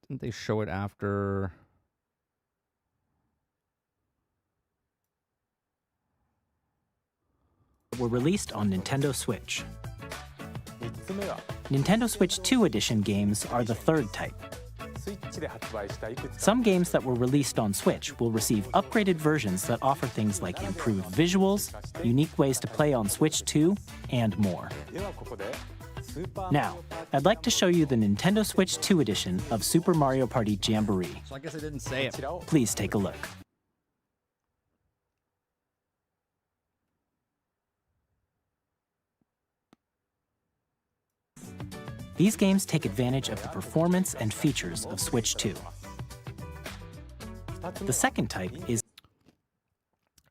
Didn't they show it after? Were released on Nintendo Switch. Nintendo Switch 2 edition games are the third type. Some games that were released on Switch will receive upgraded versions that offer things like improved visuals, unique ways to play on Switch 2, and more. Now, I'd like to show you the Nintendo Switch 2 edition of Super Mario Party Jamboree. So I guess I didn't say it. Please take a look. These games take advantage of the performance and features of Switch 2. The second type is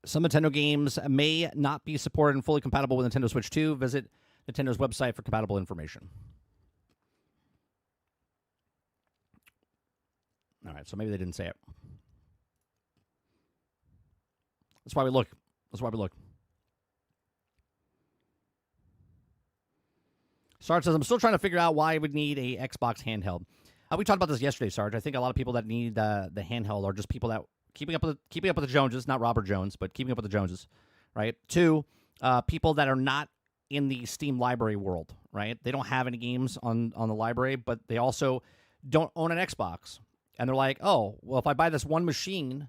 some Nintendo games may not be supported and fully compatible with Nintendo Switch 2. Visit Nintendo's website for compatible information. All right, so maybe they didn't say it. That's why we look. That's why we look. Sarge says, I'm still trying to figure out why I would need a Xbox handheld. We talked about this yesterday, Sarge. I think a lot of people that need the handheld are just people that keeping up with the Joneses, not Robert Jones, but keeping up with the Joneses, right? Two, people that are not in the Steam library world, right? They don't have any games on the library, but they also don't own an Xbox. And they're like, oh, well, if I buy this one machine,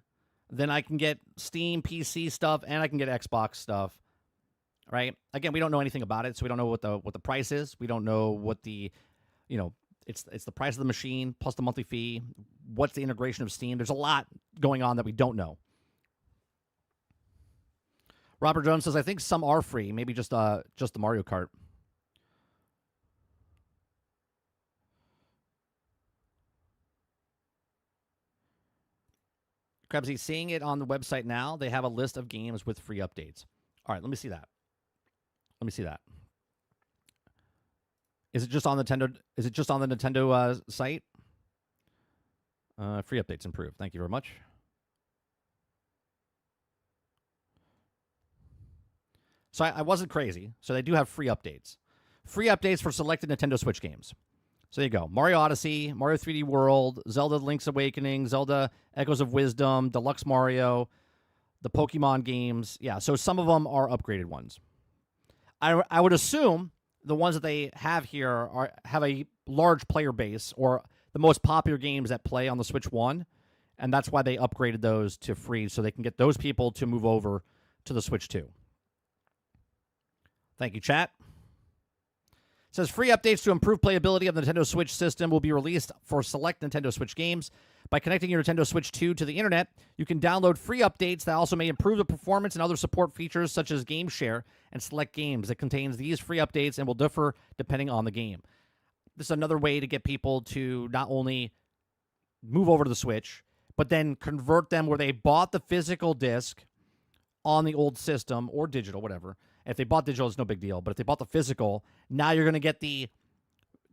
then I can get Steam PC stuff and I can get Xbox stuff. Right. Again, we don't know anything about it, so we don't know what the price is. We don't know what the, it's the price of the machine plus the monthly fee. What's the integration of Steam? There's a lot going on that we don't know. Robert Jones says, I think some are free, maybe just the Mario Kart. Krebsy, seeing it on the website now, they have a list of games with free updates. All right, let me see that. Let me see that. Is it just on Nintendo? Is it just on the Nintendo site? Free updates improved. Thank you very much. So I wasn't crazy. So they do have free updates. Free updates for selected Nintendo Switch games. So there you go. Mario Odyssey, Mario 3D World, Zelda Link's Awakening, Zelda Echoes of Wisdom, Deluxe Mario, The Pokemon games, yeah. So some of them are upgraded ones. I would assume the ones that they have here have a large player base or the most popular games that play on the Switch 1, and that's why they upgraded those to free so they can get those people to move over to the Switch 2. Thank you, chat. It says free updates to improve playability of the Nintendo Switch system will be released for select Nintendo Switch games. By connecting your Nintendo Switch 2 to the internet, you can download free updates that also may improve the performance and other support features such as game share and select games. It contains these free updates and will differ depending on the game. This is another way to get people to not only move over to the Switch, but then convert them where they bought the physical disc on the old system or digital, whatever. If they bought digital, it's no big deal. But if they bought the physical, now you're going to get the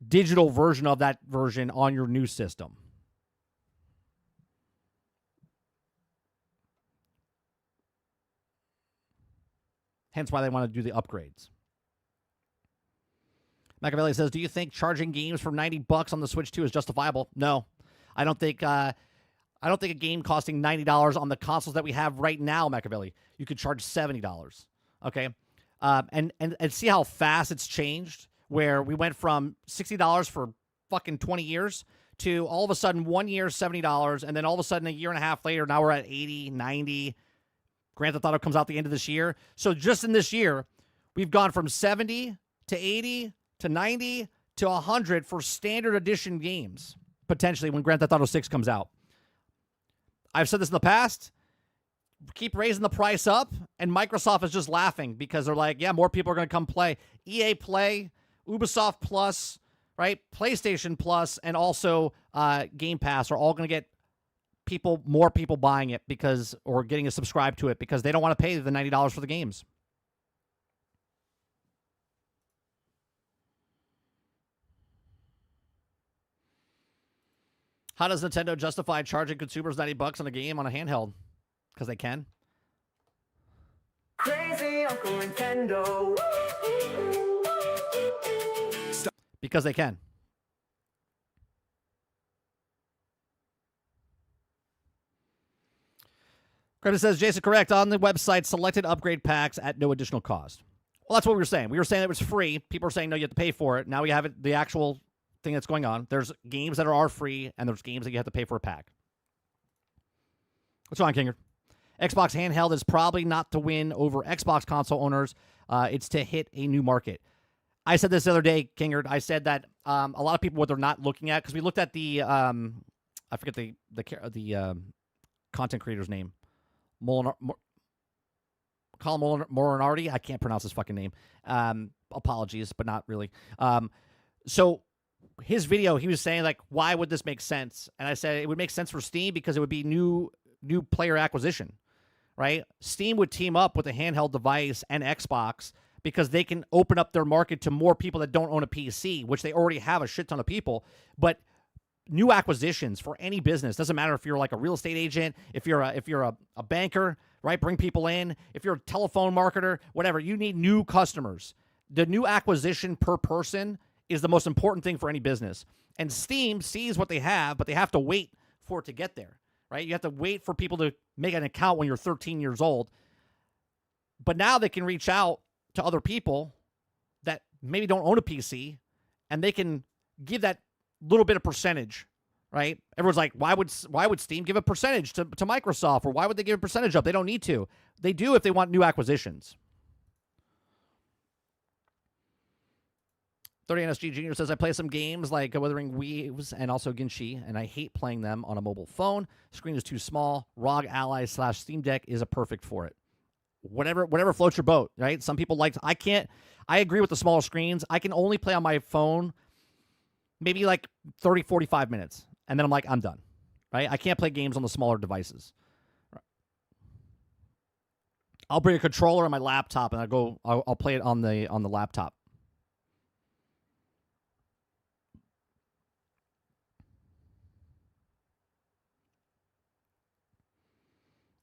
digital version of that version on your new system. Hence why they want to do the upgrades. Machiavelli says, do you think charging games for $90 on the Switch 2 is justifiable? No. I don't think a game costing $90 on the consoles that we have right now, Machiavelli, you could charge $70. Okay? And see how fast it's changed, where we went from $60 for fucking 20 years to all of a sudden 1 year, $70, and then all of a sudden a year and a half later, now we're at 80, 90. Grand Theft Auto comes out the end of this year. So just in this year, we've gone from 70 to 80 to 90 to 100 for standard edition games, potentially when Grand Theft Auto 6 comes out. I've said this in the past. Keep raising the price up, and Microsoft is just laughing because they're like, yeah, more people are going to come play. EA Play, Ubisoft Plus, right? PlayStation Plus, and also Game Pass are all going to get more people buying it or getting a subscribe to it because they don't want to pay the $90 for the games. How does Nintendo justify charging consumers $90 on a game on a handheld? Because they can. Crazy Uncle Nintendo. Because they can. Credit says, Jason, correct. On the website, selected upgrade packs at no additional cost. Well, that's what we were saying. We were saying it was free. People are saying, no, you have to pay for it. Now we have it, the actual thing that's going on. There's games that are free, and there's games that you have to pay for a pack. What's on, Kinger? Xbox handheld is probably not to win over Xbox console owners. It's to hit a new market. I said this the other day, Kingard. I said that a lot of people, what they're not looking at, because we looked at the, I forget the content creator's name. Colin Molinardi. I can't pronounce his fucking name. Apologies, but not really. So his video, he was saying, like, why would this make sense? And I said it would make sense for Steam because it would be new player acquisition, right? Steam would team up with a handheld device and Xbox because they can open up their market to more people that don't own a PC, which they already have a shit ton of people. But new acquisitions for any business, doesn't matter if you're like a real estate agent, if you're a banker, right? Bring people in. If you're a telephone marketer, whatever, you need new customers. The new acquisition per person is the most important thing for any business. And Steam sees what they have, but they have to wait for it to get there, right? You have to wait for people to make an account when you're 13 years old. But now they can reach out to other people that maybe don't own a PC, and they can give that little bit of percentage, right? Everyone's like, why would Steam give a percentage to Microsoft, or why would they give a percentage up? They don't need to. They do if they want new acquisitions. 30NSG Jr. says, I play some games like Wuthering Waves and also Ginshi, and I hate playing them on a mobile phone. Screen is too small. ROG Ally / Steam Deck is a perfect for it. Whatever floats your boat, right? Some people I agree with the smaller screens. I can only play on my phone maybe like 30, 45 minutes, and then I'm like, I'm done, right? I can't play games on the smaller devices. I'll bring a controller on my laptop, and I'll play it on the laptop.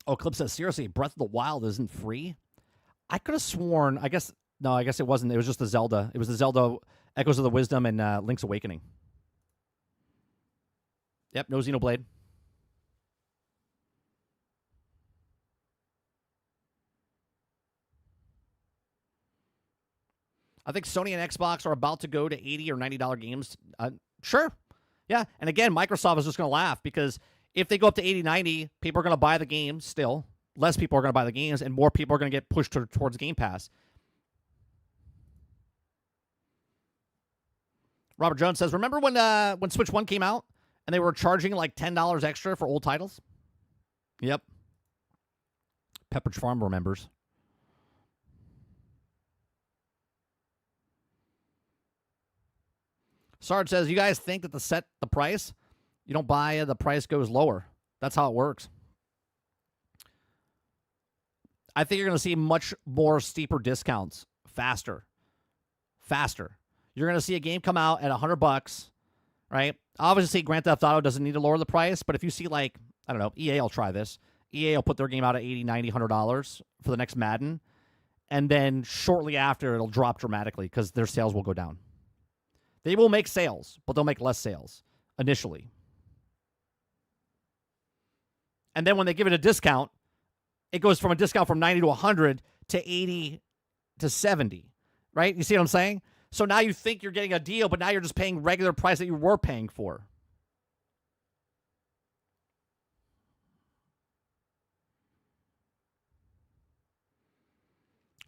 Oh, Clip says, seriously, Breath of the Wild isn't free? I could have sworn, I guess it wasn't. It was just the Zelda. It was the Zelda Echoes of the Wisdom and Link's Awakening. Yep, no Xenoblade. I think Sony and Xbox are about to go to $80 or $90 games. Sure. Yeah. And again, Microsoft is just going to laugh because if they go up to 80, 90, people are going to buy the games still. Less people are going to buy the games, and more people are going to get pushed towards Game Pass. Robert Jones says, remember when Switch 1 came out and they were charging like $10 extra for old titles? Yep. Pepperidge Farm remembers. Sarge says, you guys think that the price, you don't buy, the price goes lower. That's how it works. I think you're going to see much more steeper discounts faster. You're going to see a game come out at $100, right? Obviously, Grand Theft Auto doesn't need to lower the price, but if you see like, I don't know, EA will try this. EA will put their game out at $80, $90, $100 for the next Madden, and then shortly after, it'll drop dramatically because their sales will go down. They will make sales, but they'll make less sales initially. And then when they give it a discount, it goes from a discount from 90 to 100 to 80 to 70, right? You see what I'm saying? So now you think you're getting a deal, but now you're just paying regular price that you were paying for.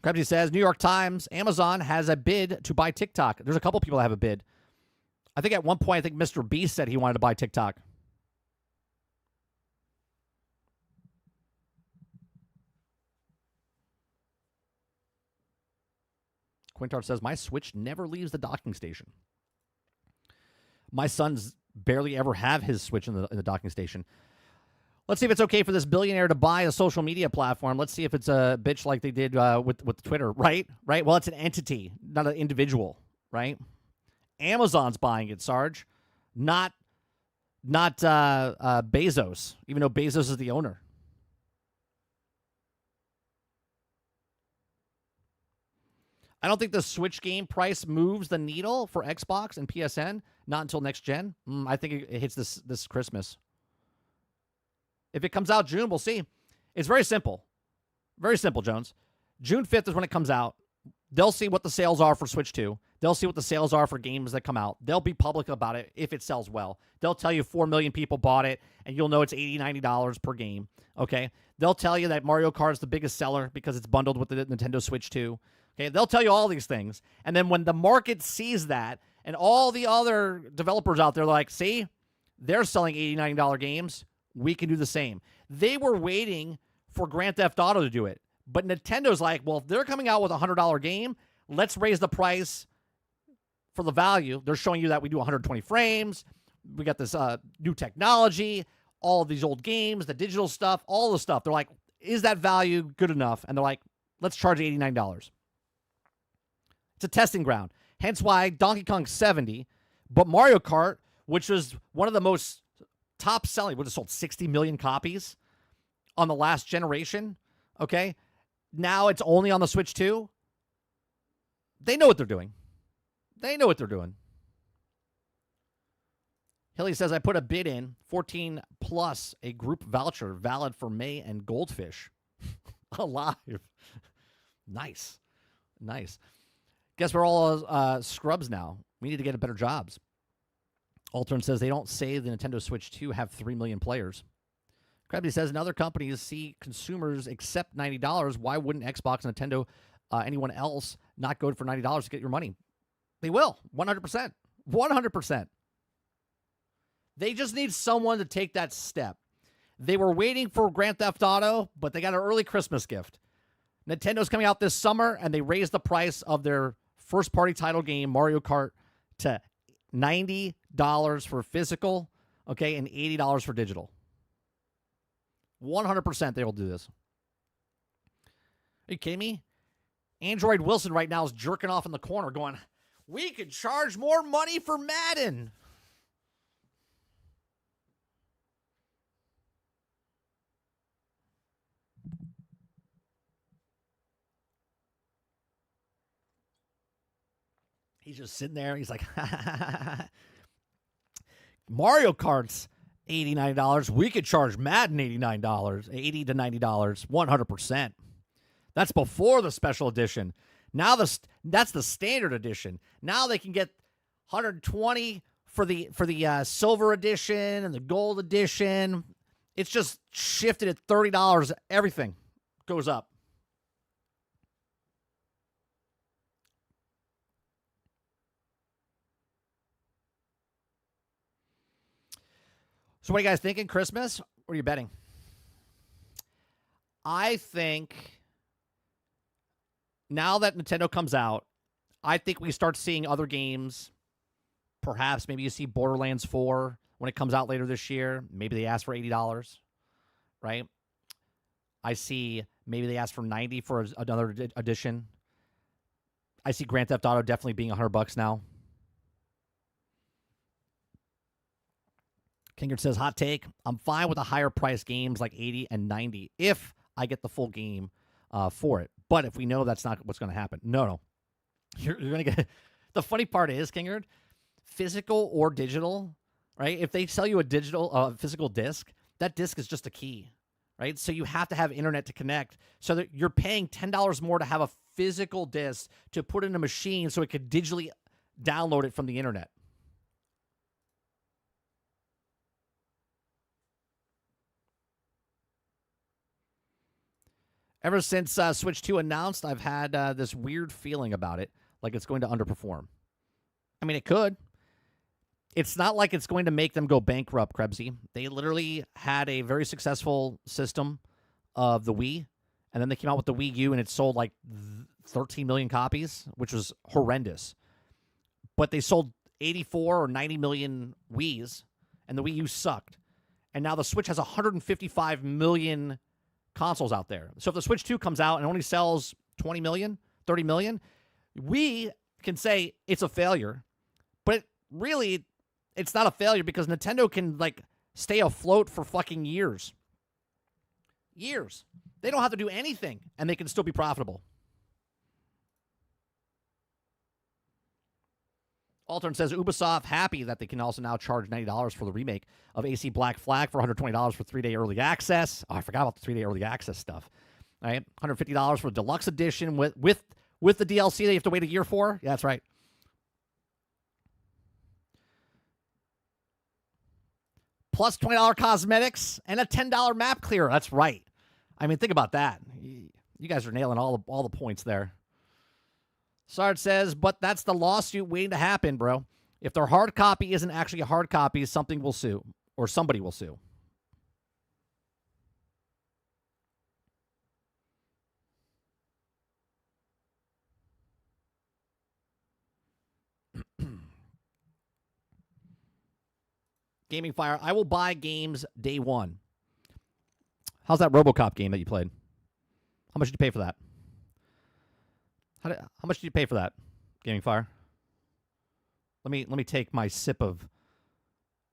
Krebsy says, New York Times, Amazon has a bid to buy TikTok. There's a couple people that have a bid. I think at one point, I think Mr. Beast said he wanted to buy TikTok. Quintar says, my Switch never leaves the docking station. My sons barely ever have his Switch in the docking station. Let's see if it's okay for this billionaire to buy a social media platform. Let's see if it's a bitch like they did with Twitter, right? Right? Well, it's an entity, not an individual, right? Amazon's buying it, Sarge, not Bezos, even though Bezos is the owner. I don't think the Switch game price moves the needle for Xbox and PSN, not until next gen. I think it hits this Christmas. If it comes out June, we'll see. It's very simple. Very simple, Jones. June 5th is when it comes out. They'll see what the sales are for Switch 2. They'll see what the sales are for games that come out. They'll be public about it if it sells well. They'll tell you 4 million people bought it, and you'll know it's $80, $90 per game. Okay? They'll tell you that Mario Kart is the biggest seller because it's bundled with the Nintendo Switch 2. Okay? They'll tell you all these things. And then when the market sees that, and all the other developers out there are like, see, they're selling $80, $90 games. We can do the same. They were waiting for Grand Theft Auto to do it. But Nintendo's like, well, if they're coming out with a $100 game, let's raise the price for the value. They're showing you that we do 120 frames. We got this new technology, all of these old games, the digital stuff, all the stuff. They're like, is that value good enough? And they're like, let's charge $89. It's a testing ground. Hence why Donkey Kong 70, but Mario Kart, which was one of the most top selling, would have sold 60 million copies on the last generation. Okay. Now it's only on the Switch 2. They know what they're doing. They know what they're doing. Hilly says, I put a bid in, 14 plus a group voucher valid for May and Goldfish. Alive. Nice. Nice. Guess we're all scrubs now. We need to get better jobs. Altern says they don't say the Nintendo Switch 2 have 3 million players. Krabby says, in other companies see consumers accept $90. Why wouldn't Xbox, Nintendo, anyone else not go for $90 to get your money? They will. 100%. 100%. They just need someone to take that step. They were waiting for Grand Theft Auto, but they got an early Christmas gift. Nintendo's coming out this summer, and they raised the price of their first-party title game, Mario Kart, to $90 for physical, okay, and $80 for digital. 100% they will do this. Are you kidding me? Android Wilson right now is jerking off in the corner going, we could charge more money for Madden. He's just sitting there. He's like, Mario Kart's $89. We could charge Madden $89, $80 to $90, 100%. That's before the special edition. Now that's the standard edition. Now they can get 120 for the silver edition and the gold edition. It's just shifted at $30. Everything goes up. So what are you guys thinking? Christmas? Or are you betting? I think now that Nintendo comes out, I think we start seeing other games. Perhaps maybe you see Borderlands 4 when it comes out later this year. Maybe they ask for $80, right? I see maybe they ask for $90 for another edition. I see Grand Theft Auto definitely being $100 now. Kingard says, hot take, I'm fine with the higher price games like 80 and 90 if I get the full game for it. But if we know that's not what's going to happen, no. You're going to get... The funny part is, Kingard, physical or digital, right? If they sell you a physical disc, that disc is just a key, right? So you have to have internet to connect. So that you're paying $10 more to have a physical disc to put in a machine so it could digitally download it from the internet. Ever since Switch 2 announced, I've had this weird feeling about it, like it's going to underperform. I mean, it could. It's not like it's going to make them go bankrupt, Krebsy. They literally had a very successful system of the Wii, and then they came out with the Wii U, and it sold like 13 million copies, which was horrendous. But they sold 84 or 90 million Wiis, and the Wii U sucked. And now the Switch has 155 million consoles out there. So if the Switch 2 comes out and only sells 20 million, 30 million, we can say it's a failure. But really, it's not a failure because Nintendo can, like, stay afloat for fucking years. Years. They don't have to do anything, and they can still be profitable. Altern says, Ubisoft happy that they can also now charge $90 for the remake of AC Black Flag for $120 for 3-day early access. Oh, I forgot about the 3-day early access stuff. All right, $150 for the deluxe edition with the DLC that you have to wait a year for. Yeah, that's right. Plus $20 cosmetics and a $10 map clear. That's right. I mean, think about that. You guys are nailing all the points there. Sard says, but that's the lawsuit waiting to happen, bro. If their hard copy isn't actually a hard copy, something will sue. Or somebody will sue. Gaming Fire, I will buy games day one. How's that RoboCop game that you played? How much did you pay for that? How much did you pay for that, Gaming Fire? Let me take my sip of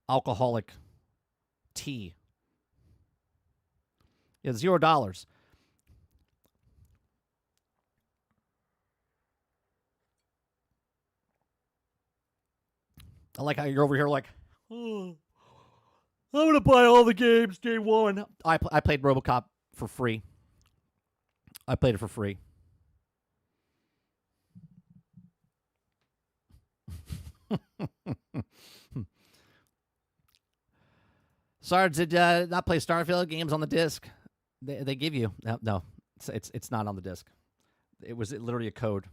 alcoholic tea. Yeah, $0. I like how you're over here like, oh, I'm gonna buy all the games day one. I played RoboCop for free. I played it for free. Sarge did not play Starfield games on the disc. They give you no. It's not on the disc. It was literally a code.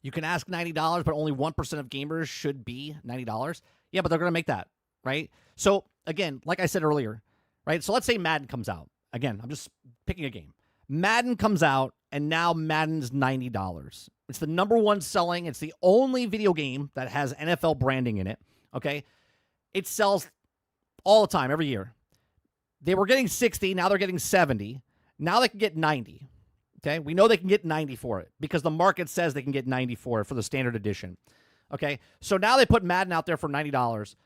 You can ask $90, but only 1% of gamers should be $90. Yeah, but they're going to make that, right? So, again, like I said earlier, right? So let's say Madden comes out. Again, I'm just picking a game. Madden comes out, and now Madden's $90. It's the number one selling. It's the only video game that has NFL branding in it, okay? It sells all the time, every year. They were getting 60, now they're getting 70. Now they can get 90. Okay, we know they can get 90 for it because the market says they can get 90 for it for the standard edition. Okay, so now they put Madden out there for $90.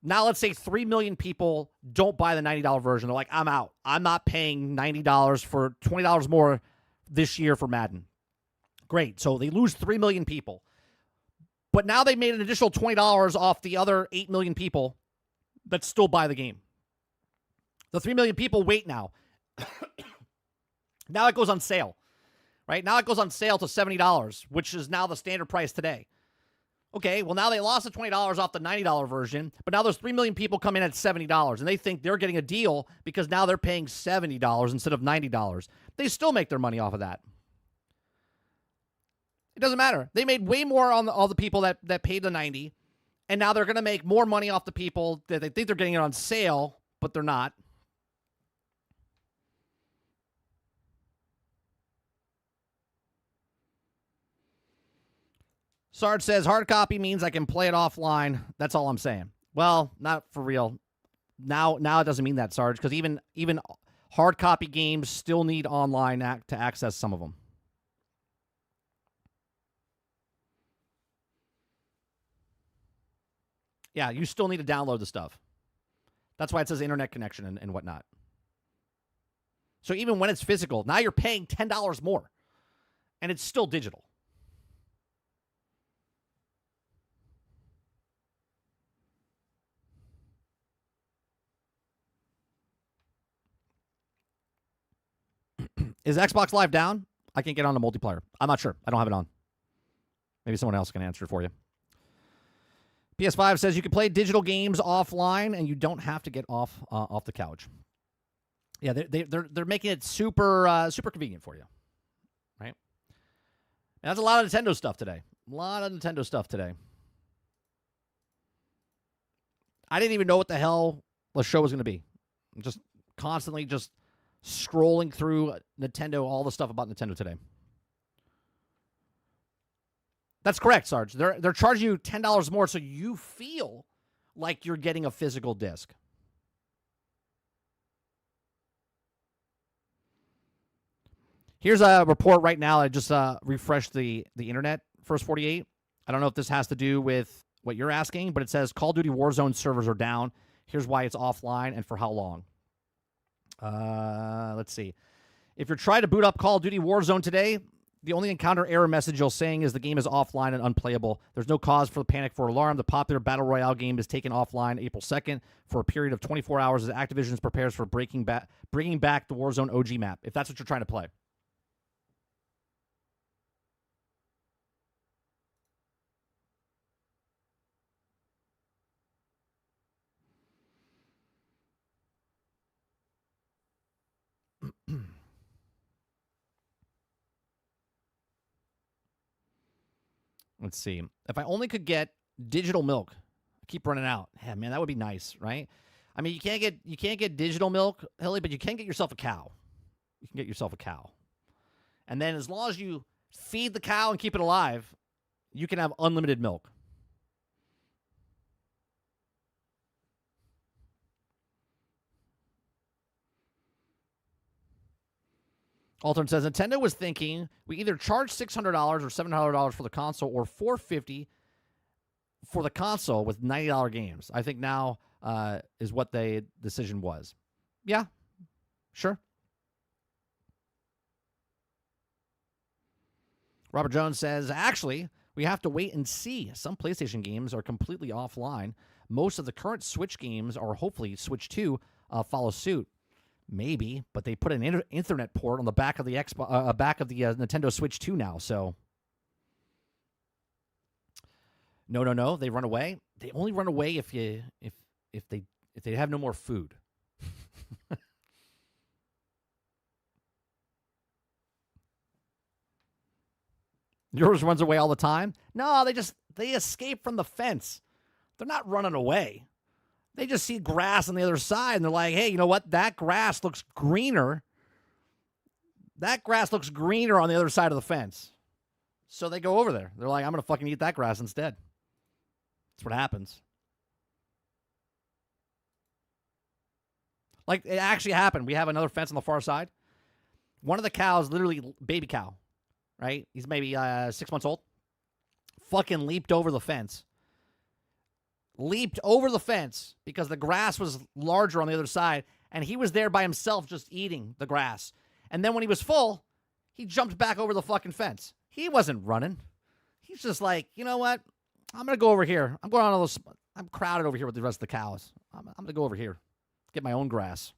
Now let's say 3 million people don't buy the $90 version. They're like, I'm out. I'm not paying $90 for $20 more this year for Madden. Great. So they lose 3 million people. But now they made an additional $20 off the other 8 million people that still buy the game. The 3 million people wait now. Now it goes on sale, right? Now it goes on sale to $70, which is now the standard price today. Okay, well, now they lost the $20 off the $90 version, but now there's 3 million people come in at $70, and they think they're getting a deal because now they're paying $70 instead of $90. They still make their money off of that. It doesn't matter. They made way more on all the people that paid the $90, and now they're going to make more money off the people that they think they're getting it on sale, but they're not. Sarge says, hard copy means I can play it offline. That's all I'm saying. Well, not for real. Now it doesn't mean that, Sarge, because even hard copy games still need online to access some of them. Yeah, you still need to download the stuff. That's why it says internet connection and whatnot. So even when it's physical, now you're paying $10 more, and it's still digital. Is Xbox Live down? I can't get on the multiplayer. I'm not sure. I don't have it on. Maybe someone else can answer it for you. PS5 says you can play digital games offline and you don't have to get off the couch. Yeah, they're making it super convenient for you, right? And that's a lot of Nintendo stuff today. I didn't even know what the hell the show was going to be. I'm just constantly scrolling through Nintendo, all the stuff about Nintendo today. That's correct, Sarge. They're charging you $10 more so you feel like you're getting a physical disc. Here's a report right now. I just refreshed the internet, First 48. I don't know if this has to do with what you're asking, but it says Call of Duty Warzone servers are down. Here's why it's offline and for how long. Let's see. If you're trying to boot up Call of Duty Warzone today, the only encounter error message you're saying is the game is offline and unplayable. There's no cause for the panic for alarm. The popular Battle Royale game is taken offline April 2nd for a period of 24 hours as Activision prepares for bringing back the Warzone OG map, if that's what you're trying to play. Let's see. If I only could get digital milk, I keep running out. Yeah, man, that would be nice, right? I mean, you can't get digital milk, Hilly, but you can get yourself a cow. You can get yourself a cow. And then as long as you feed the cow and keep it alive, you can have unlimited milk. Altern says Nintendo was thinking we either charge $600 or $700 for the console or $450 for the console with $90 games. I think now is what the decision was. Yeah, sure. Robert Jones says, actually, we have to wait and see. Some PlayStation games are completely offline. Most of the current Switch games, or hopefully Switch 2, follow suit. Maybe, but they put an Ethernet port on the back of the Nintendo Switch 2 now. So, no, they run away. They only run away if they have no more food. Yours runs away all the time. No, they escape from the fence. They're not running away. They just see grass on the other side, and they're like, hey, you know what? That grass looks greener. That grass looks greener on the other side of the fence. So they go over there. They're like, I'm going to fucking eat that grass instead. That's what happens. Like, it actually happened. We have another fence on the far side. One of the cows, literally baby cow, right? He's maybe 6 months old. Fucking leaped over the fence. Leaped over the fence because the grass was larger on the other side, and he was there by himself just eating the grass. And then when he was full, he jumped back over the fucking fence. He wasn't running. He's just like, you know what? I'm going to go over here. I'm going on all those. I'm crowded over here with the rest of the cows. I'm going to go over here, get my own grass.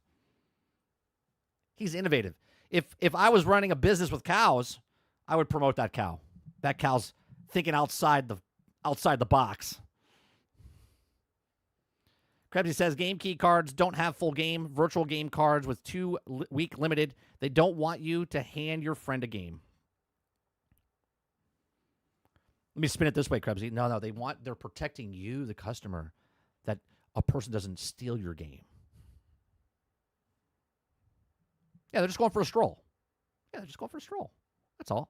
He's innovative. If I was running a business with cows, I would promote that cow. That cow's thinking outside the box. Krebsy says game key cards don't have full game. Virtual game cards with 2-week limited. They don't want you to hand your friend a game. Let me spin it this way, Krebsy. No, they're protecting you, the customer, that a person doesn't steal your game. Yeah, they're just going for a stroll. That's all.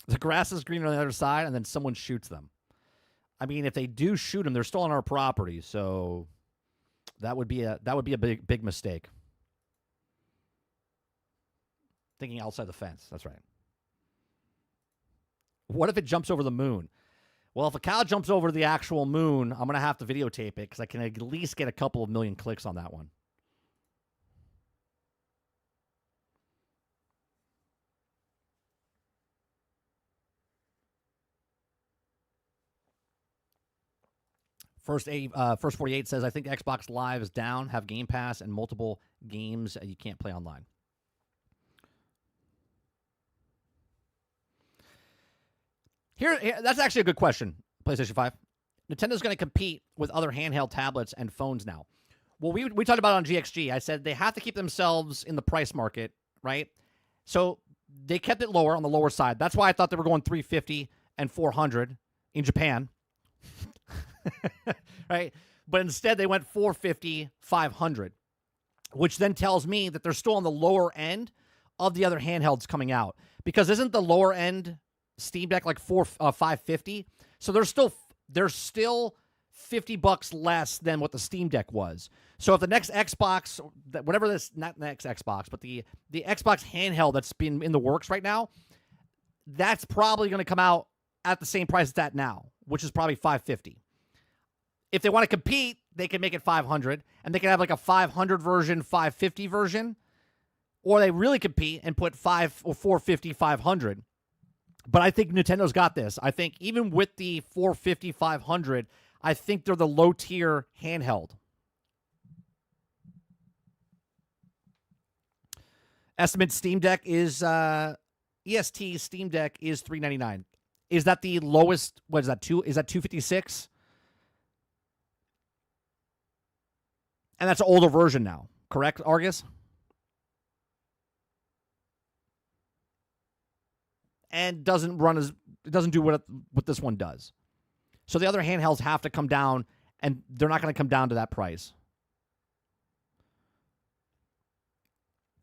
The grass is green on the other side, and then someone shoots them. I mean, if they do shoot them, they're still on our property, so that would be a big mistake. Thinking outside the fence. That's right. What if it jumps over the moon? Well, if a cow jumps over the actual moon, I'm going to have to videotape it because I can at least get a couple of million clicks on that one. First 48 says, I think Xbox Live is down, have Game Pass, and multiple games you can't play online. Here, that's actually a good question, PlayStation 5. Nintendo's going to compete with other handheld tablets and phones now. Well, we talked about it on GXG. I said they have to keep themselves in the price market, right? So they kept it lower on the lower side. That's why I thought they were going $350 and $400 in Japan. Right? But instead they went $450, $500, which then tells me that they're still on the lower end of the other handhelds coming out. Because isn't the lower end Steam Deck like $550? So they're still $50 less than what the Steam Deck was. So if the next Xbox, whatever this, not the next Xbox, but the Xbox handheld that's been in the works right now, that's probably going to come out at the same price it's at now, which is probably $550. If they want to compete, they can make it $500, and they can have like a $500 version, $550 version, or they really compete and put $450, $500. But I think Nintendo's got this. I think even with the $450, $500, I think they're the low-tier handheld. Estimate Steam Deck is, EST Steam Deck is $399. Is that the lowest? What is that? Is that $256? And that's an older version now, correct, Argus? And it doesn't do what this one does. So the other handhelds have to come down, and they're not going to come down to that price.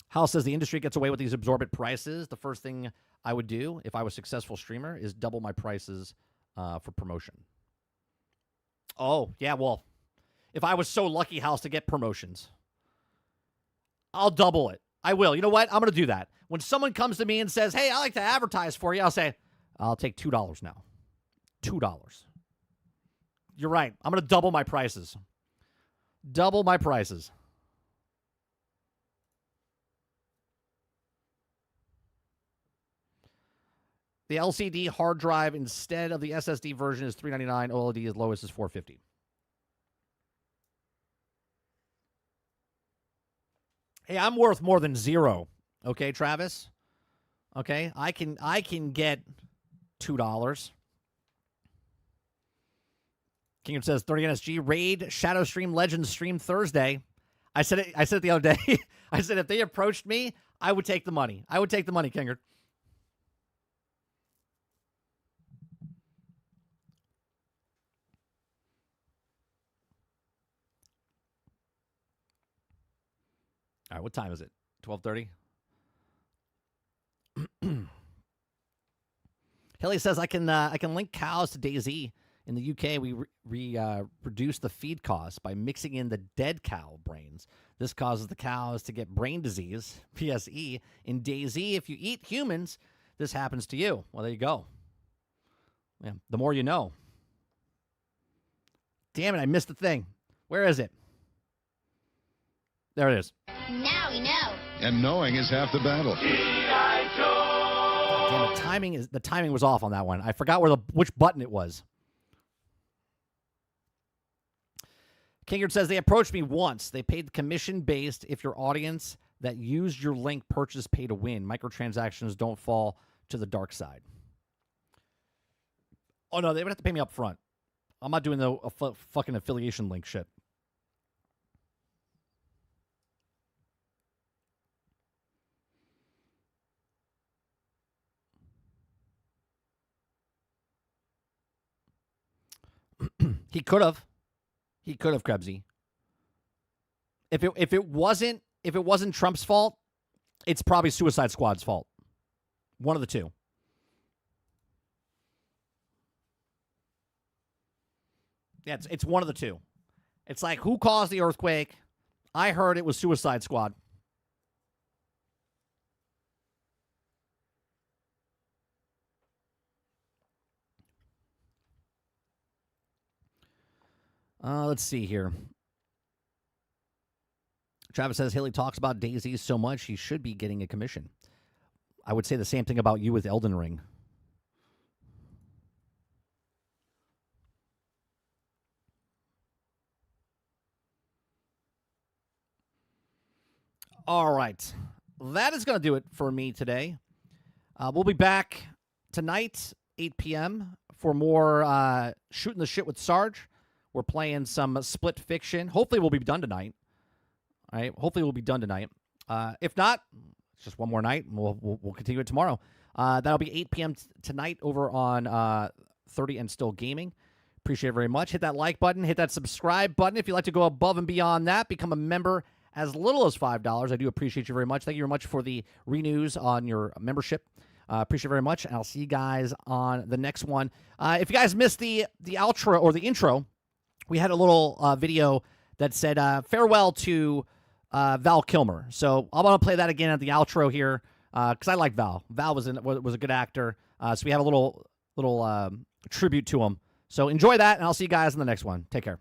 Hal says the industry gets away with these exorbitant prices. The first thing I would do if I was a successful streamer is double my prices for promotion. Oh, yeah, well, if I was so lucky, House, to get promotions, I'll double it. I will. You know what? I'm going to do that. When someone comes to me and says, hey, I like to advertise for you, I'll say, I'll take $2 now. $2. You're right. I'm going to double my prices. Double my prices. The LCD hard drive instead of the SSD version is $399. OLED is lowest is $450. Hey, I'm worth more than zero. Okay, Travis? Okay, I can get $2. Kingdom says 30 NSG Raid Shadow Stream Legends stream Thursday. I said it the other day. I said if they approached me, I would take the money. I would take the money, Kingard. All right, what time is it? 12:30? Hilly says I can link cows to DayZ. In the UK, we reduce the feed costs by mixing in the dead cow brains. This causes the cows to get brain disease, PSE. In DayZ, if you eat humans, this happens to you. Well, there you go. Yeah, the more you know. Damn it, I missed the thing. Where is it? There it is. Now we know. and knowing is half the battle. God damn it, the timing was off on that one. I forgot which button it was. Kingard says they approached me once. They paid commission based if your audience that used your link purchased pay to win. Microtransactions don't fall to the dark side. Oh no, they would have to pay me up front. I'm not doing the fucking affiliation link shit. He could have. He could have, Krebsy. If it wasn't Trump's fault, it's probably Suicide Squad's fault. One of the two. Yeah, it's one of the two. It's like, who caused the earthquake? I heard it was Suicide Squad. Let's see here. Travis says Haley talks about Daisy so much he should be getting a commission. I would say the same thing about you with Elden Ring. All right. That is going to do it for me today. We'll be back tonight, 8 p.m., for more Shooting the Shit with Sarge. We're playing some Split Fiction. Hopefully we'll be done tonight. All right. Hopefully we'll be done tonight. If not, it's just one more night, and we'll continue it tomorrow. That'll be 8 p.m. tonight over on 30 and Still Gaming. Appreciate it very much. Hit that like button. Hit that subscribe button. If you'd like to go above and beyond that, become a member as little as $5. I do appreciate you very much. Thank you very much for the renews on your membership. Appreciate it very much, and I'll see you guys on the next one. If you guys missed the outro or the intro, we had a little video that said farewell to Val Kilmer. So I'm going to play that again at the outro here because I like Val. Val was a good actor. So we have a little tribute to him. So enjoy that, and I'll see you guys in the next one. Take care.